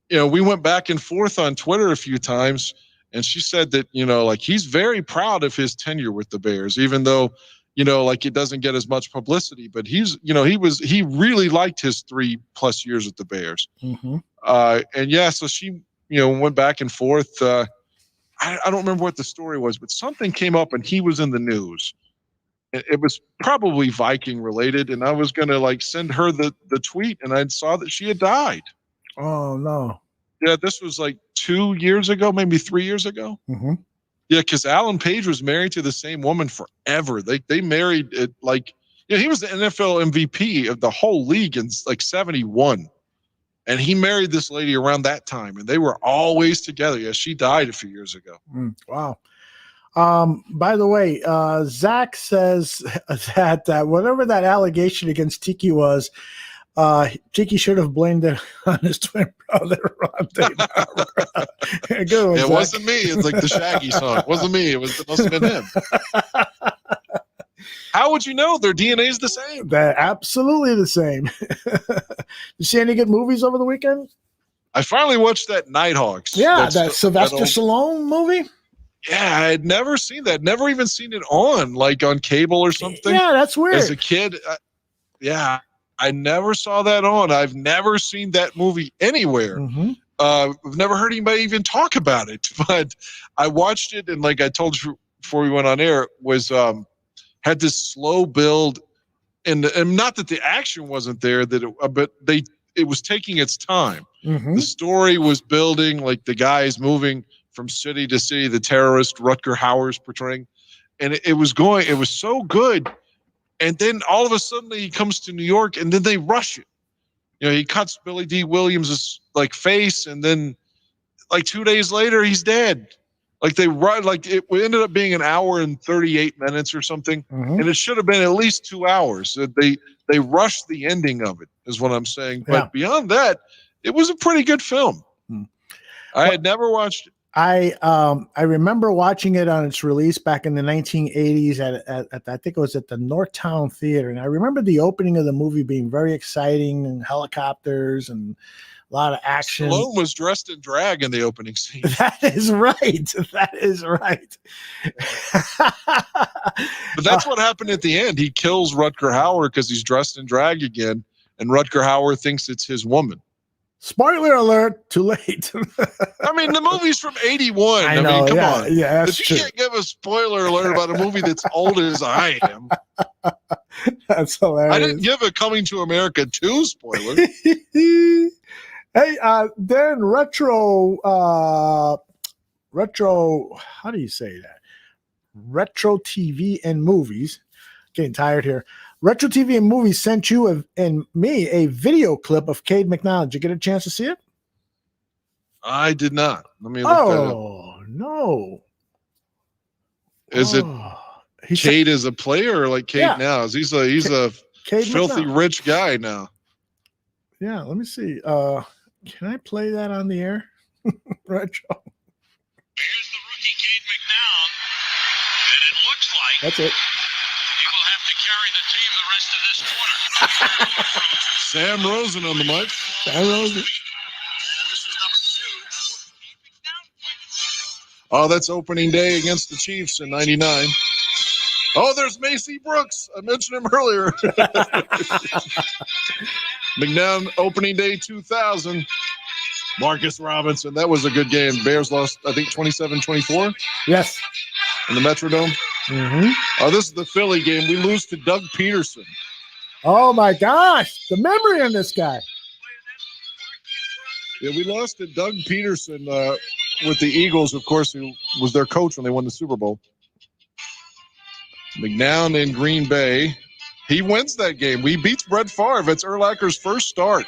we went back and forth on Twitter a few times, and she said that, like, he's very proud of his tenure with the Bears, even though, like, it doesn't get as much publicity, but he's, he really liked his 3+ years with the Bears. And yeah, so she, went back and forth. I don't remember what the story was, but something came up and he was in the news. It was probably Viking related. And I was going to like send her the tweet, and I saw that she had died. Oh, no. Yeah, this was like 2 years ago, maybe 3 years ago. Yeah, because Alan Page was married to the same woman forever. They married it like, he was the NFL MVP of the whole league in like 71. And he married this lady around that time, and they were always together. Yeah, she died a few years ago. Wow. By the way, Zach says that whatever that allegation against Tiki was, Tiki should have blamed it on his twin brother, Rondé. Good one, it Zach. Wasn't me. It's like the Shaggy song. It wasn't me. It must have been him. How would you know? Their DNA is the same. They're absolutely the same. You see any good movies over the weekend? I finally watched that Nighthawks. Yeah, that Sylvester Stallone movie. Yeah, I had never seen that. Never even seen it on cable or something. Yeah, that's weird. As a kid, I never saw that on. I've never seen that movie anywhere. I've never heard anybody even talk about it. But I watched it, and like I told you before we went on air, was had this slow build, and not that the action wasn't there, but it was taking its time. The story was building, like the guys moving from city to city, the terrorist Rutger Hauer's portraying, and it was so good. And then all of a sudden he comes to New York, and then they rush it. He cuts Billy D. Williams' like face, and then like 2 days later he's dead. Like they run, like it ended up being 1 hour and 38 minutes or something, and it should have been at least 2 hours. They rushed the ending of it, is what I'm saying. But beyond that, it was a pretty good film. I had never watched it. I remember watching it on its release back in the 1980s at I think it was at the Northtown Theater, and I remember the opening of the movie being very exciting, and helicopters and a lot of action. Stallone was dressed in drag in the opening scene. That is right. That is right. But that's what happened at the end. He kills Rutger Hauer because he's dressed in drag again, and Rutger Hauer thinks it's his woman. Spoiler alert, too late. I mean, the movie's from 81. I know, mean, come on. Yeah, if you can't give a spoiler alert about a movie that's old as I am. That's hilarious. I didn't give a Coming to America 2 spoiler. Hey, then retro, how do you say that? Retro TV and movies. Getting tired here. Retro TV and movies sent you and me a video clip of Cade McNown. Did you get a chance to see it? I did not. Let me look that up. Oh, no. Is it Cade as a player or like Cade now? He's a filthy McNown. Rich guy now. Yeah, let me see. Can I play that on the air? Retro. Here's the rookie Cade McNown, and it looks like That's it. he will have to carry the team the rest of this quarter. Sam Rosen on the mic. Sam Rosen. Oh, that's opening day against the Chiefs in 99. Oh, there's Macy Brooks. I mentioned him earlier. McNown, opening day 2000. Marcus Robinson. That was a good game. Bears lost, I think, 27-24. Yes. In the Metrodome. Mm-hmm. Oh, this is the Philly game. We lose to Doug Peterson. Oh, my gosh. The memory on this guy. Yeah, we lost to Doug Peterson with the Eagles, of course, who was their coach when they won the Super Bowl. McNown in Green Bay. He wins that game. We beats Brett Favre. It's Urlacher's first start.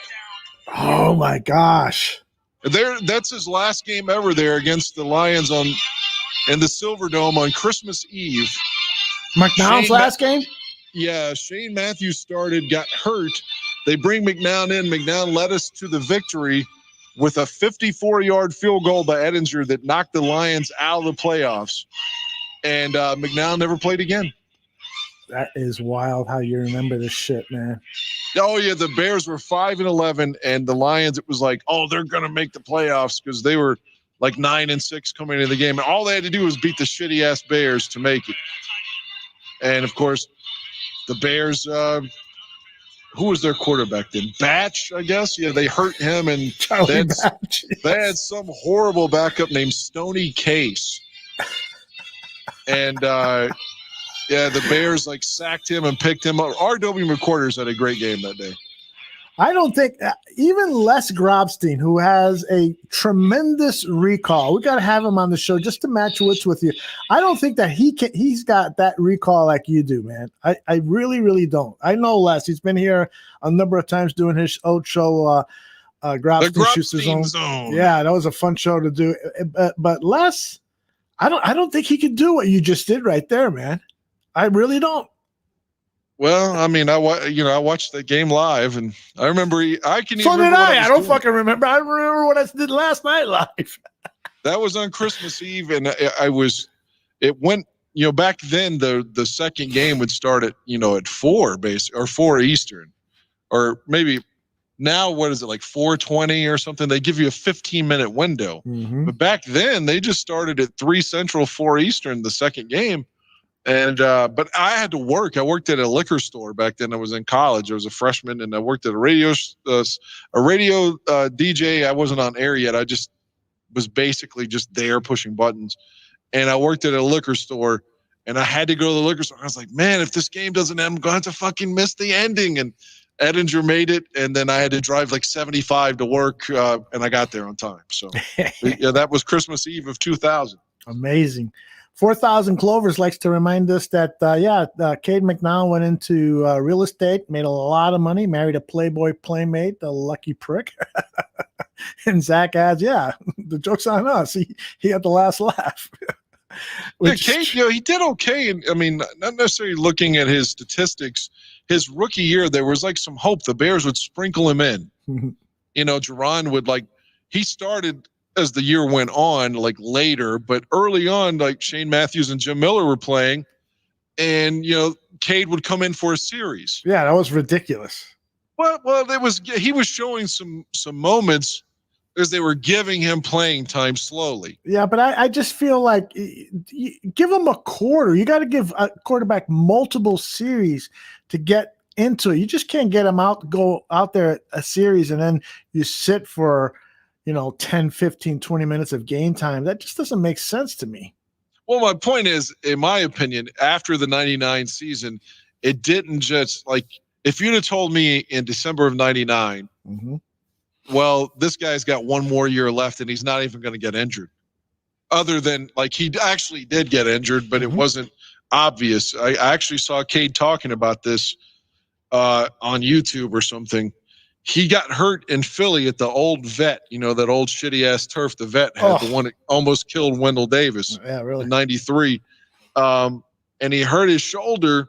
Oh, my gosh. That's his last game ever there against the Lions in the Silverdome on Christmas Eve. McNown's last game? Yeah, Shane Matthews started, got hurt. They bring McNown in. McNown led us to the victory with a 54-yard field goal by Edinger that knocked the Lions out of the playoffs. And McNown never played again. That is wild how you remember this shit, man. Oh, yeah, the Bears were 5-11, and the Lions, it was like, oh, they're going to make the playoffs because they were like 9-6 coming into the game. And all they had to do was beat the shitty-ass Bears to make it. And, of course, the Bears, who was their quarterback then? Batch, I guess? Yeah, they hurt him, and they had some horrible backup named Stoney Case. And, yeah, the Bears, like, sacked him and picked him up. R.W. McQuarters had a great game that day. I don't think even Les Grobstein, who has a tremendous recall, we got to have him on the show just to match wits with you. I don't think that he's got that recall like you do, man. I really, really don't. I know Les. He's been here a number of times doing his old show, Grobstein Shoots His Own. Yeah, that was a fun show to do. But Les, I don't think he could do what you just did right there, man. I really don't. Well, I mean, I watched the game live, and I remember I don't fucking remember. I remember what I did last night live. That was on Christmas Eve, and it went, back then the second game would start at 4 or 4 Eastern, or maybe now, what is it, like 4:20 or something? They give you a 15-minute window. Mm-hmm. But back then they just started at 3 Central, 4 Eastern, the second game. And but I had to work. I worked at a liquor store back then. I was in college. I was a freshman, and I worked at a radio DJ. I wasn't on air yet. I just was basically just there pushing buttons. And I worked at a liquor store, and I had to go to the liquor store. I was like, man, if this game doesn't end, I'm going to fucking miss the ending. And Edinger made it, and then I had to drive like 75 to work, and I got there on time. So yeah, that was Christmas Eve of 2000. Amazing. 4,000 Clovers likes to remind us that, Cade McNown went into real estate, made a lot of money, married a Playboy playmate, the lucky prick. And Zach adds, yeah, the joke's on us. He had the last laugh. Cade, he did okay. And I mean, not necessarily looking at his statistics. His rookie year, there was like some hope the Bears would sprinkle him in. Mm-hmm. Jerron would he started. as the year went on, like later, but early on, like Shane Matthews and Jim Miller were playing, and Cade would come in for a series. Yeah, that was ridiculous. Well, he was showing some moments as they were giving him playing time slowly. Yeah, but I just feel like give him a quarter. You got to give a quarterback multiple series to get into it. You just can't get him go out there a series and then you sit for 10, 15, 20 minutes of game time. That just doesn't make sense to me. Well, my point is, in my opinion, after the 99 season, it didn't just like, if you'd have told me in December of 99, well, this guy's got one more year left and he's not even going to get injured. Other than like he actually did get injured, but it wasn't obvious. I actually saw Cade talking about this on YouTube or something. He got hurt in Philly at the old vet, that old shitty ass turf the vet had, the one that almost killed Wendell Davis in 93. And he hurt his shoulder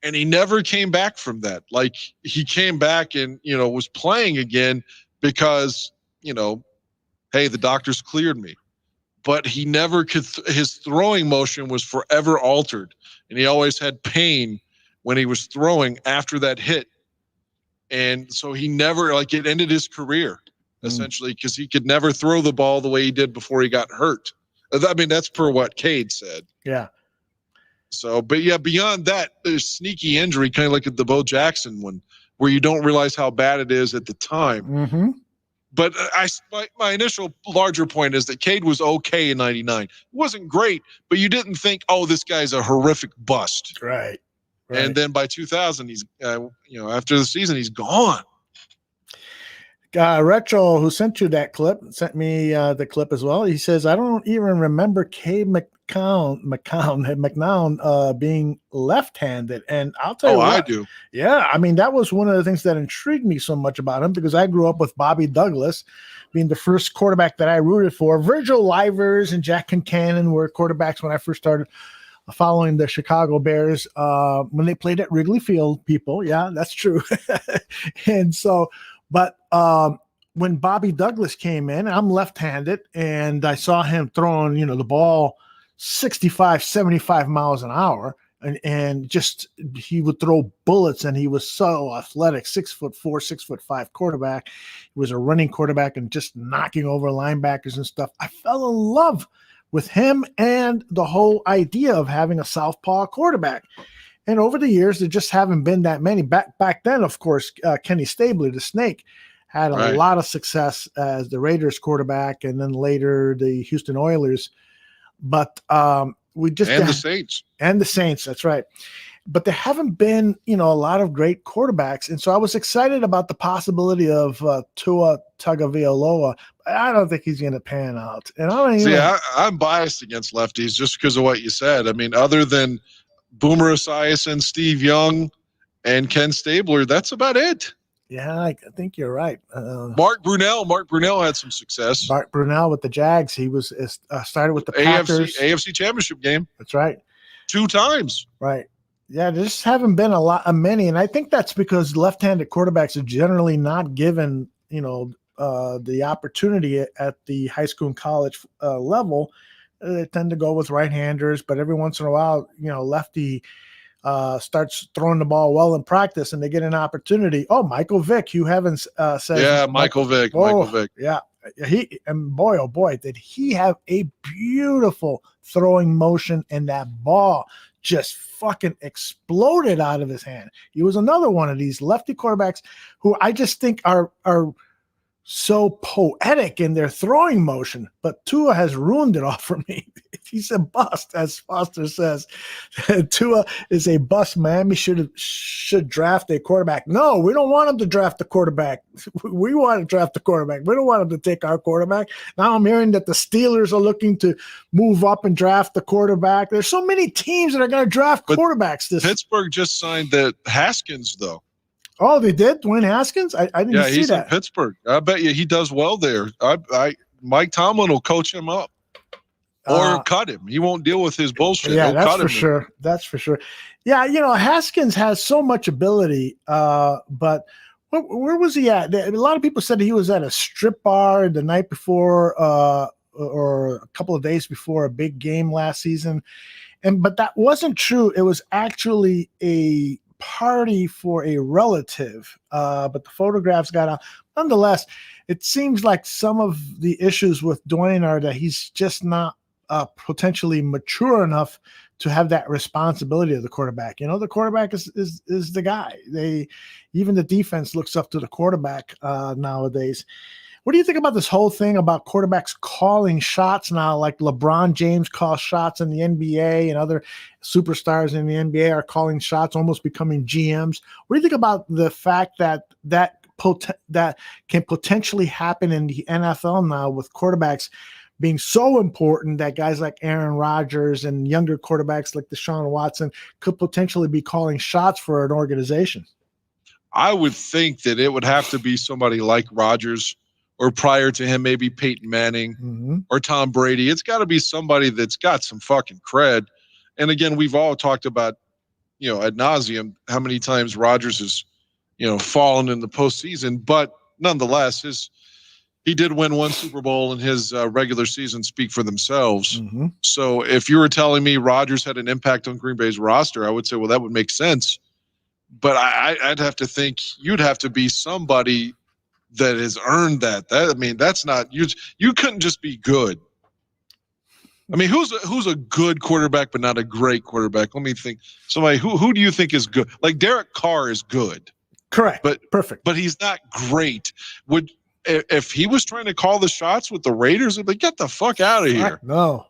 and he never came back from that. Like he came back and, was playing again because, hey, the doctors cleared me. But he never could, his throwing motion was forever altered. And he always had pain when he was throwing after that hit. And so he never, it ended his career, essentially, because he could never throw the ball the way he did before he got hurt. I mean, that's per what Cade said. Yeah. So, but yeah, beyond that, there's sneaky injury, kind of like at the Bo Jackson one, where you don't realize how bad it is at the time. But my initial larger point is that Cade was okay in 99. It wasn't great, but you didn't think, oh, this guy's a horrific bust. Right. And then by 2000, he's, after the season, he's gone. Retro, who sent you that clip, sent me the clip as well. He says, I don't even remember Cade McNown being left-handed. And I'll tell you what. I do. Yeah, I mean, that was one of the things that intrigued me so much about him because I grew up with Bobby Douglas being the first quarterback that I rooted for. Virgil Livers and Jack Concannon were quarterbacks when I first started following the Chicago Bears when they played at Wrigley Field, people. Yeah, that's true. And so, but when Bobby Douglas came in, I'm left-handed, and I saw him throwing, the ball 65, 75 miles an hour, and just he would throw bullets, and he was so athletic, 6'4", 6'5" quarterback. He was a running quarterback and just knocking over linebackers and stuff. I fell in love with him and the whole idea of having a southpaw quarterback. And over the years, there just haven't been that many. Back then, of course, Kenny Stabler, the Snake, had a lot of success as the Raiders quarterback, and then later the Houston Oilers. But we just the Saints. And the Saints, that's right. But there haven't been, a lot of great quarterbacks. And so I was excited about the possibility of Tua Tagovailoa. I don't think he's going to pan out. And I don't even I'm biased against lefties just because of what you said. I mean, other than Boomer Esiason, Steve Young, and Ken Stabler, that's about it. Yeah, I think you're right. Mark Brunell had some success. Mark Brunell with the Jags. He was started with the Packers. AFC Championship game. That's right. 2 times. Right. Yeah, there just haven't been a many. And I think that's because left-handed quarterbacks are generally not given, the opportunity at the high school and college level. They tend to go with right-handers, but every once in a while, lefty starts throwing the ball well in practice and they get an opportunity. Oh, Michael Vick, you haven't said. Yeah, Michael Vick. Michael Vick. Yeah. Oh boy, did he have a beautiful throwing motion, and that ball just fucking exploded out of his hand. He was another one of these lefty quarterbacks who I just think are so poetic in their throwing motion, but Tua has ruined it all for me. He's a bust, as Foster says. Tua is a bust. Miami should draft a quarterback. No, we don't want him to draft a quarterback. We want to draft a quarterback. We don't want him to take our quarterback. Now I'm hearing that the Steelers are looking to move up and draft the quarterback. There's so many teams that are going to draft quarterbacks. Pittsburgh just signed that Haskins, though. Oh, they did? Dwayne Haskins? I didn't see that. Yeah, he's in Pittsburgh. I bet you he does well there. Mike Tomlin will coach him up or cut him. He won't deal with his bullshit. Yeah, that's for sure. That's for sure. Yeah, Haskins has so much ability, but Where was he at? A lot of people said he was at a strip bar the night before, or a couple of days before a big game last season, but that wasn't true. It was actually a party for a relative, but the photographs got out. Nonetheless, it seems like some of the issues with Dwayne are that he's just not potentially mature enough to have that responsibility of the quarterback. You know, the quarterback is the guy. Even the defense looks up to the quarterback nowadays. What do you think about this whole thing about quarterbacks calling shots now? Like LeBron James calls shots in the NBA, and other superstars in the NBA are calling shots, almost becoming GMs. What do you think about the fact that can potentially happen in the NFL now, with quarterbacks being so important that guys like Aaron Rodgers and younger quarterbacks like Deshaun Watson could potentially be calling shots for an organization? I would think that it would have to be somebody like Rodgers, or prior to him, maybe Peyton Manning or Tom Brady. It's got to be somebody that's got some fucking cred. And again, we've all talked about, ad nauseum, how many times Rodgers has, fallen in the postseason. But nonetheless, he did win one Super Bowl, and his regular season speak for themselves. So if you were telling me Rodgers had an impact on Green Bay's roster, I would say, well, that would make sense. But I'd have to think you'd have to be somebody that has earned that. That's not you. You couldn't just be good. I mean, who's a good quarterback but not a great quarterback? Let me think. Somebody who do you think is good? Like Derek Carr is good, correct? But perfect. But he's not great. If he was trying to call the shots with the Raiders, it'd be, get the fuck out of here. No,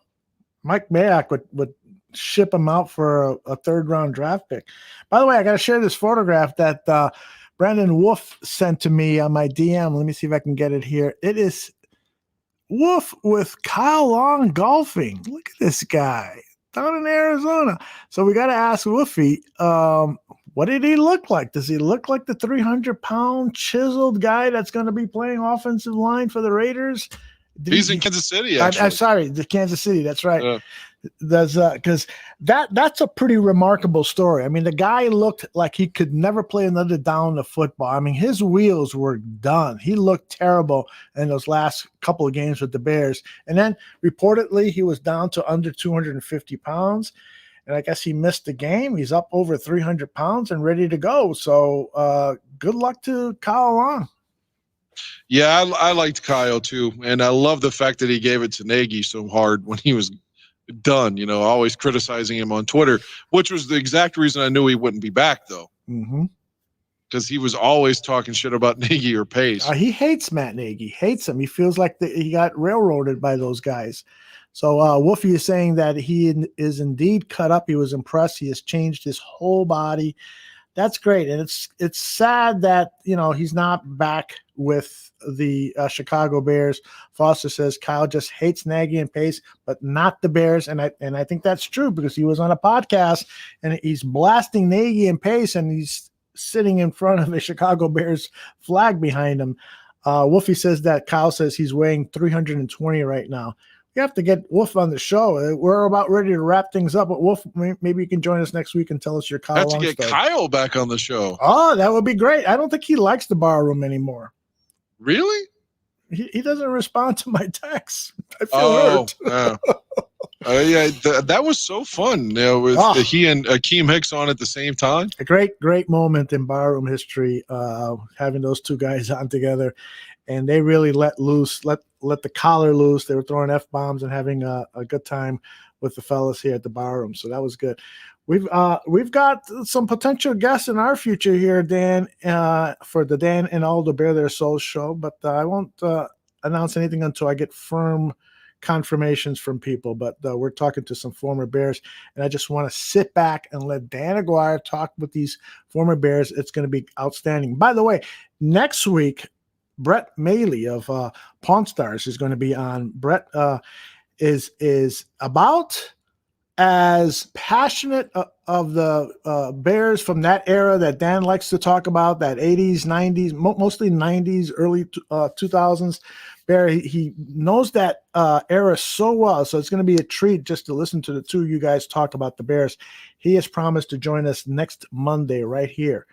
Mike Mayock would ship him out for a third-round draft pick. By the way, I got to share this photograph that Brandon Wolf sent to me on my DM. Let me see if I can get it here. It is Wolf with Kyle Long golfing. Look at this guy down in Arizona. So we got to ask Wolfie, what did he look like? Does he look like the 300-pound chiseled guy that's going to be playing offensive line for the Raiders? He's in Kansas City, actually. I'm sorry, the Kansas City. That's right. Yeah. Because that's a pretty remarkable story. I mean, the guy looked like he could never play another down of football. I mean, his wheels were done. He looked terrible in those last couple of games with the Bears. And then reportedly he was down to under 250 pounds. And I guess he missed the game. He's up over 300 pounds and ready to go. So good luck to Kyle Long. Yeah, I liked Kyle too. And I love the fact that he gave it to Nagy so hard when he was done, always criticizing him on Twitter, which was the exact reason I knew he wouldn't be back, though. Because he was always talking shit about Nagy or Pace. He hates Matt Nagy, hates him. He feels like he got railroaded by those guys. So Wolfie is saying that he is indeed cut up. He was impressed. He has changed his whole body. That's great. And it's sad that, he's not back with the Chicago Bears. Foster says Kyle just hates Nagy and Pace, but not the Bears. And I think that's true, because he was on a podcast and he's blasting Nagy and Pace, and he's sitting in front of the Chicago Bears flag behind him. Wolfie says that Kyle says he's weighing 320 right now. We have to get Wolf on the show. We're about ready to wrap things up, but Wolf, maybe you can join us next week and tell us your Kyle Long story. Have to get Kyle back on the show. Oh, that would be great. I don't think he likes the bar room anymore. Really? He doesn't respond to my texts. I feel hurt. That was so fun. With he and Akeem Hicks on at the same time. A great moment in barroom history, having those two guys on together, and they really let the collar loose. They were throwing F-bombs and having a good time with the fellas here at the barroom. So that was good. We've got some potential guests in our future here, Dan, for the Dan and Aldo Bear Their Souls show, but I won't announce anything until I get firm confirmations from people. But we're talking to some former Bears, and I just want to sit back and let Dan Aguirre talk with these former Bears. It's going to be outstanding. By the way, next week, Brett Maley of Pawn Stars is going to be on. Brett is about as passionate of the Bears from that era that Dan likes to talk about, that 80s, 90s, mostly 90s, early 2000s. Bear, he knows that era so well, so it's going to be a treat just to listen to the two of you guys talk about the Bears. He has promised to join us next Monday right here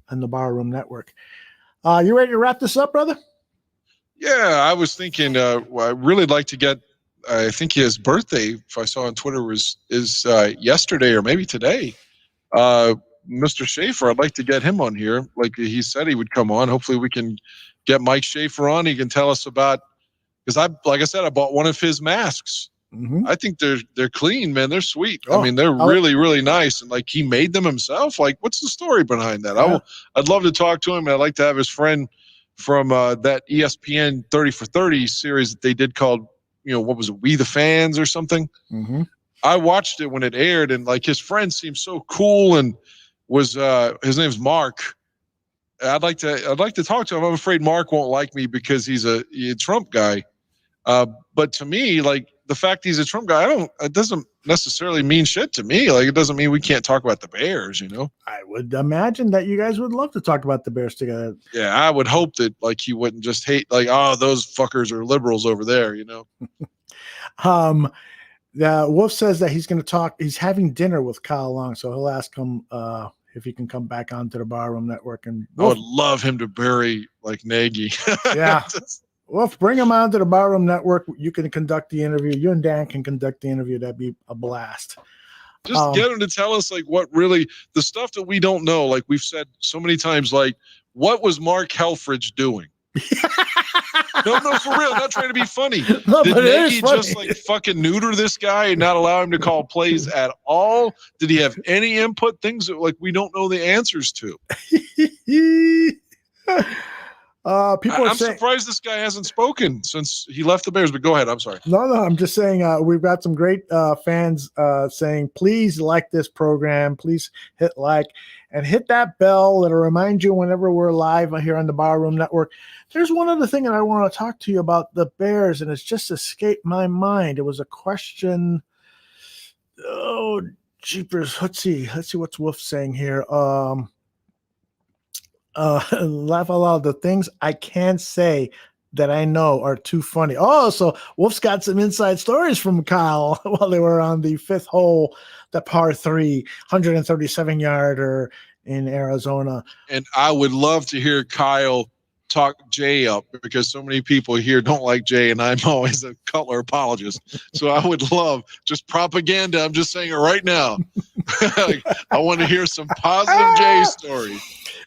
on the Barroom Network. You ready to wrap this up, brother? Yeah, I was thinking. I'd really like to get. I think his birthday, if I saw on Twitter, is yesterday or maybe today. Mr. Schaefer, I'd like to get him on here. Like he said he would come on. Hopefully we can get Mike Schaefer on. He can tell us about, because like I said, I bought one of his masks. Mm-hmm. I think they're clean, man. They're sweet. I mean, they're really, really nice. And like he made them himself. Like, what's the story behind that? Yeah. I'd love to talk to him. And I'd like to have his friend from that ESPN 30 for 30 series that they did called, what was it? We the Fans or something. Mm-hmm. I watched it when it aired, and like his friend seemed so cool, and was his name's Mark. I'd like to talk to him. I'm afraid Mark won't like me because he's a Trump guy. But to me, like the fact he's a Trump guy, it doesn't necessarily mean shit to me. Like it doesn't mean we can't talk about the Bears, I would imagine that you guys would love to talk about the Bears together. Yeah, I would hope that like he wouldn't just hate like, oh, those fuckers are liberals over there, Wolf says that he's going to talk. He's having dinner with Kyle Long, so he'll ask him if he can come back onto the Barroom Network. And I would love him to bury like Nagy. Yeah. Wolf, bring him onto the Barroom Network. You can conduct the interview. You and Dan can conduct the interview. That'd be a blast. Just get him to tell us like what really the stuff that we don't know. Like we've said so many times, like what was Mark Helfrich doing? No, for real. Not trying to be funny. No, Did Nagy just like fucking neuter this guy and not allow him to call plays at all? Did he have any input? Things that like we don't know the answers to. I'm surprised this guy hasn't spoken since he left the Bears. But go ahead. I'm sorry. No. I'm just saying we've got some great fans saying, please like this program. Please hit like and hit that bell. It'll remind you whenever we're live here on the Barroom Network. There's one other thing that I want to talk to you about the Bears, and it's just escaped my mind. It was a question. Oh, jeepers. Let's see what's Wolf saying here. Laugh out loud. The things I can't say that I know are too funny. Oh, so Wolf's got some inside stories from Kyle while they were on the fifth hole, the par 3, 137-yarder in Arizona. And I would love to hear Kyle talk Jay up because so many people here don't like Jay, and I'm always a Cutler apologist. So I would love just propaganda. I'm just saying it right now. I want to hear some positive Jay stories.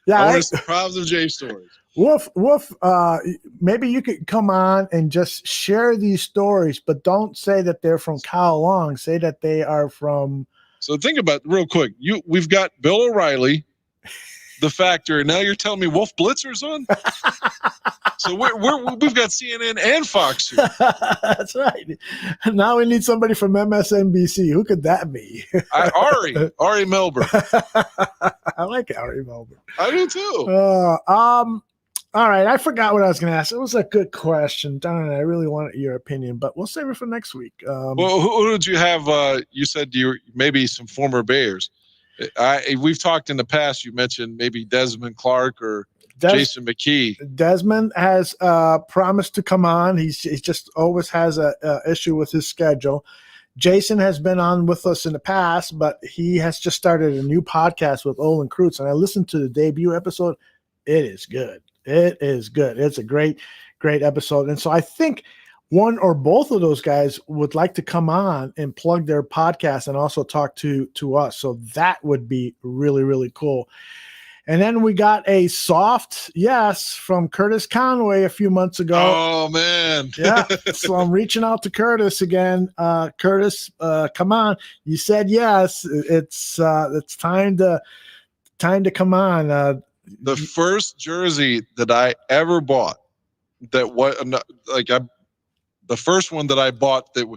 Yeah, I want some positive Jay stories. Wolf, maybe you could come on and just share these stories, but don't say that they're from Kyle Long. Say that they are from. So think about real quick. We've got Bill O'Reilly, the Factor, and now you're telling me Wolf Blitzer's on. So we've got CNN and Fox here. That's right. Now we need somebody from MSNBC. Who could that be? Ari Melber. I like Ari Melber. I do too. All right, I forgot what I was going to ask. It was a good question, Don, and I really wanted your opinion, but we'll save it for next week. Well, who did you have? You said maybe some former Bears. We've talked in the past. You mentioned maybe Desmond Clark or Jason McKee. Desmond has promised to come on. He just always has a issue with his schedule. Jason has been on with us in the past, but he has just started a new podcast with Olin Kreutz, and I listened to the debut episode. It is good. It is good. It's a great, great episode. And so I think one or both of those guys would like to come on and plug their podcast and also talk to us. So that would be really, really cool. And then we got a soft yes from Curtis Conway a few months ago. Oh, man. Yeah. So I'm reaching out to Curtis again. Curtis, come on. You said yes. It's time to come on. The first jersey that I ever bought the first one that I bought let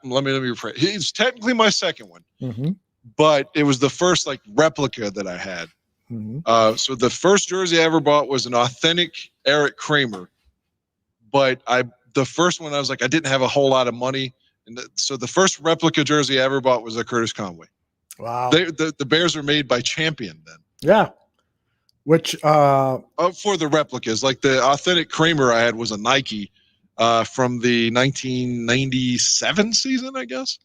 me rephrase. It's technically my second one, but it was the first replica that I had. So the first jersey I ever bought was an authentic Eric Kramer, but the first one I was I didn't have a whole lot of money, and so the first replica jersey I ever bought was a Curtis Conway. Wow. The Bears were made by Champion then. Yeah. Which for the replicas, the authentic Kramer I had was a Nike from the 1997 season, I guess.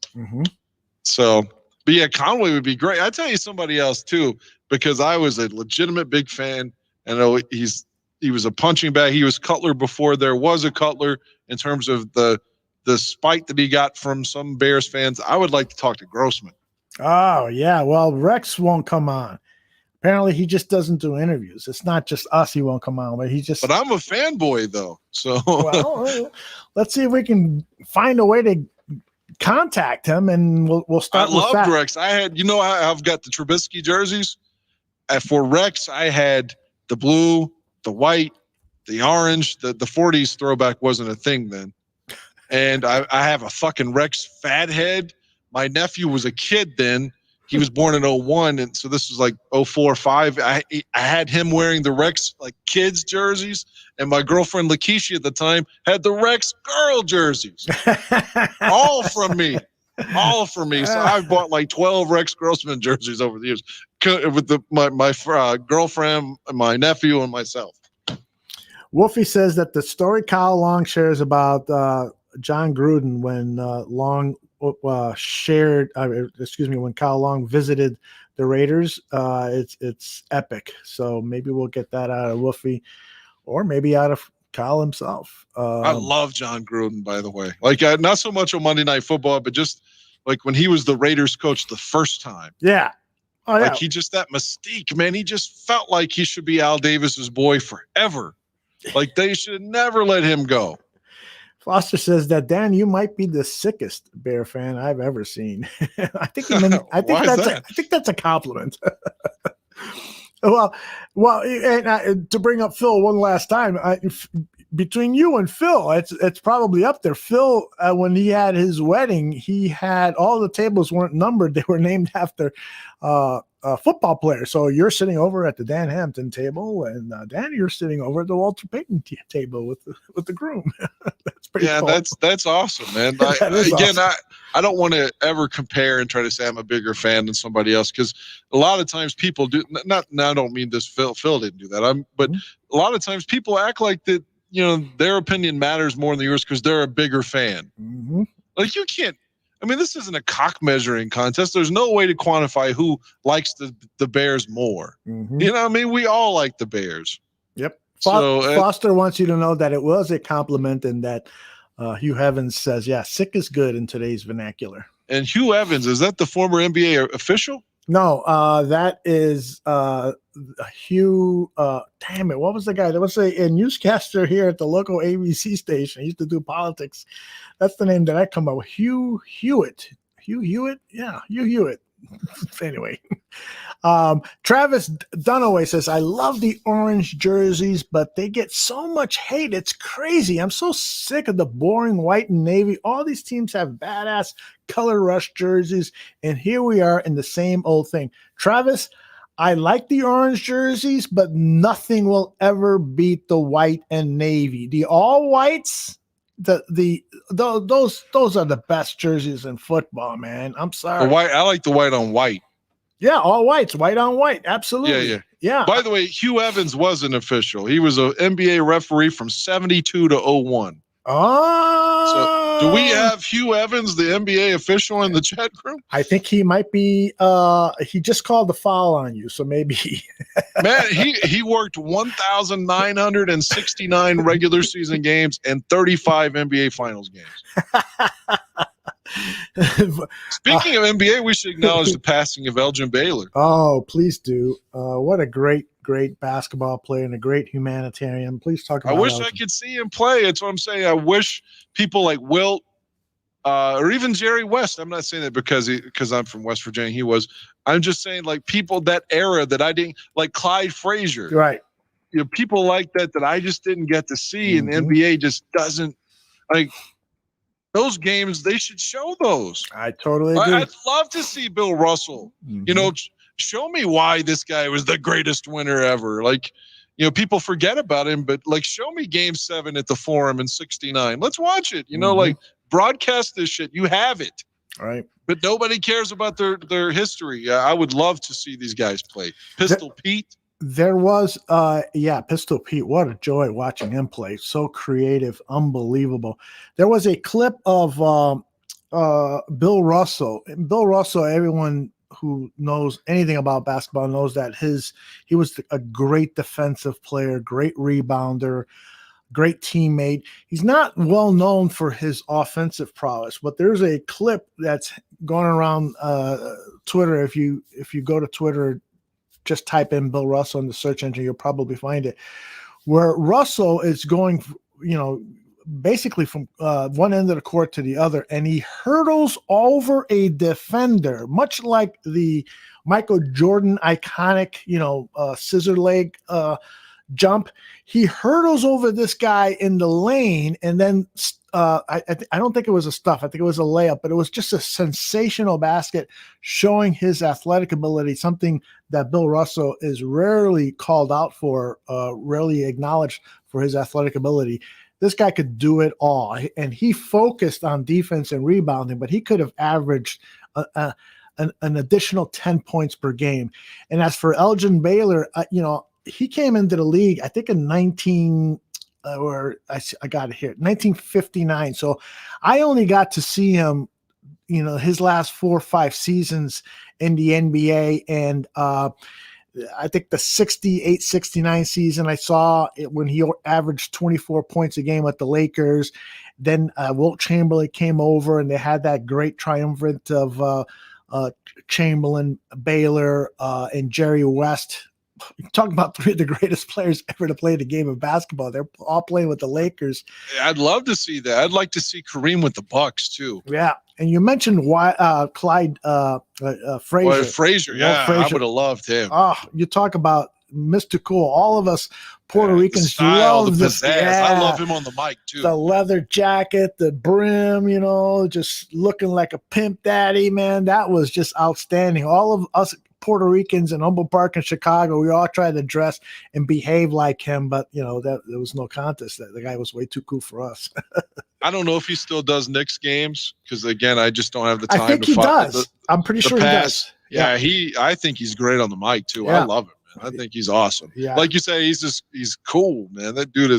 So, but yeah, Conway would be great. I'll tell you somebody else too, because I was a legitimate big fan. I know he's a punching bag. He was Cutler before there was a Cutler in terms of the spite that he got from some Bears fans. I would like to talk to Grossman. Oh, yeah. Well, Rex won't come on. Apparently, he just doesn't do interviews. It's not just us he won't come on, but he just. But I'm a fanboy, though. So well, let's see if we can find a way to contact him, and we'll start with that. I loved Rex. I had, I've got the Trubisky jerseys. For Rex, I had the blue, the white, the orange. The 40s throwback wasn't a thing then. And I have a fucking Rex fat head. My nephew was a kid then. He was born in 01, and so this was like 04, 05. I had him wearing the Rex like kids jerseys, and my girlfriend Lakeisha at the time had the Rex girl jerseys. All from me. So I've bought like 12 Rex Grossman jerseys over the years with my girlfriend, my nephew, and myself. Wolfie says that the story Kyle Long shares about John Gruden when Long when Kyle Long visited the Raiders, it's epic. So maybe we'll get that out of Wolfie, or maybe out of Kyle himself. I love John Gruden, by the way. Like not so much on Monday Night Football, but just like when he was the Raiders coach the first time. Yeah. Oh, yeah. Like he just, that mystique, man. He just felt like he should be Al Davis's boy forever. Like they should never let him go. Foster says that, Dan, you might be the sickest Bear fan I've ever seen. I think that's a compliment. well, and to bring up Phil one last time, between you and Phil, it's probably up there. Phil, when he had his wedding, he had all the tables weren't numbered; they were named after football players. So you're sitting over at the Dan Hampton table, and Dan, you're sitting over at the Walter Payton table with the groom. That's pretty cool. That's awesome, man. I don't want to ever compare and try to say I'm a bigger fan than somebody else, because a lot of times people do. I don't mean this. Phil didn't do that. But a lot of times people act like that. Their opinion matters more than yours because they're a bigger fan. Mm-hmm. Like you can't. I mean, this isn't a cock measuring contest. There's no way to quantify who likes the Bears more. Mm-hmm. We all like the Bears. Yep. Foster wants you to know that it was a compliment, and that Hugh Evans says, yeah, sick is good in today's vernacular. And Hugh Evans, is that the former NBA official? No, that is Hugh. Damn it. What was the guy? There was a newscaster here at the local ABC station. He used to do politics. That's the name that I come up with. Hugh Hewitt. Hugh Hewitt? Yeah, Hugh Hewitt. Anyway, Travis Dunaway says, I love the orange jerseys, but they get so much hate. It's crazy. I'm so sick of the boring white and navy. All these teams have badass color rush jerseys, and here we are in the same old thing. Travis, I like the orange jerseys, but nothing will ever beat the white and navy. The all whites, those are the best jerseys in football, man. I'm sorry. The white, I like the white on white. Yeah, all whites, white on white. Absolutely. Yeah. By the way, Hugh Evans was an official. He was an NBA referee from 72 to 01. Oh. So do we have Hugh Evans, the NBA official, in the chat room? I think he might be. He just called the foul on you, so maybe. Man, he worked 1,969 regular season games and 35 NBA Finals games. Speaking of NBA, we should acknowledge the passing of Elgin Baylor. Oh, please do. What a great basketball player and a great humanitarian. Please talk about Elgin. Elgin. I could see him play. That's what I'm saying. I wish people like Wilt or even Jerry West. I'm not saying that because I'm from West Virginia. He was. I'm just saying like people that era that I didn't like, Clyde Frazier. Right. People like that I just didn't get to see, and the NBA just doesn't like. Those games, they should show those. I totally agree. I'd love to see Bill Russell. Show me why this guy was the greatest winner ever. Like, people forget about him, but like, show me Game 7 at the Forum in '69. Let's watch it. Like, broadcast this shit. You have it. All right. But nobody cares about their history. I would love to see these guys play. Pistol Pete. There was, Pistol Pete. What a joy watching him play. So creative, unbelievable. There was a clip of Bill Russell. Bill Russell, everyone who knows anything about basketball knows that he was a great defensive player, great rebounder, great teammate. He's not well known for his offensive prowess, but there's a clip that's going around Twitter. If you go to Twitter, just type in Bill Russell in the search engine, you'll probably find it, where Russell is going, basically from one end of the court to the other, and he hurdles over a defender, much like the Michael Jordan iconic, scissor leg jump. He hurdles over this guy in the lane, and then I don't think it was a stuff. I think it was a layup, but it was just a sensational basket showing his athletic ability, something that Bill Russell is rarely called out for, rarely acknowledged for his athletic ability. This guy could do it all, and he focused on defense and rebounding, but he could have averaged an additional 10 points per game. And as for Elgin Baylor, he came into the league, I think in 1959. So I only got to see him, his last 4 or 5 seasons in the NBA. And I think the 68-69 season I saw it when he averaged 24 points a game at the Lakers. Then Wilt Chamberlain came over, and they had that great triumvirate of Chamberlain, Baylor, and Jerry West. Talking about 3 of the greatest players ever to play the game of basketball. They're all playing with the Lakers. I'd love to see that. I'd like to see Kareem with the Bucks too. Yeah, and you mentioned Clyde Frazier. Well, Frazier, yeah, I would have loved him. Oh, you talk about mystical. All of us Puerto Ricans style, love this. Yeah. I love him on the mic too. The leather jacket, the brim, just looking like a pimp daddy, man. That was just outstanding. All of us Puerto Ricans in Humboldt Park in Chicago, we all tried to dress and behave like him, but that there was no contest. That the guy was way too cool for us. I don't know if he still does Knicks games because, again, I just don't have the time. I think he does. I'm pretty sure he does. Yeah, I think he's great on the mic too. Yeah. I love him, man. I think he's awesome. Yeah. Like you say, he's cool, man. That dude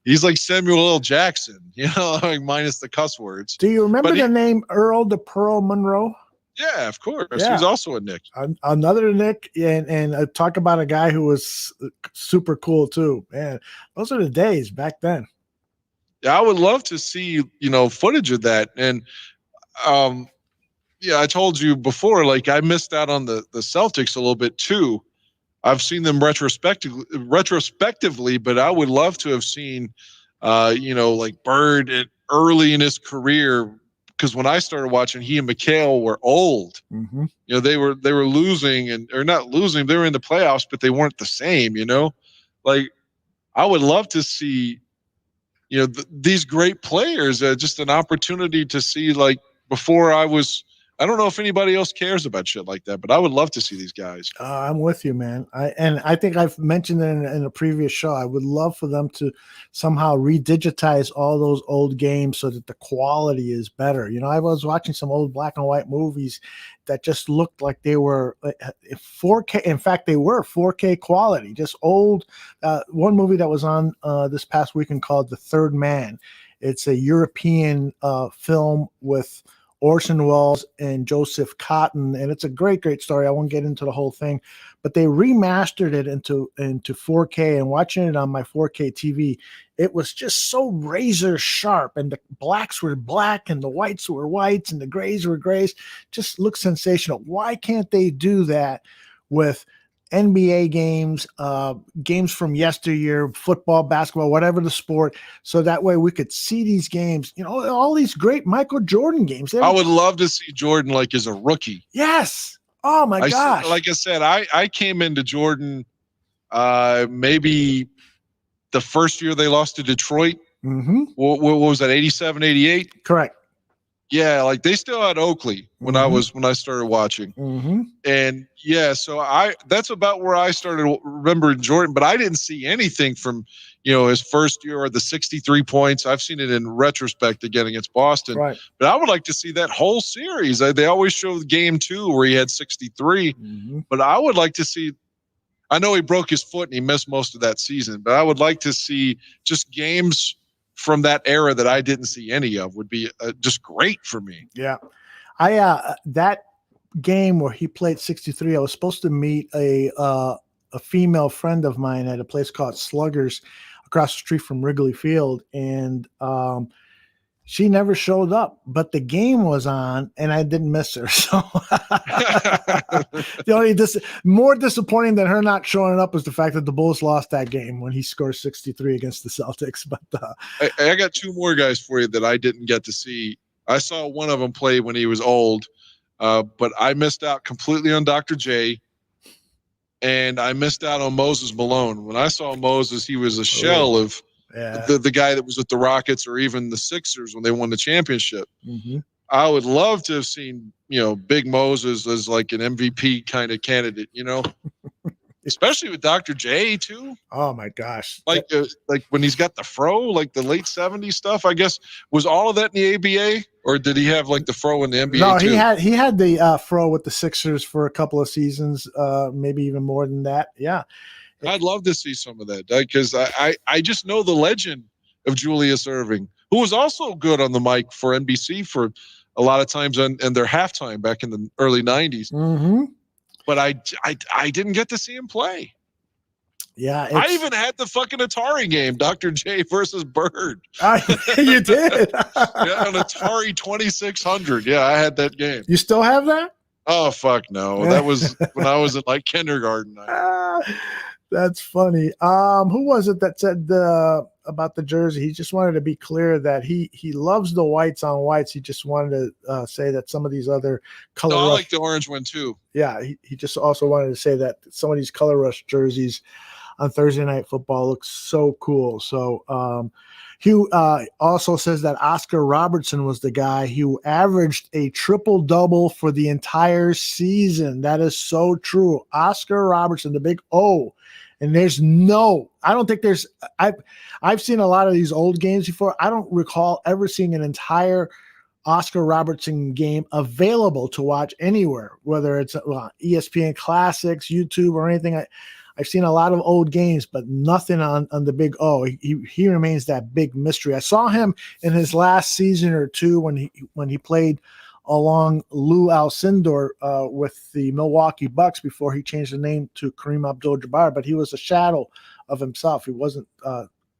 he's like Samuel L. Jackson, like minus the cuss words. Do you remember the name Earl the Pearl Monroe? Yeah, of course. Yeah. He's also a Knick. Another Knick, and talk about a guy who was super cool too. Man, those are the days back then. Yeah, I would love to see, footage of that. And I told you before, like I missed out on the Celtics a little bit too. I've seen them retrospectively, but I would love to have seen, like Bird early in his career. Because when I started watching, he and McHale were old. Mm-hmm. They were losing or not losing. They were in the playoffs, but they weren't the same. Like I would love to see, these great players. Just an opportunity to see, like before I don't know if anybody else cares about shit like that, but I would love to see these guys. I'm with you, man. I think I've mentioned it in a previous show. I would love for them to somehow redigitize all those old games so that the quality is better. I was watching some old black and white movies that just looked like they were 4K. In fact, they were 4K quality, just old. One movie that was on this past weekend called The Third Man. It's a European film with Orson Welles and Joseph Cotten, and it's a great story. I won't get into the whole thing, but they remastered it into 4K, and watching it on my 4K TV, it was just so razor sharp, and the blacks were black and the whites were whites and the grays were grays. Just looked sensational. Why can't they do that with NBA games, games from yesteryear, football, basketball, whatever the sport, so that way we could see these games, all these great Michael Jordan games. I would love to see Jordan like as a rookie. Yes. Oh my gosh. Like I said, I came into Jordan maybe the first year they lost to Detroit. Mm-hmm. What was that, 87, 88? Correct. Yeah, like they still had Oakley when I started watching. Mm-hmm. And so that's about where I started remembering Jordan, but I didn't see anything from, his first year or the 63 points. I've seen it in retrospect again against Boston. Right. But I would like to see that whole series. They always show game 2 where he had 63, but I would like to see, I know he broke his foot and he missed most of that season, but I would like to see just games from that era that I didn't see any of. Would be just great for me. Yeah. That game where he played 63, I was supposed to meet a female friend of mine at a place called Sluggers across the street from Wrigley Field, and she never showed up, but the game was on and I didn't miss her. So the only more disappointing than her not showing up was the fact that the Bulls lost that game when he scored 63 against the Celtics. But I got two more guys for you that I didn't get to see. I saw one of them play when he was old, but I missed out completely on Dr. J, and I missed out on Moses Malone. When I saw Moses, he was a shell of the guy that was with the Rockets or even the Sixers when they won the championship. Mm-hmm. I would love to have seen, Big Moses as like an MVP kind of candidate, especially with Dr. J too. Oh my gosh. Like when he's got the fro, like the late 70s stuff, I guess, was all of that in the ABA, or did he have like the fro in the NBA No, too? he had the fro with the Sixers for a couple of seasons, maybe even more than that. Yeah. I'd love to see some of that because I just know the legend of Julius Erving, who was also good on the mic for NBC for a lot of times in their halftime back in the early 90s. Mm-hmm. But I didn't get to see him play. Yeah. I even had the fucking Atari game, Dr. J versus Bird. You did? Yeah, an Atari 2600. Yeah, I had that game. You still have that? Oh, fuck no. That was when I was in like kindergarten. That's funny. Who was it that said about the jersey? He just wanted to be clear that he loves the whites on whites. He just wanted to say that some of these other color I rush, like the orange one too. Yeah, he just also wanted to say that some of these color rush jerseys on Thursday Night Football looks so cool. So Hugh also says that Oscar Robertson was the guy who averaged a triple-double for the entire season. That is so true. Oscar Robertson, the big O. And I don't think I've seen a lot of these old games before. I don't recall ever seeing an entire Oscar Robertson game available to watch anywhere, whether it's ESPN Classics, YouTube, or anything. I've seen a lot of old games, but nothing on the big O. He remains that big mystery. I saw him in his last season or two when he played along Lou Alcindor with the Milwaukee Bucks before he changed the name to Kareem Abdul-Jabbar, but he was a shadow of himself. He wasn't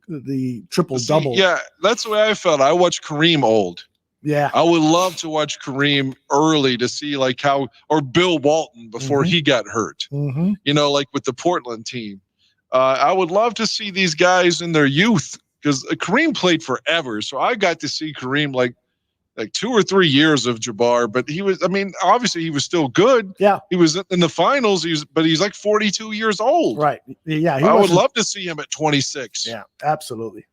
the triple-double. Yeah, that's the way I felt. I watched Kareem old. Yeah. I would love to watch Kareem early to see like how, or Bill Walton before he got hurt, like with the Portland team. I would love to see these guys in their youth because Kareem played forever. So I got to see Kareem like 2 or 3 years of Jabbar, but obviously he was still good. Yeah. He was in the finals, but he's like 42 years old. Right. Yeah. I would love to see him at 26. Yeah, absolutely.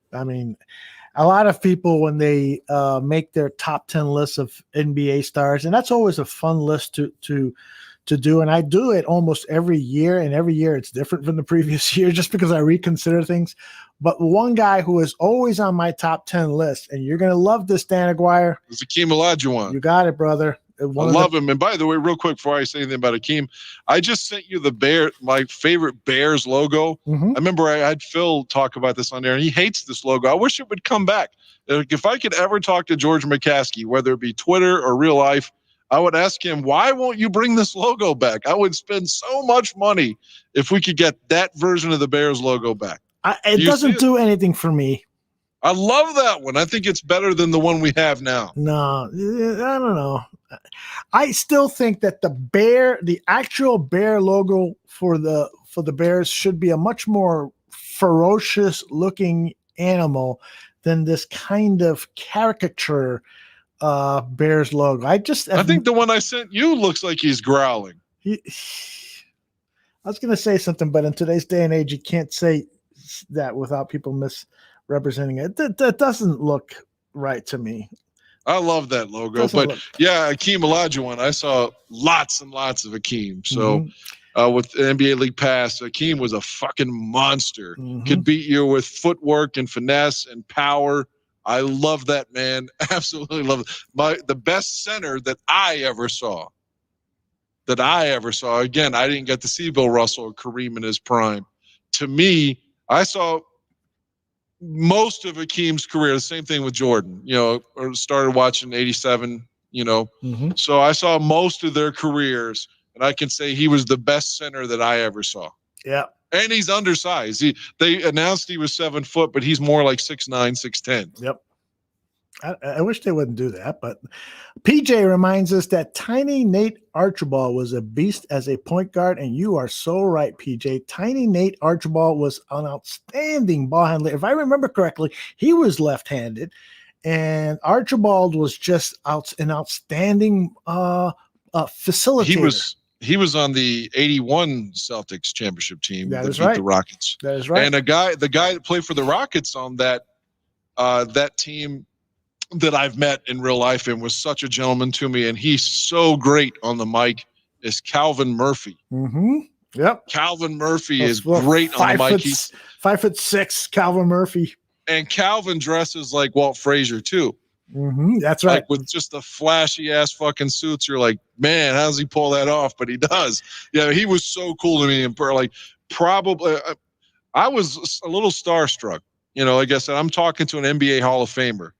A lot of people, when they make their top 10 lists of NBA stars, and that's always a fun list to do. And I do it almost every year, and every year it's different from the previous year just because I reconsider things. But one guy who is always on my top 10 list, and you're going to love this, Dan Aguirre. It's Akeem Olajuwon. You got it, brother. I love him. And by the way, real quick before I say anything about Akeem, I just sent you my favorite Bears logo. I remember I had Phil talk about this on there, and he hates this logo. I wish it would come back. If I could ever talk to George McCaskey, whether it be Twitter or real life, I would ask him, why won't you bring this logo back? I would spend so much money if we could get that version of the Bears logo back. It doesn't do anything for me. I love that one. I think it's better than the one we have now. No, I don't know. I still think that the actual bear logo for the Bears should be a much more ferocious looking animal than this kind of caricature Bears logo. I think the one I sent you looks like he's growling. I was going to say something, but in today's day and age, you can't say that without people misrepresenting it. That doesn't look right to me. I love that logo. Yeah, Akeem Olajuwon, I saw lots and lots of Akeem. So with the NBA League Pass, Akeem was a fucking monster. Could beat you with footwork and finesse and power. I love that man. Absolutely love it. The best center that I ever saw. Again, I didn't get to see Bill Russell or Kareem in his prime. To me, I saw most of Akeem's career. The same thing with Jordan. Or started watching 87, So I saw most of their careers, and I can say he was the best center that I ever saw. Yeah. And he's undersized. They announced he was 7 foot, but he's more like 6'9", 6'10". Yep. I wish they wouldn't do that, but PJ reminds us that tiny Nate Archibald was a beast as a point guard, and you are so right, PJ. Tiny Nate Archibald was an outstanding ball handler. If I remember correctly, he was left-handed, and Archibald was just an outstanding facilitator. He was on the 81 Celtics championship team that beat the Rockets. That is right. And the guy that played for the Rockets on that team that I've met in real life and was such a gentleman to me, and he's so great on the mic, is Calvin Murphy. Mm-hmm. Yep. Calvin Murphy is great on the mic. He's 5'6", Calvin Murphy. And Calvin dresses like Walt Frazier too. Mm-hmm. That's right. Like with just the flashy ass fucking suits. You're like, man, how does he pull that off? But he does. Yeah, he was so cool to me. And probably, I was a little starstruck. Like I said, I'm talking to an NBA Hall of Famer.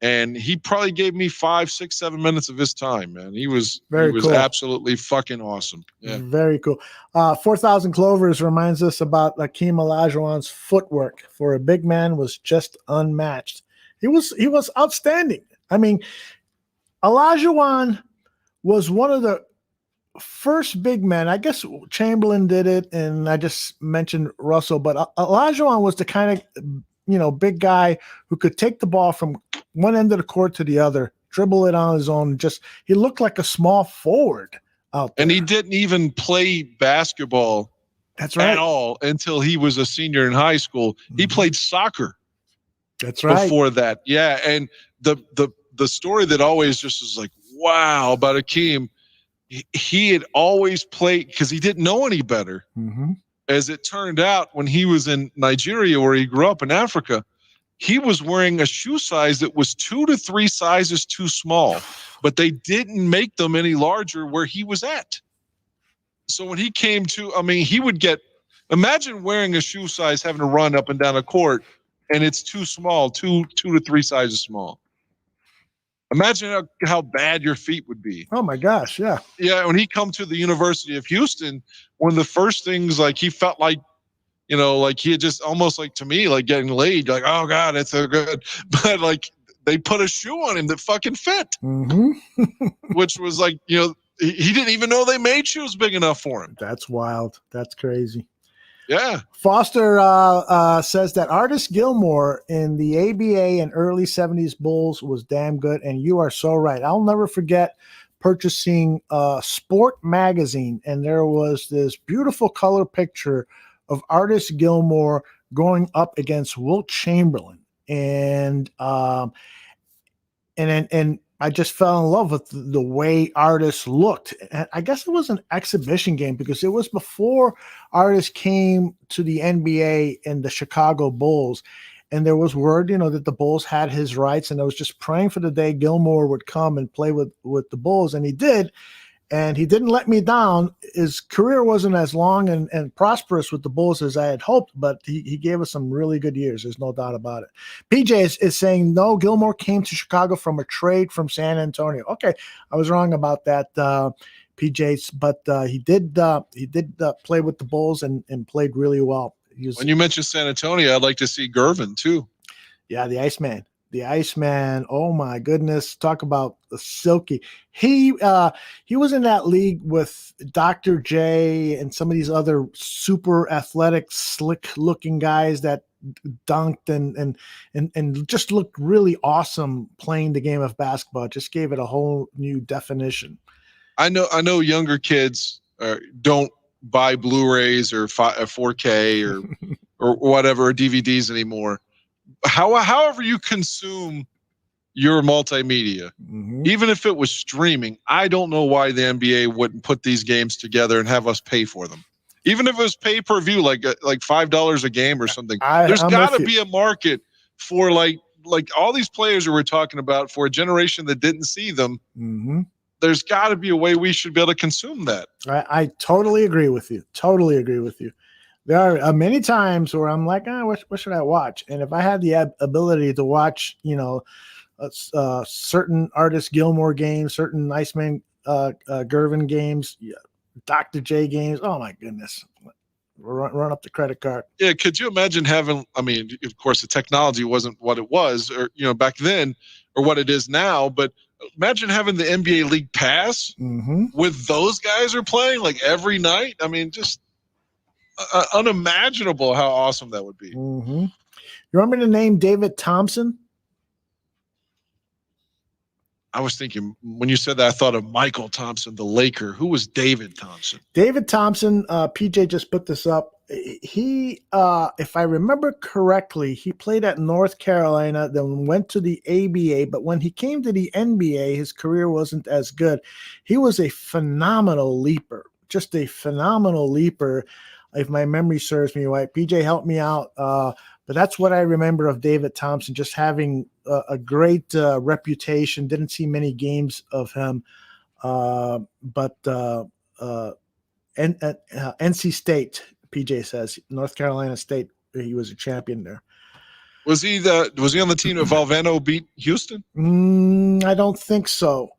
And he probably gave me 5, 6, 7 minutes of his time, man. He was cool. Absolutely fucking awesome. Yeah. Very cool. 4,000 Clovers reminds us about Akeem Olajuwon's footwork for a big man was just unmatched. He was outstanding. I mean, Olajuwon was one of the first big men. I guess Chamberlain did it, and I just mentioned Russell, but Olajuwon was the kind of big guy who could take the ball from one end of the court to the other, dribble it on his own. He looked like a small forward out there. And he didn't even play basketball at all until he was a senior in high school. Mm-hmm. He played soccer. That's right. Before that. Yeah. And the story that always just was like, wow, about Akeem, he had always played because he didn't know any better. Mm-hmm. As it turned out, when he was in Nigeria, where he grew up in Africa, he was wearing a shoe size that was 2 to 3 sizes too small, but they didn't make them any larger where he was at. So when he came to, he would imagine wearing a shoe size, having to run up and down a court, and it's too small, 2 to 3 sizes small. Imagine how bad your feet would be. Oh my gosh, yeah. Yeah, when he come to the University of Houston, one of the first things, like, he felt like, like he had just almost like, to me, like getting laid, like, oh God, it's so good. But like they put a shoe on him that fucking fit, mm-hmm. which was like, he didn't even know they made shoes big enough for him. That's wild. That's crazy. Yeah. Foster says that Artis Gilmore in the ABA and early 70s Bulls was damn good. And you are so right. I'll never forget purchasing Sport magazine. And there was this beautiful color picture of Artis Gilmore going up against Wilt Chamberlain. And I just fell in love with the way Artis looked. And I guess it was an exhibition game because it was before Artis came to the NBA and the Chicago Bulls. And there was word, that the Bulls had his rights. And I was just praying for the day Gilmore would come and play with the Bulls. And he did. And he didn't let me down. His career wasn't as long and prosperous with the Bulls as I had hoped, but he gave us some really good years. There's no doubt about it. PJ is saying, no, Gilmore came to Chicago from a trade from San Antonio. Okay, I was wrong about that, PJ, but he did play with the Bulls and played really well. When you mentioned San Antonio, I'd like to see Gervin too. Yeah, the Iceman. The Iceman, oh my goodness! Talk about the silky. He was in that league with Dr. J and some of these other super athletic, slick-looking guys that dunked and just looked really awesome playing the game of basketball. Just gave it a whole new definition. I know younger kids don't buy Blu-rays or 4K or whatever, or DVDs anymore. However you consume your multimedia, mm-hmm. even if it was streaming, I don't know why the NBA wouldn't put these games together and have us pay for them. Even if it was pay-per-view, like $5 a game or something. There's got to be a market for like all these players that we're talking about for a generation that didn't see them. Mm-hmm. There's got to be a way we should be able to consume that. I totally agree with you. Totally agree with you. There are many times where I'm like, what should I watch? And if I had the ability to watch, certain artist Gilmore games, certain Iceman Gervin games, Dr. J games. Oh my goodness. Run up the credit card. Yeah, could you imagine having, I mean, of course the technology wasn't what it was, or back then, or what it is now, but imagine having the NBA League Pass with those guys are playing like every night. I mean, just unimaginable how awesome that would be. You want me to name David Thompson? I was thinking when you said that, I thought of Michael Thompson, the Laker. Who was David Thompson? David Thompson, PJ just put this up. He, if I remember correctly, he played at North Carolina, then went to the ABA. But when he came to the NBA, his career wasn't as good. He was a phenomenal leaper, just a phenomenal leaper. If my memory serves me right, PJ helped me out. But that's what I remember of David Thompson, just having a great reputation. Didn't see many games of him, but NC State, PJ says, North Carolina State, he was a champion there. Was he on the team that Valvano beat Houston? I don't think so.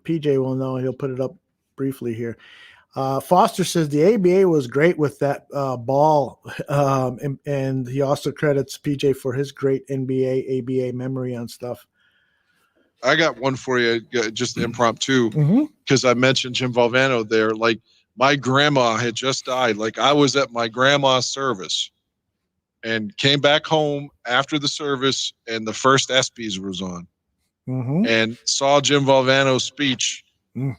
PJ will know. He'll put it up briefly here. Foster says the ABA was great with that ball, and he also credits PJ for his great NBA ABA memory on stuff. I got one for you, just impromptu, because I mentioned Jim Valvano there. Like, my grandma had just died. Like, I was at my grandma's service and came back home after the service, and the first ESPYs was on, and saw Jim Valvano's speech.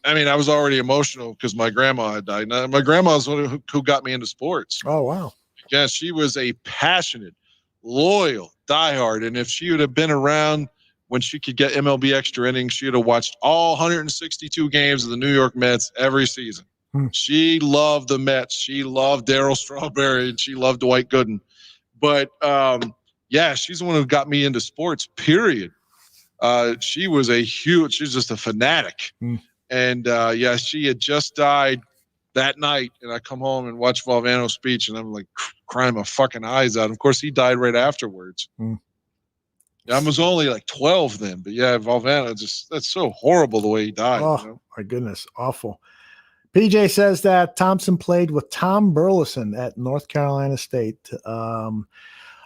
I mean, I was already emotional because my grandma had died. Now, my grandma was one who got me into sports. Oh, wow. Yeah, she was a passionate, loyal, diehard. And if she would have been around when she could get MLB extra innings, she would have watched all 162 games of the New York Mets every season. She loved the Mets. She loved Darryl Strawberry, and she loved Dwight Gooden. But, yeah, she's the one who got me into sports, period. She was just a fanatic. And, yeah, she had just died that night, and I come home and watch Valvano's speech, and I'm like crying my fucking eyes out. Of course, he died right afterwards. I was only like 12 then, but yeah, Valvano, that's so horrible the way he died. Oh, my goodness, awful. PJ says that Thompson played with Tom Burleson at North Carolina State.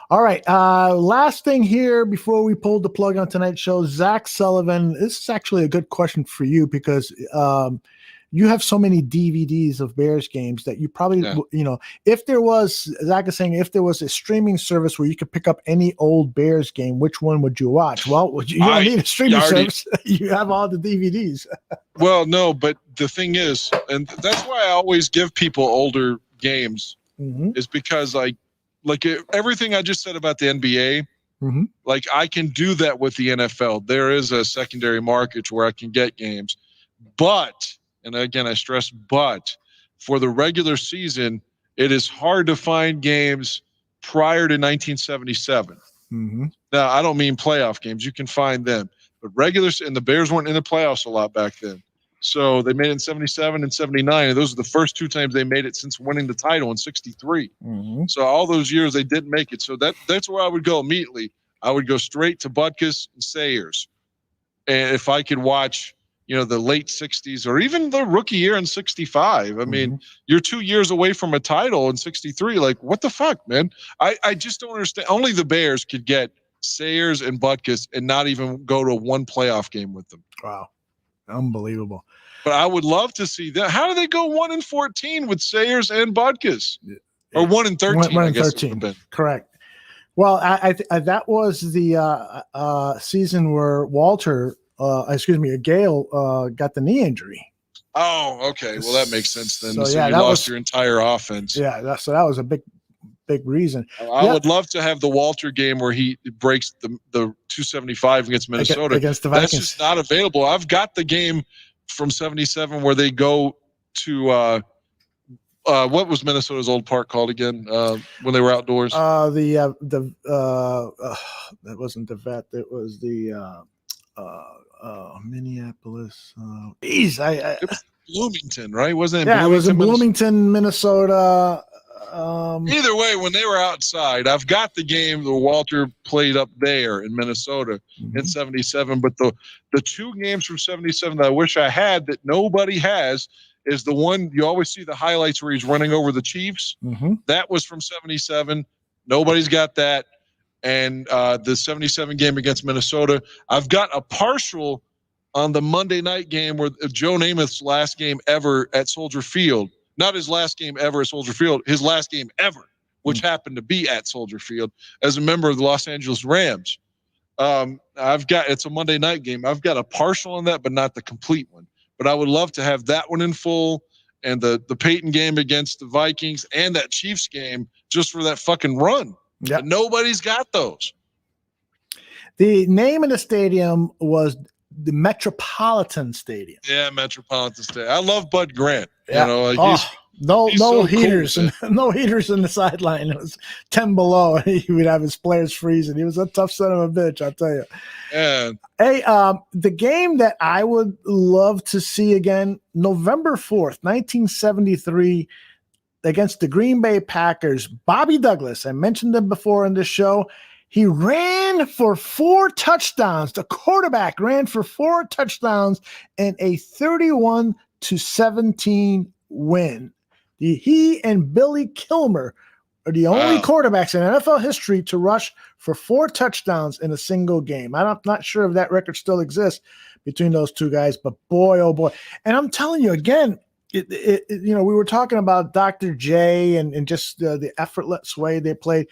All right. Last thing here before we pull the plug on tonight's show, Zach Sullivan. This is actually a good question for you because you have so many DVDs of Bears games that you probably, if there was, Zach is saying, if there was a streaming service where you could pick up any old Bears game, which one would you watch? Well, you don't need a streaming service. You have all the DVDs. Well, no, but the thing is, and that's why I always give people older games, is because like everything I just said about the NBA, like I can do that with the NFL. There is a secondary market where I can get games. But, and again, I stress but, for the regular season, it is hard to find games prior to 1977. Now, I don't mean playoff games. You can find them. But and the Bears weren't in the playoffs a lot back then. So they made it in 77 and 79, and those are the first two times they made it since winning the title in 63. So all those years they didn't make it. So that's where I would go immediately. I would go straight to Butkus and Sayers. And if I could watch, the late 60s or even the rookie year in 65, I mean, you're 2 years away from a title in 63. Like, what the fuck, man? I just don't understand. Only the Bears could get Sayers and Butkus and not even go to one playoff game with them. Wow. Unbelievable. But I would love to see that. How do they go 1-14 with Sayers and Butkus? Or 1-13, 1-13. I guess it would have been. Correct. Well, I that was the season where Gale got the knee injury. Oh, okay. Well, that makes sense then. So you lost your entire offense. Yeah, so that was a big reason. I would love to have the Walter game where he breaks the 275 against Minnesota. Against the Vikings. That's just not available. I've got the game from 77 where they go to what was Minnesota's old park called again when they were outdoors? That wasn't the Vet. It was the Minneapolis. It was Bloomington, right? Wasn't it? Yeah, Bloomington, it was in Bloomington, Minnesota. Either way, when they were outside, I've got the game that Walter played up there in Minnesota in 77. But the two games from 77 that I wish I had that nobody has is the one you always see the highlights where he's running over the Chiefs. That was from 77. Nobody's got that. And the 77 game against Minnesota. I've got a partial on the Monday night game where Joe Namath's last game ever at Soldier Field. Not his last game ever at Soldier Field, his last game ever, which happened to be at Soldier Field as a member of the Los Angeles Rams. It's a Monday night game. I've got a partial on that, but not the complete one. But I would love to have that one in full and the Peyton game against the Vikings and that Chiefs game just for that fucking run. Yep. But nobody's got those. The name of the stadium was the Metropolitan Stadium. Yeah, Metropolitan Stadium. I love Bud Grant. Yeah. You know, like no so heaters cool, and no heaters in the sideline. It was 10 below. He would have his players freezing. He was a tough son of a bitch, I'll tell you. Yeah. Hey, the game that I would love to see again, November 4th, 1973, against the Green Bay Packers. Bobby Douglas, I mentioned him before in this show. He ran for 4 touchdowns. The quarterback ran for 4 touchdowns in a 31-17 win. He and Billy Kilmer are the only quarterbacks in NFL history to rush for 4 touchdowns in a single game. I'm not sure if that record still exists between those two guys, but boy, oh boy. And I'm telling you again, we were talking about Dr. J and just the effortless way they played.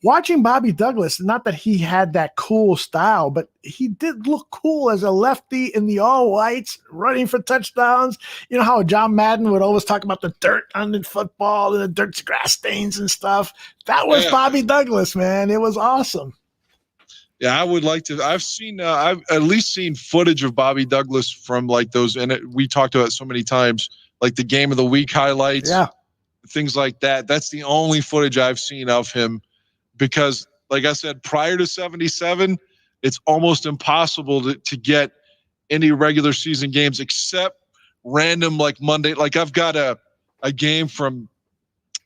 Watching Bobby Douglas, not that he had that cool style, but he did look cool as a lefty in the all whites running for touchdowns. You know how John Madden would always talk about the dirt on the football and the dirt grass stains and stuff. That was Bobby Douglas, man. It was awesome. Yeah, I would like to. I've at least seen footage of Bobby Douglas from like those, and we talked about it so many times, like the game of the week highlights, things like that. That's the only footage I've seen of him. Because, like I said, prior to 77, it's almost impossible to get any regular season games except random, like Monday. Like I've got a game from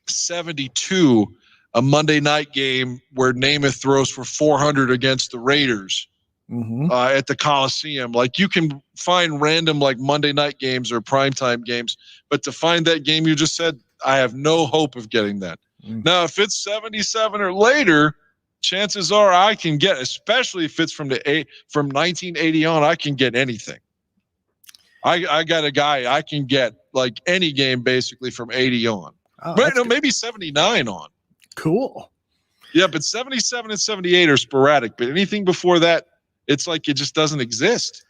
72, a Monday night game where Namath throws for 400 against the Raiders at the Coliseum. Like you can find random like Monday night games or primetime games, but to find that game you just said, I have no hope of getting that. Now, if it's 77 or later, chances are I can get, especially if it's from 1980 on, I can get anything. I got a guy I can get like any game basically from 80 on. But no, maybe 79 on. Cool. Yeah, but 77 and 78 are sporadic. But anything before that, it's like it just doesn't exist.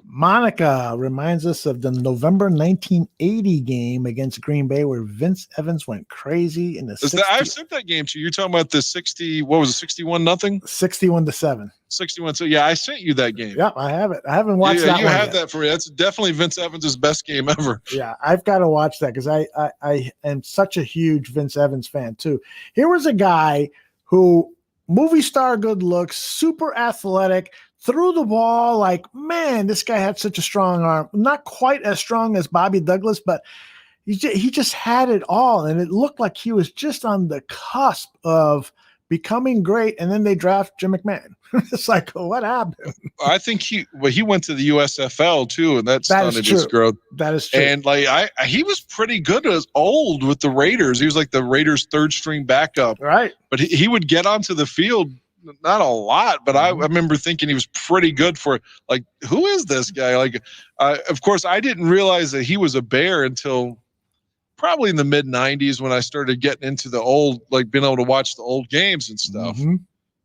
Monica reminds us of the November 1980 game against Green Bay where Vince Evans went crazy in the 60. I've sent that game to you. You're talking about the 60, what was it, 61-0? 61-7. 61. So, yeah, I sent you that game. Yeah, I have it. I haven't watched that one you have yet. that for me. That's definitely Vince Evans' best game ever. Yeah, I've got to watch that because I am such a huge Vince Evans fan, too. Here was a guy who, movie star good looks, super athletic, threw the ball like, man, this guy had such a strong arm. Not quite as strong as Bobby Douglas, but he just had it all. And it looked like he was just on the cusp of becoming great. And then they draft Jim McMahon. It's like, what happened? I think he went to the USFL too, and that stunted his growth. That is true. And like he was pretty good as old with the Raiders. He was like the Raiders' third string backup. Right. But he would get onto the field. Not a lot, but I remember thinking he was pretty good for like, who is this guy? Like, of course, I didn't realize that he was a Bear until probably in the mid 90s when I started getting into the old, like being able to watch the old games and stuff.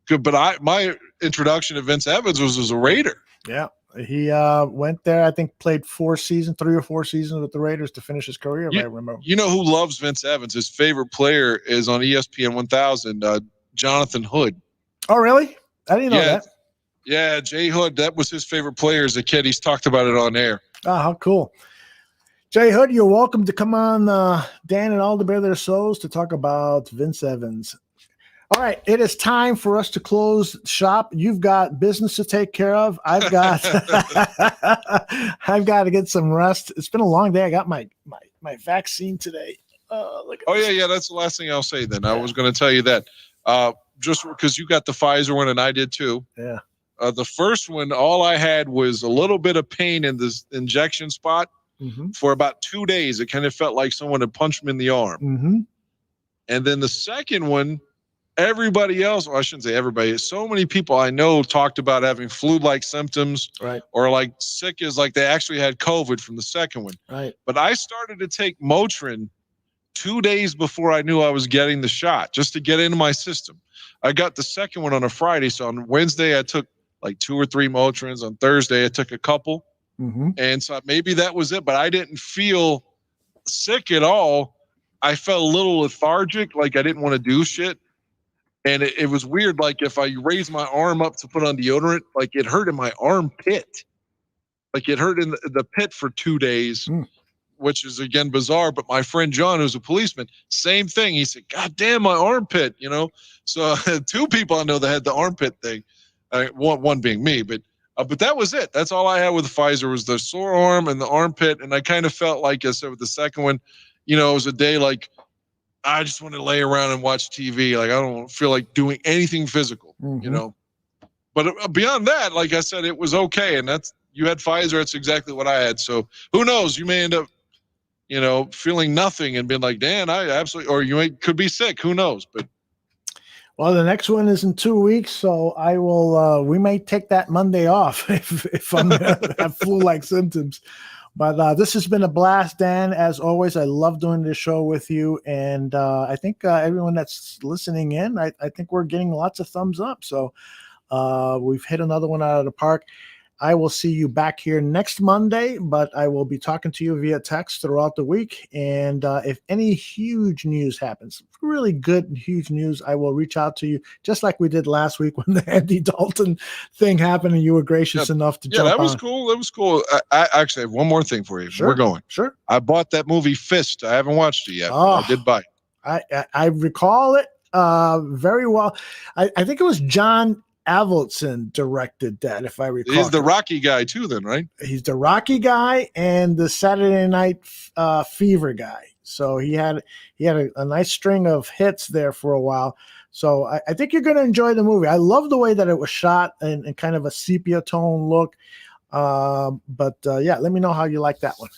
But my introduction to Vince Evans was as a Raider. Yeah. He went there, I think played 3 or 4 seasons with the Raiders to finish his career, if I remember. You know who loves Vince Evans? His favorite player is on ESPN 1000, Jonathan Hood. Oh, really? I didn't know that. Yeah, Jay Hood, that was his favorite player as a kid. He's talked about it on air. Oh, how cool. Jay Hood, you're welcome to come on Dan and Aldo Bear Their Souls to talk about Vince Evans. All right, it is time for us to close shop. You've got business to take care of. I've got I've got to get some rest. It's been a long day. I got my vaccine today. Oh, yeah. That's the last thing I'll say then. I was going to tell you that just because you got the Pfizer one and I did too. Yeah. The first one, all I had was a little bit of pain in this injection spot for about 2 days. It kind of felt like someone had punched me in the arm. And then the second one, everybody else, well, I shouldn't say everybody, so many people I know talked about having flu-like symptoms, or like sick as like they actually had COVID from the second one. But I started to take Motrin 2 days before I knew I was getting the shot, just to get into my system. I got the second one on a Friday, so on Wednesday I took like 2 or 3 Motrins. On Thursday I took a couple, and so maybe that was it. But I didn't feel sick at all. I felt a little lethargic, like I didn't want to do shit. And it was weird. Like if I raised my arm up to put on deodorant, like it hurt in my armpit. Like it hurt in the pit for 2 days, which is again bizarre. But my friend John, who's a policeman, same thing. He said, "God damn, my armpit," you know. So 2 people I know that had the armpit thing. One being me, but that was it. That's all I had with the Pfizer was the sore arm and the armpit. And I kind of felt like I said with the second one, you know, it was a day like, I just want to lay around and watch TV. Like, I don't feel like doing anything physical, you know. But beyond that, like I said, it was okay. And you had Pfizer. That's exactly what I had. So who knows? You may end up, you know, feeling nothing and being like, Dan, I absolutely, or you could be sick. Who knows? But well, the next one is in 2 weeks, so I will. We may take that Monday off if I'm have flu-like symptoms. But this has been a blast, Dan. As always, I love doing this show with you, and I think everyone that's listening in, I think we're getting lots of thumbs up. So we've hit another one out of the park. I will see you back here next Monday, but I will be talking to you via text throughout the week. And if any huge news happens, really good and huge news, I will reach out to you, just like we did last week when the Andy Dalton thing happened and you were gracious enough to jump on. Yeah, that was cool. That was cool. I actually have one more thing for you. Sure. We're going. Sure. I bought that movie Fist. I haven't watched it yet. But I did buy it. I recall it very well. I think it was John Avildsen directed that, if I recall. He's the Rocky guy too, then, right? He's the Rocky guy and the Saturday Night Fever guy. So he had a nice string of hits there for a while. So I think you're going to enjoy the movie. I love the way that it was shot in kind of a sepia tone look. But let me know how you like that one.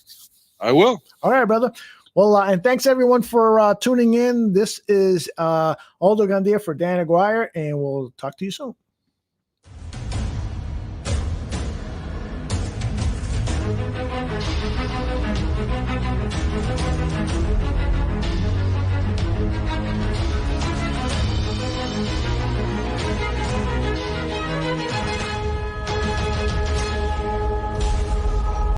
I will. All right, brother. Well, and thanks everyone for tuning in. This is Aldo Gandia for Dan Aguirre, and we'll talk to you soon.